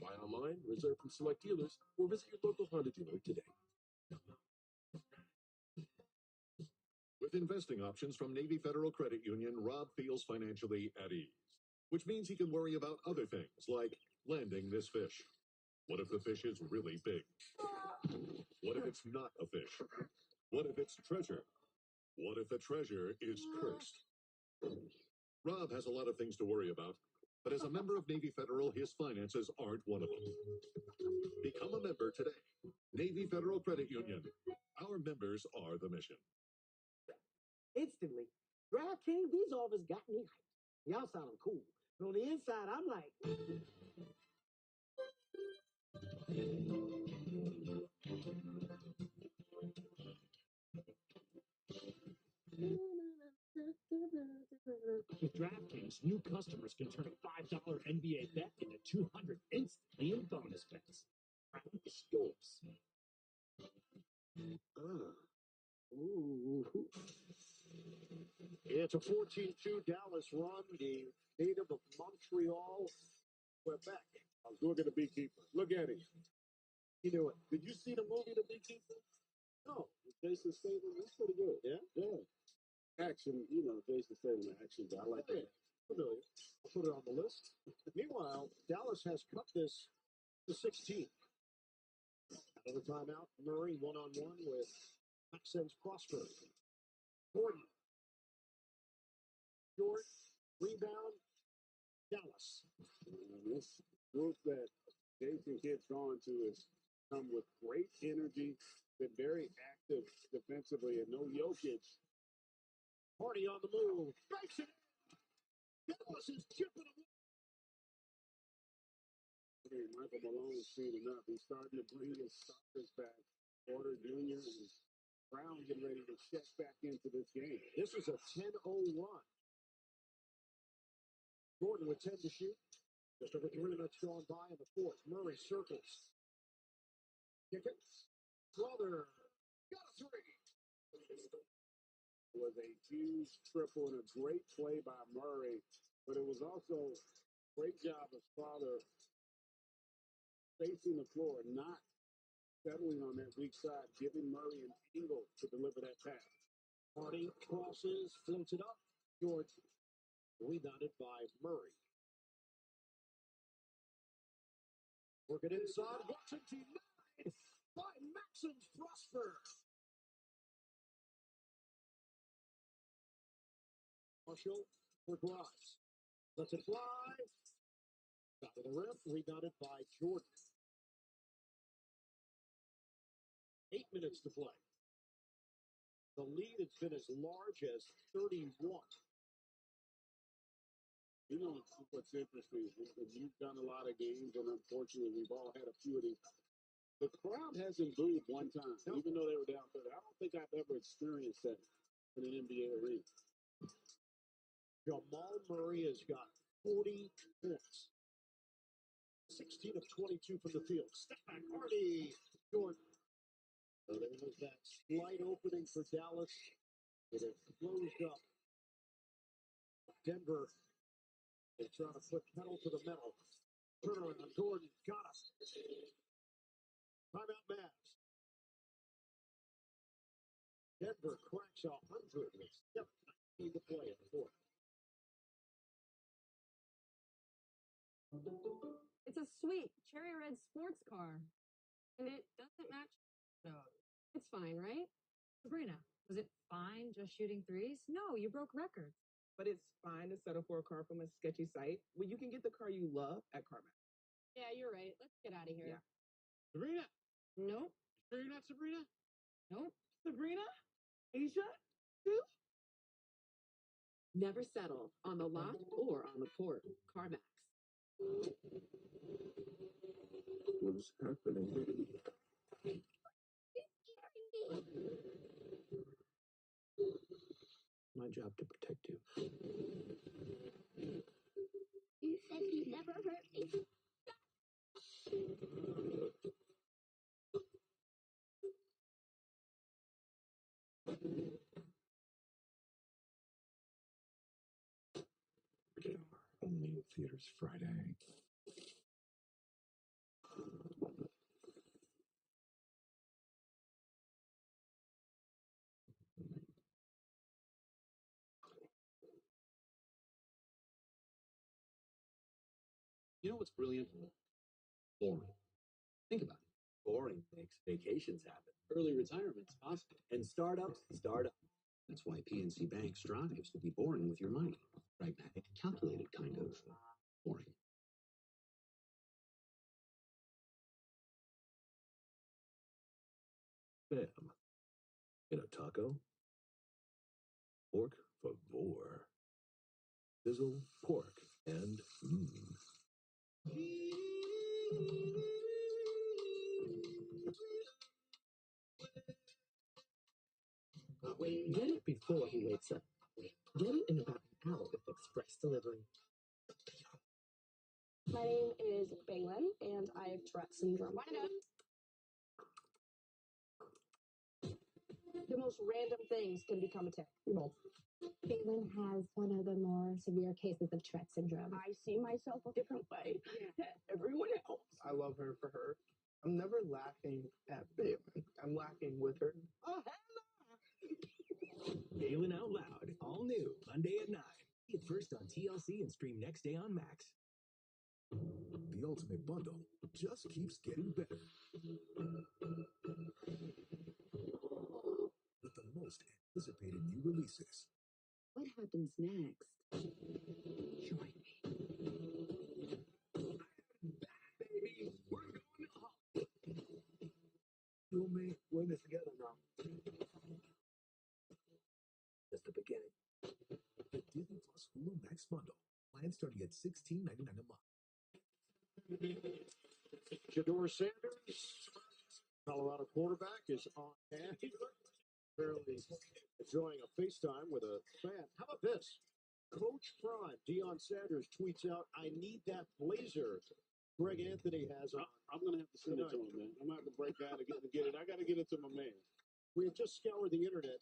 Buy online, reserve from select dealers, or visit your local Honda dealer today.
With investing options from Navy Federal Credit Union, Rob feels financially at ease, which means he can worry about other things like landing this fish. What if the fish is really big? What if it's not a fish? What if it's treasure? What if the treasure is cursed? Rob has a lot of things to worry about, but as a member of Navy Federal, his finances aren't one of them. Become a member today. Navy Federal Credit Union. Our members are the mission.
Instantly, DraftKings, these offers got me hyped. Y'all sounding cool. But on the inside, I'm like,
DraftKings new customers can turn a $5 NBA bet into 200 instantly in bonus bets. Crown is yours. Ooh. It's a 14-2 Dallas run. The native of Montreal, Quebec.
I was looking at the Beekeeper. Look at him.
You knew it.
Did you see the movie The Beekeeper?
No.
Jason Statham. That's pretty good.
Yeah?
Yeah. Action, Jason Statham action. I like that.
Familiar. I'll put it on the list. Meanwhile, Dallas has cut this to 16. Out of the timeout, Murray one-on-one with Maxence Prosper. Gordon. Short. Rebound. Dallas.
This group that Jason Kidd's gone to has come with great energy, been very active defensively, and no Jokic.
Hardy on the move. Makes it. Dallas is chipping away.
Michael Malone's seen enough. He's starting to bring his starters back. Porter Jr. and Brown getting ready to check back into this game.
This is a 10-0 run. Gordon with 10 to shoot. Just over 3 minutes gone by in the fourth. Murray circles. Kick it. Brother. Got a three.
It was a huge triple and a great play by Murray, but it was also a great job of Father facing the floor, not settling on that weak side, giving Murray an angle to deliver that pass.
Hardy crosses, floats it up. George rebounded by Murray. Work it inside. Washington denied by Maxence Prosper. Marshall for Grimes. Lets it fly. Out of the rim. Rebounded by Jordan. 8 minutes to play. The lead has been as large as 31.
You know what's interesting is that you've done a lot of games, and unfortunately, we've all had a few of these. The crowd hasn't booed one time, even though they were down 30. I don't think I've ever experienced that in an NBA arena.
Jamal Murray has got 40 points. 16 of 22 from the field. Step back, Hardy. Jordan. So there was that slight opening for Dallas. It has closed up. Denver is trying to put pedal to the metal. Turnaround. Gordon got us. Timeout Mavs. Denver cracks 100 with 7:19 to play in the fourth.
It's a sweet cherry red sports car, and it doesn't match the photos. It's fine, right?
Sabrina, was it fine just shooting threes? No, you broke records.
But it's fine to settle for a car from a sketchy site when you can get the car you love at CarMax.
Yeah, you're right. Let's get out of here.
Yeah.
Sabrina.
Nope.
Sure you're not Sabrina?
Nope.
Sabrina? Asia? Too?
Never settle on the lot or on the court. CarMax.
What's happening?
My job to protect you.
You said he'd never hurt me.
Only in theaters Friday.
You know what's brilliant? Boring. Think about it. Boring makes vacations happen. Early retirement's possible. And startups start up. That's why PNC Bank strives to be boring with your money. Pragmatic, calculated kind of boring.
Bam. Get a taco? Pork favor. Sizzle, pork, and
Get it before he wakes up. Get it in about out with express delivery.
My name is Balin, and I have Tourette syndrome. The most random things can become a tick.
Balin has one of the more severe cases of Tourette syndrome.
I see myself a different way than everyone else.
I love her for her. I'm never laughing at Balin. I'm laughing with her.
Oh,
Balin Out Loud, all new, Monday at 9. See it first on TLC and stream next day on Max.
The ultimate bundle just keeps getting better. With the most anticipated new releases.
What happens next? Join me.
Baby, we're going to Hollywood. You and me, we're in this together now. Just the beginning.
The Disney Plus Hulu Max bundle. Plan starting at $16.99 a month.
Jador Sanders, Colorado quarterback, is on hand. Apparently enjoying a FaceTime with a fan. How about this? Coach Prime, Deion Sanders, tweets out, "I need that blazer Greg Anthony has on."
I'm going to have to send it to him, man. I'm going to have to break out and get it. I got to get it to my man.
We have just scoured the internet.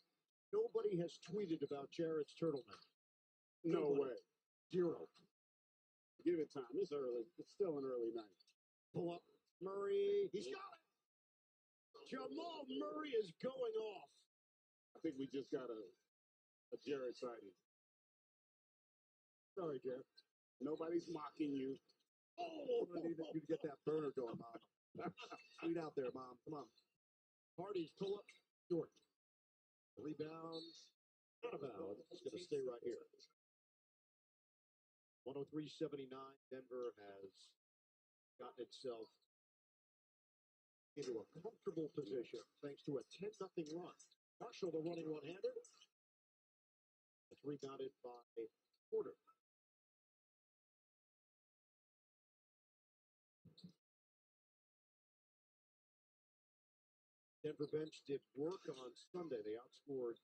Nobody has tweeted about Jared's turtleneck.
No way.
Zero.
Give it time. It's early. It's still an early night.
Pull up. Murray. He's got it. Jamal Murray is going off.
I think we just got a Jared sighting.
Sorry, Jared.
Nobody's mocking you.
Oh, I need you to get that burner going, Mom. Sweet out there, Mom. Come on. Hardy's pull up. Short. Rebound. Out of bounds. It's going to stay right here. 103-79. Denver has gotten itself into a comfortable position thanks to a 10-0 run. Marshall, the running one-hander. It's rebounded by Porter. Denver bench did work on Sunday. They outscored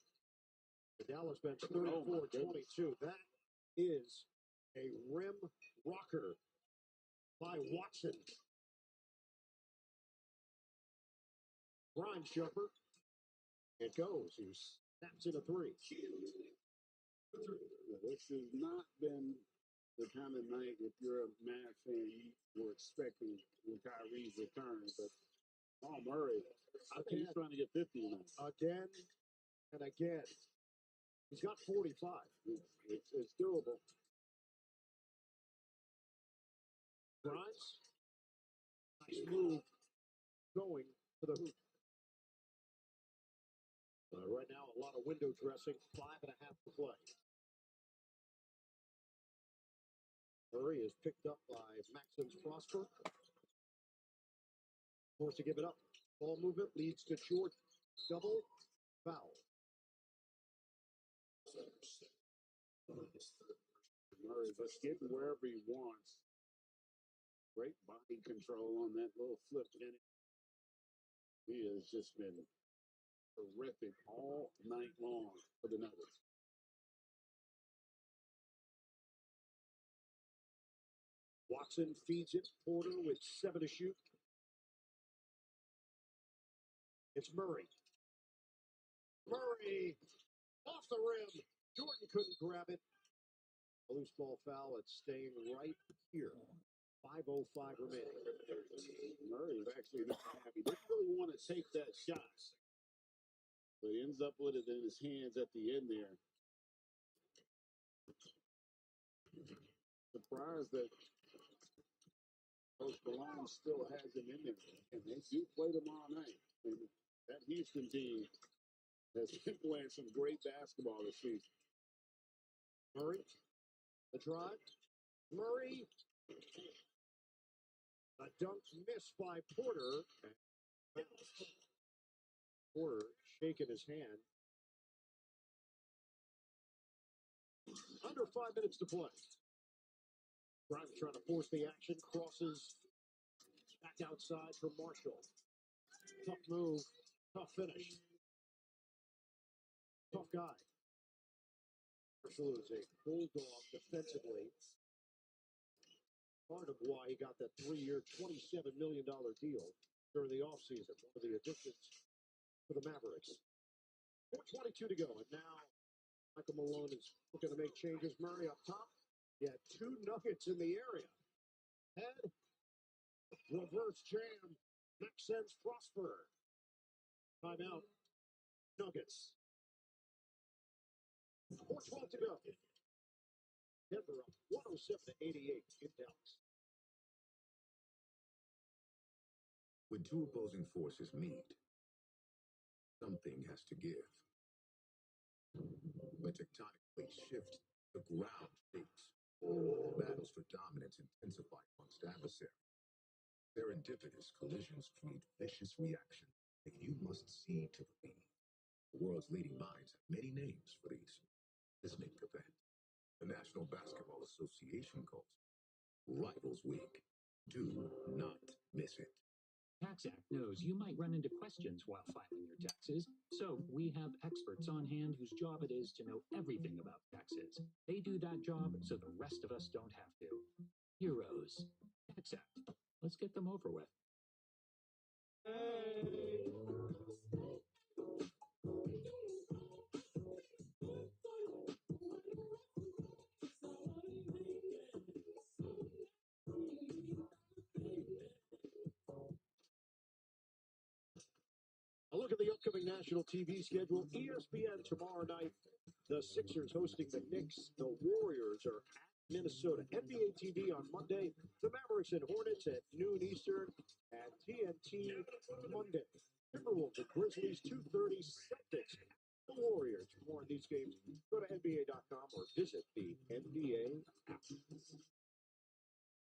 the Dallas bench 34-22. That is a rim rocker by Watson. Grimes jumper. It goes. He snaps in a three.
This has not been the kind of night, if you're a Mavs fan, you were expecting when Kyrie's return. But Murray, I think he's trying to get 50 now.
Again and again. He's got 45.
It's doable.
Grimes. Nice move going to the hoop. Right now, a lot of window dressing. 5.5 to play. Murray is picked up by Maxence Prosper. Forced to give it up. Ball movement leads to short double foul.
Murray just getting wherever he wants. Great body control on that little flip in it. He has just been terrific all night long for the Nuggets.
Watson feeds it. Porter with 7 to shoot. It's Murray. Murray off the rim. Jordan couldn't grab it. A loose ball foul. It's staying right here. 5:05 remaining.
Murray's actually not happy. Didn't really want to take that shot, but he ends up with it in his hands at the end there. Surprised that Coach Malone still has him in there, and they do play tomorrow night. And that Houston team has been playing some great basketball this season.
Murray, the drive. Murray, a dunk missed by Porter. Porter shaking his hand. Under 5 minutes to play. Grimes trying to force the action. Crosses back outside for Marshall. Tough move. Tough finish. Tough guy. Marshall is a bulldog defensively. Part of why he got that 3-year, $27 million deal during the offseason. One of the additions for the Mavericks. 4:22 to go, and now Michael Malone is looking to make changes. Murray up top. Yeah, 2 Nuggets in the area. Head, reverse jam. Makes sense. Prosper. Timeout. Nuggets. 4:12 to go. Denver up 107-88 in Dallas.
When two opposing forces meet, something has to give. When tectonic plates shift, the ground shakes. Battles for dominance intensify amongst adversaries. Serendipitous collisions create vicious reactions that you must see to believe. The world's leading minds have many names for these seismic events. The National Basketball Association calls it Rivals Week. Do not miss it.
Tax Act knows you might run into questions while filing your taxes, so we have experts on hand whose job it is to know everything about taxes. They do that job so the rest of us don't have to. Heroes. Tax Act. Let's get them over with.
A look at the upcoming national TV schedule. ESPN tomorrow night. The Sixers hosting the Knicks. The Warriors are at Minnesota. NBA TV on Monday. The Mavericks and Hornets at noon Eastern. At TNT Monday. Timberwolves and Grizzlies 2:30. Celtics at the Warriors. For more on these games, go to NBA.com or visit the NBA app.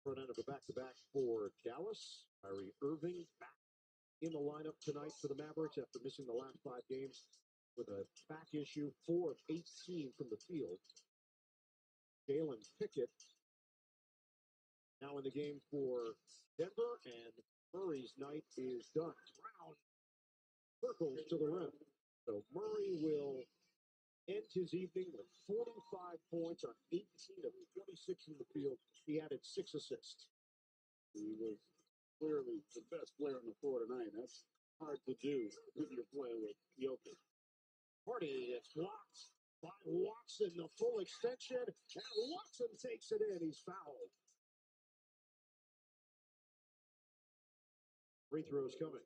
Front end of a back-to-back for Dallas. Kyrie Irving back in the lineup tonight for the Mavericks after missing the last 5 games with a back issue, 4 of 18 from the field. Jalen Pickett now in the game for Denver, and Murray's night is done. Brown circles to the rim. So Murray will end his evening with 45 points on 18 of 26 from the field. He added 6 assists.
He was clearly the best player on the floor tonight. That's hard to do when you're playing with Jokic.
Party, it's blocked by Watson, the full extension, and Watson takes it in. He's fouled. Free throws coming.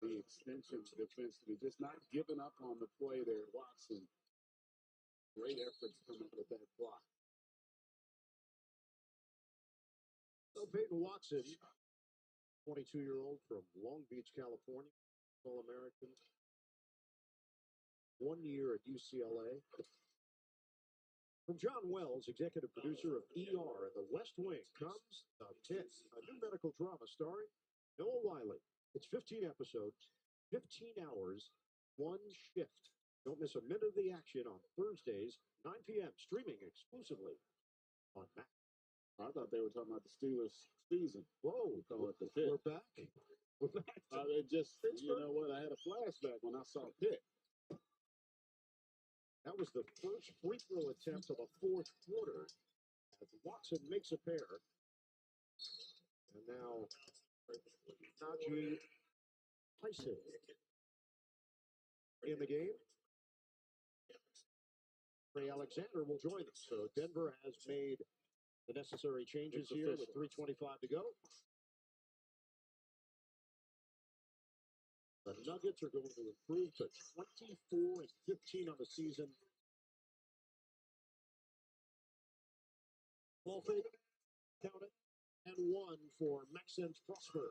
The extension defensively, just not giving up on the play there. Watson, great efforts coming with that block.
So Peyton Watson, 22-year-old from Long Beach, California, All-American, 1 year at UCLA. From John Wells, executive producer of ER and The West Wing, comes The Pit, a new medical drama starring Noah Wiley. It's 15 episodes, 15 hours, 1 shift. Don't miss a minute of the action on Thursdays, 9 p.m., streaming exclusively on Mac.
I thought they were talking about the Steelers season.
Whoa,
Call it The Pit.
we're back. We're back.
It just, you know what? I had a flashback when I saw Pitt.
That was the first free throw attempt of the 4th quarter as Watson makes a pair. And now Najee Tyson in the game. Trey Alexander will join us. So Denver has made the necessary changes here with 3:25 to go. The Nuggets are going to improve to 24-15 on the season. Ball fake, count it, and 1 for Maxence Prosper.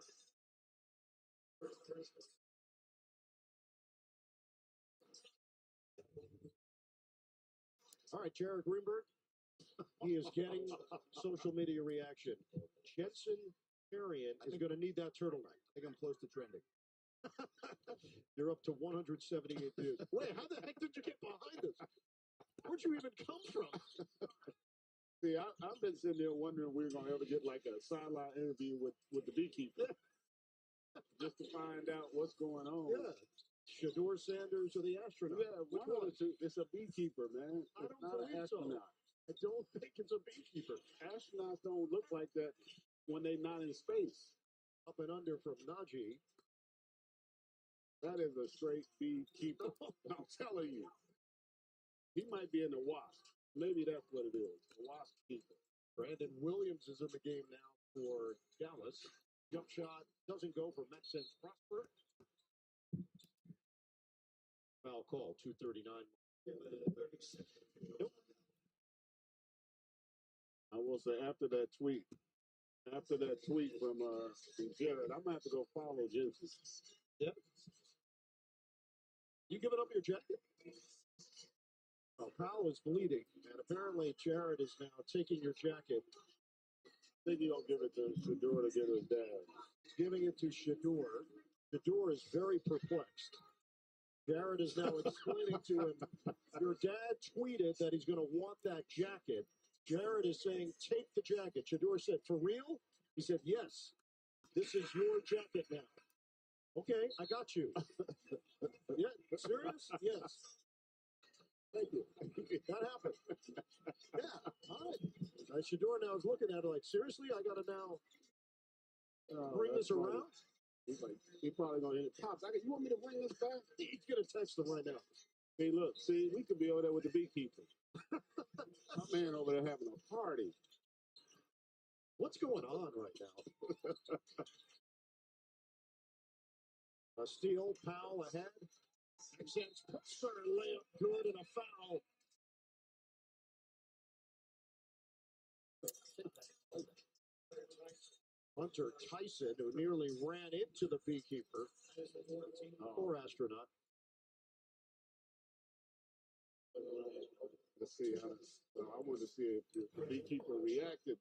All right, Jared Greenberg. He is getting social media reaction. Jensen Marion is going to need that turtleneck.
I think I'm close to trending.
You're up to 178 views. Wait, how the heck did you get behind us? Where'd you even come from?
See, I've been sitting there wondering if we were going to ever get like a sideline interview with the beekeeper. Just to find out what's going on.
Yeah. Shador Sanders or the astronaut?
Yeah, which one? It's a beekeeper, man. It's not an astronaut.
I don't think it's a beekeeper.
Astronauts don't look like that when they're not in space.
Up and under from Najee.
That is a straight beekeeper. I'm telling you. He might be in the wasp. Maybe that's what it is. The wasp keeper.
Brandon Williams is in the game now for Dallas. Jump shot doesn't go for Maxence Prosper. Foul call, 2:39. Nope.
I will say after that tweet from Jared, I'm gonna have to go follow Jensen.
Yep. You giving up your jacket? Oh, Powell is bleeding, and apparently Jared is now taking your jacket.
I think he'll give it to Shador to get his dad.
Giving it to Shador. Shador is very perplexed. Jared is now explaining to him, your dad tweeted that he's going to want that jacket. Jared is saying, take the jacket. Shador said, for real? He said, yes. This is your jacket now. Okay, I got you. Yeah, serious? Yes. Thank you. That happened. Yeah, all right. Shador now is looking at it like, seriously? I got to now bring this around?
He's like, he probably going to hit it. Pops, you want me to bring this back?
He's going to text him right now.
Hey, look, see, we could be over there with the beekeeper. My man over there having a party.
What's going on right now? A steal, Powell ahead. Maxence Prosper layup good and a foul. Hunter Tyson, who nearly ran into the beekeeper. Poor astronaut.
Let's see. I wanted to see if the beekeeper reacted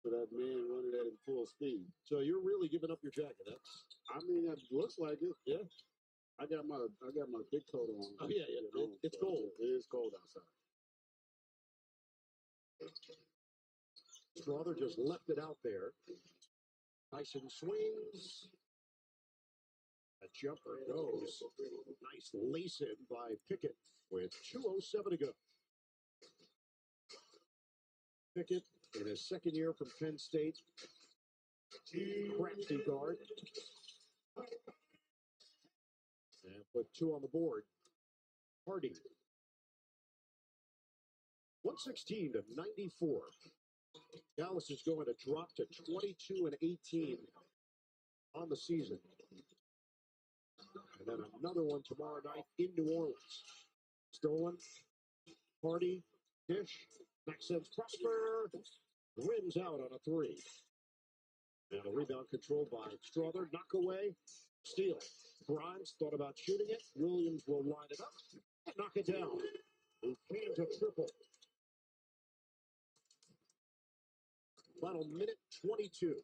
to that man running at him full speed.
So you're really giving up your jacket.
I mean, it looks like it.
Yeah.
I got my big coat on.
Oh yeah. It's cold.
It is cold outside.
Strother just left it out there. Tyson swings. A jumper goes. Nice lace in by Pickett with 2:07 to go. Pickett in his second year from Penn State. Crafty guard. And put 2 on the board. Hardy. 116 to 94. Dallas is going to drop to 22-18 on the season. And then another one tomorrow night in New Orleans. Stolen. Hardy. Dish. Maxence Prosper. Rims out on a 3. And a rebound controlled by Strother. Knock away. Steal. Grimes thought about shooting it. Williams will line it up and knock it down. He cans a triple. Final minute 22.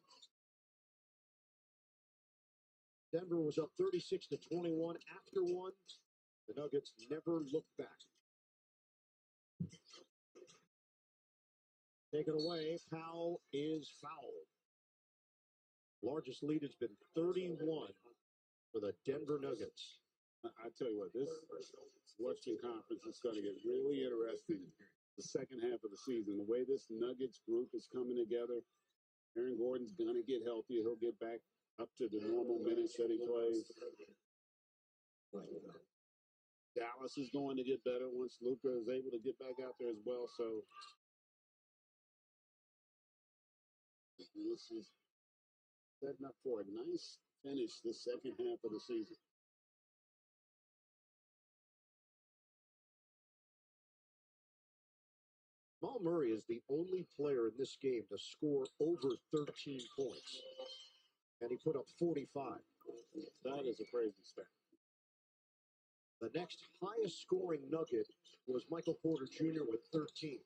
Denver was up 36-21 after one. The Nuggets never looked back. Taken away. Powell is fouled. Largest lead has been 31 for the Denver Nuggets.
I tell you what, this Western Conference is going to get really interesting the second half of the season. The way this Nuggets group is coming together, Aaron Gordon's going to get healthy. He'll get back up to the normal minutes that he plays. Dallas is going to get better once Luka is able to get back out there as well. So this is setting up for a nice finish the second half of the season.
Jamal Murray is the only player in this game to score over 13 points. And he put up 45.
That is a crazy stat.
The next highest scoring Nugget was Michael Porter Jr. with 13.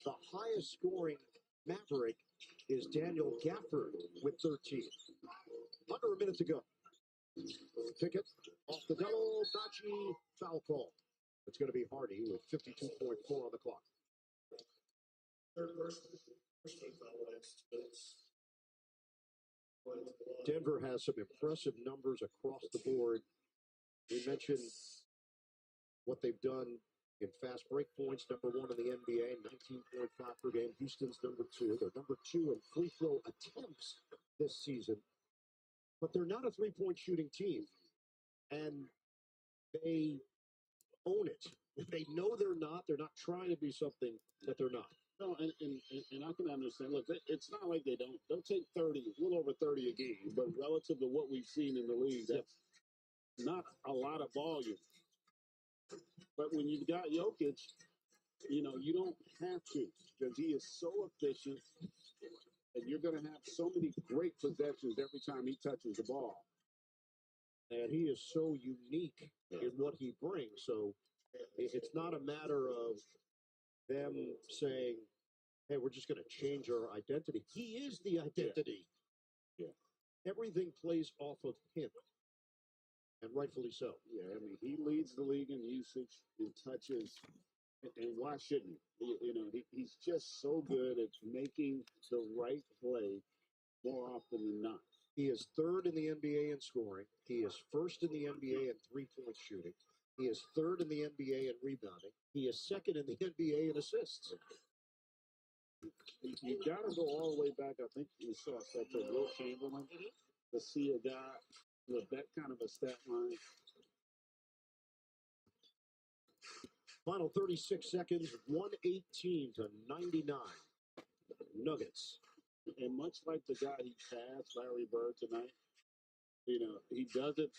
The highest scoring Maverick is Daniel Gafford with 13. Under a minute to go. Pickett off the double. Najee foul call. It's going to be Hardy with 52.4 on the clock. Denver has some impressive numbers across the board We mentioned what they've done in fast break points, number one in the NBA, 19.5 per game. Houston's number two. They're number two in free throw attempts this season. But they're not a three-point shooting team. And they own it. They know they're not. They're not trying to be something that they're not.
No, and I can understand. Look, it's not like they'll take 30, a little over 30 a game, but relative to what we've seen in the league, that's not a lot of volume. But when you've got Jokic, you don't have to because he is so efficient, and you're going to have so many great possessions every time he touches the ball.
And he is so unique in what he brings. So it's not a matter of them saying, hey, we're just going to change our identity. He is the identity.
Yeah.
Everything plays off of him, and rightfully so.
Yeah, I mean, he leads the league in usage and touches, and why shouldn't he? He's just so good at making the right play more often than not.
He is third in the NBA in scoring. He is first in the NBA in three-point shooting. He is third in the NBA in rebounding. He is second in the NBA in assists.
You got to go all the way back. I think we saw such a Will Chamberlain to see a guy with that kind of a stat line.
Final 36 seconds, 118 to 99. Nuggets.
And much like the guy he passed, Larry Bird, tonight, he does it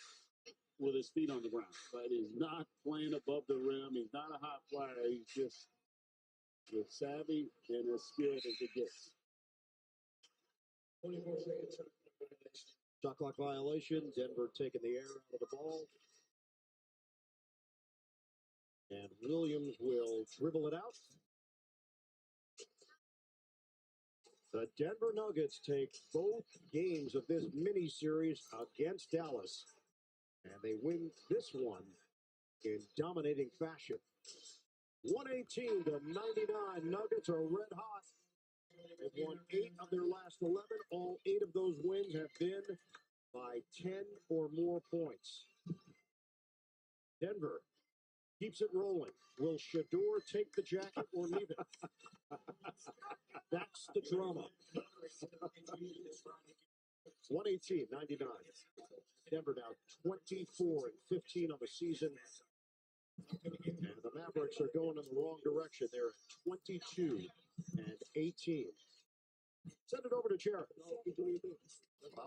with his feet on the ground. Right? He's not playing above the rim. He's not a hot flyer. He's just as savvy and as skilled as it gets.
24 seconds. Shot clock violation. Denver taking the air out of the ball. And Williams will dribble it out. The Denver Nuggets take both games of this mini-series against Dallas. And they win this one in dominating fashion. 118 to 99. Nuggets are red hot. They've won 8 of their last 11. All 8 of those wins have been by 10 or more points. Denver keeps it rolling. Will Shador take the jacket or leave it? That's the drama. 118-99. Denver now 24 and 15 on the season. And the Mavericks are going in the wrong direction. They're at 22 and 18. Send it over to Jared.
Well,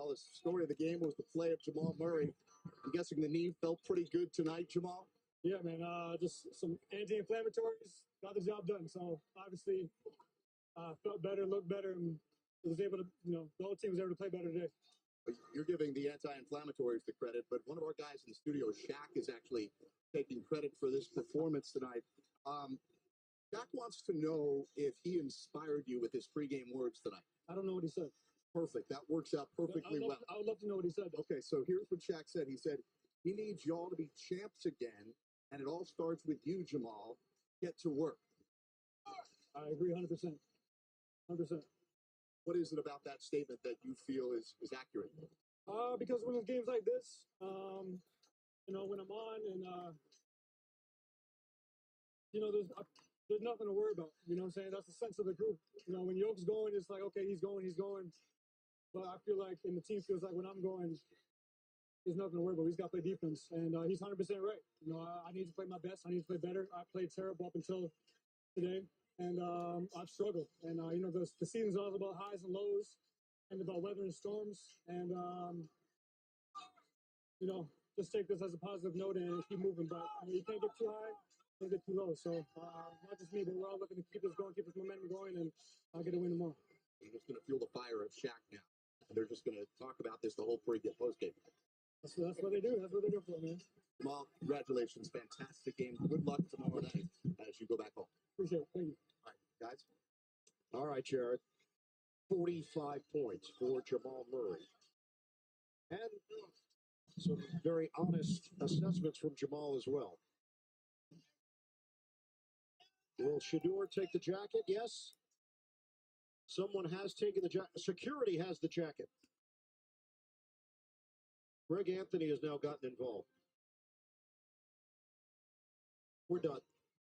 the story of the game was the play of Jamal Murray. I'm guessing the knee felt pretty good tonight, Jamal.
Yeah, man. Just some anti-inflammatories. Got the job done. So obviously, felt better, looked better, and was able to, the whole team was able to play better today.
You're giving the anti-inflammatories the credit, but one of our guys in the studio, Shaq, is actually taking credit for this performance tonight. Shaq wants to know if he inspired you with his pregame words tonight.
I don't know what he said.
Perfect. That works out perfectly well.
I would love to know what he said.
Okay, so here's what Shaq said. He said, he needs y'all to be champs again, and it all starts with you, Jamal. Get to work.
I agree 100%. 100%.
What is it about that statement that you feel is accurate?
Because when there's games like this, when I'm on and, there's nothing to worry about. You know what I'm saying? That's the sense of the group. When Yoke's going, it's like, okay, he's going. But I feel like, and the team feels like when I'm going, there's nothing to worry about. He's got to play defense. And he's 100% right. I need to play my best. I need to play better. I played terrible up until today. And I've struggled. And, the season's all about highs and lows and about weathering storms. And, just take this as a positive note and keep moving. But you can't get too high, can't get too low. So not just me, but we're all looking to keep this going, keep this momentum going, and I'll get a win tomorrow.
You're just going to fuel the fire of Shaq now. And they're just going to talk about this the whole pre-game, post-game.
That's what they do. That's what they do for me, man.
Jamal, congratulations. Fantastic game. Good luck tomorrow night as you go back home.
Appreciate it. Thank you.
All right, guys.
All right, Jared. 45 points for Jamal Murray. And some very honest assessments from Jamal as well. Will Shador take the jacket? Yes. Someone has taken the jacket. Security has the jacket. Greg Anthony has now gotten involved. We're done.